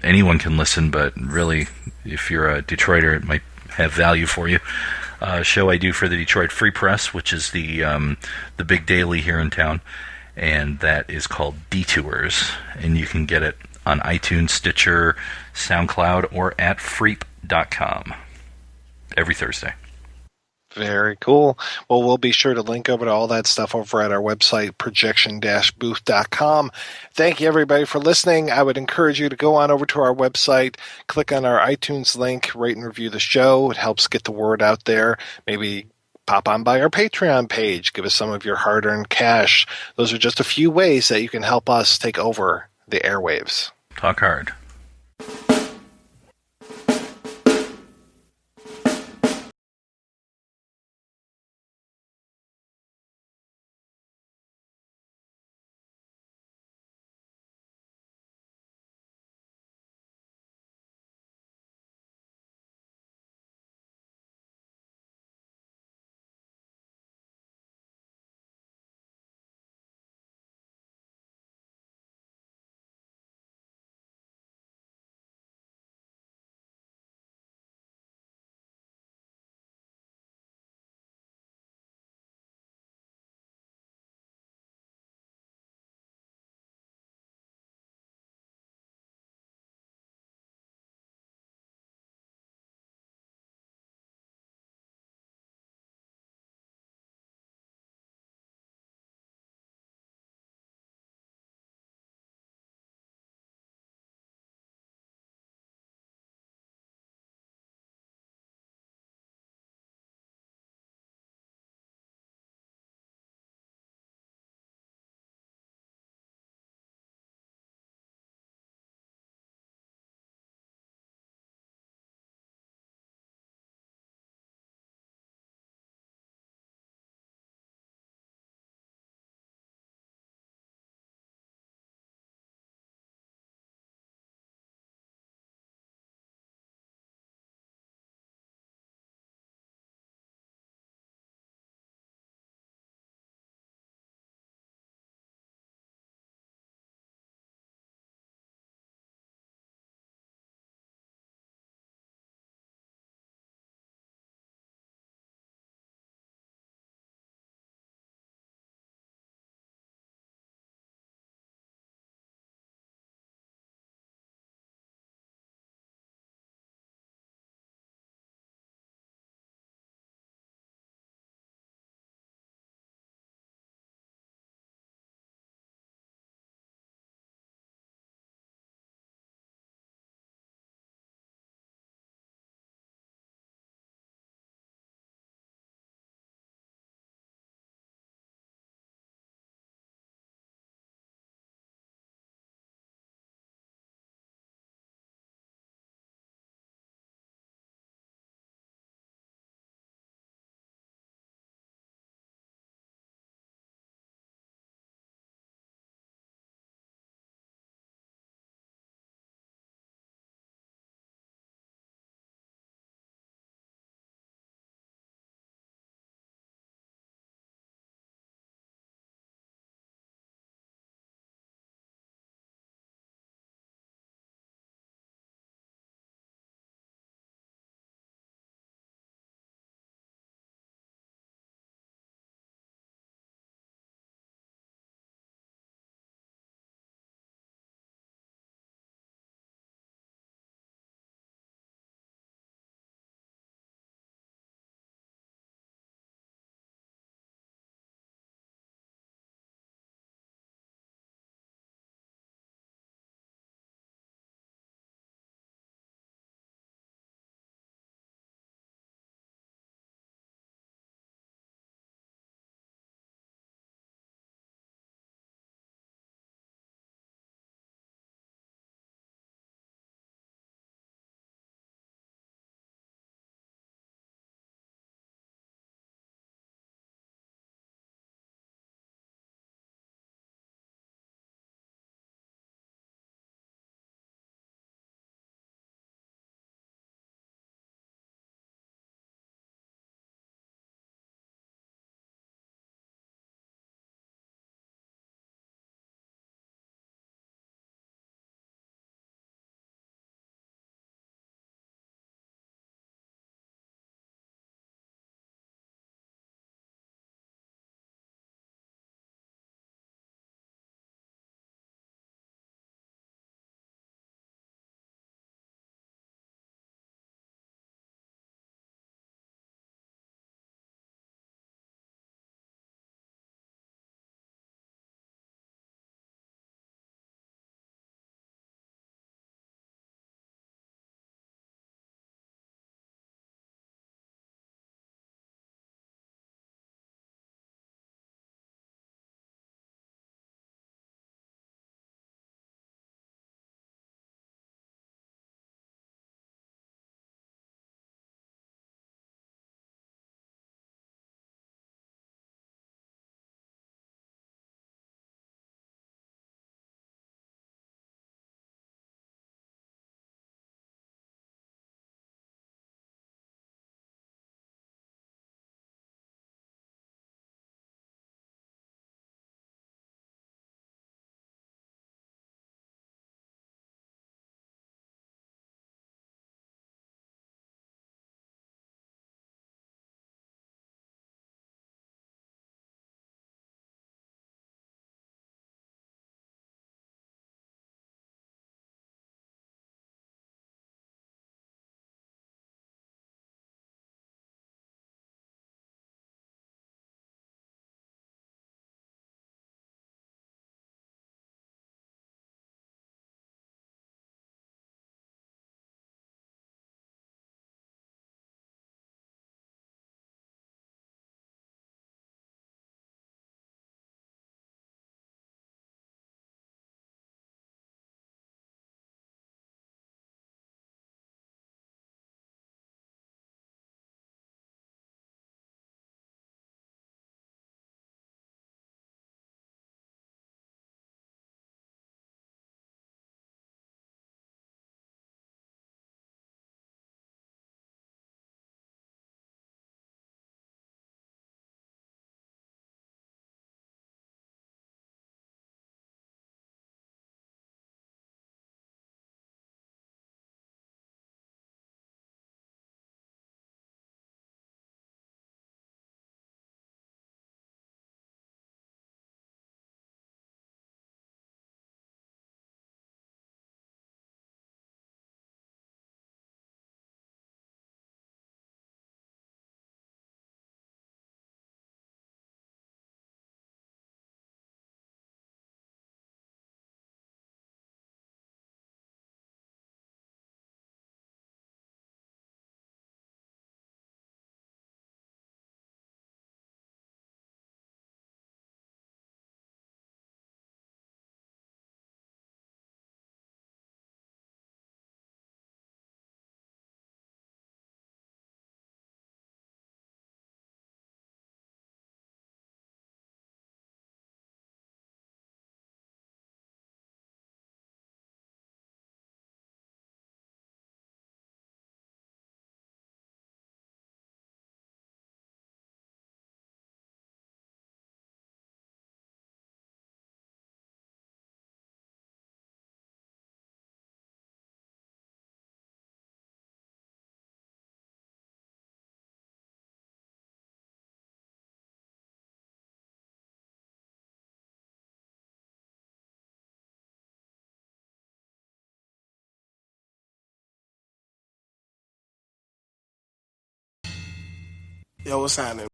Anyone can listen, but really, if you're a Detroiter, it might have value for you. Show I do for the Detroit Free Press, which is the big daily here in town, and that is called Detours, and you can get it on iTunes, Stitcher, SoundCloud, or at freep.com every Thursday. Very cool. Well, we'll be sure to link over to all that stuff over at our website, projection-booth.com. Thank you, everybody, for listening. I would encourage you to go on over to our website, click on our iTunes link, rate and review the show. It helps get the word out there. Maybe pop on by our Patreon page. Give us some of your hard-earned cash. Those are just a few ways that you can help us take over the airwaves. Talk hard. Yo, what's happening?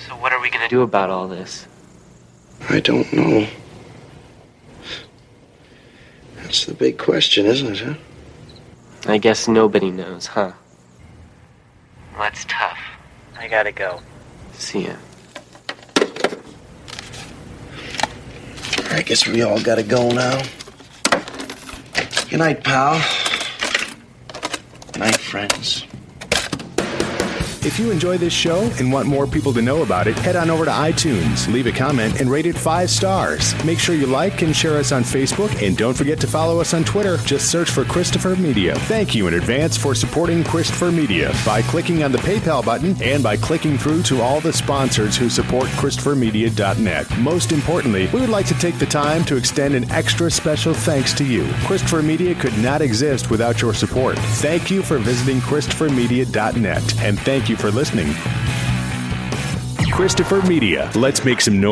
So what are we gonna do about all this? I don't know. That's the big question, isn't it, huh? I guess nobody knows, huh? Well, that's tough. I gotta go. See ya. I guess we all gotta go now. Good night, pal. Good night, friends. If you enjoy this show and want more people to know about it, head on over to iTunes, leave a comment, and rate it 5 stars. Make sure you like and share us on Facebook, and don't forget to follow us on Twitter. Just search for Christopher Media. Thank you in advance for supporting Christopher Media by clicking on the PayPal button and by clicking through to all the sponsors who support ChristopherMedia.net. Most importantly, we would like to take the time to extend an extra special thanks to you. Christopher Media could not exist without your support. Thank you for visiting ChristopherMedia.net, and thank you for listening. Christopher Media. Let's make some noise.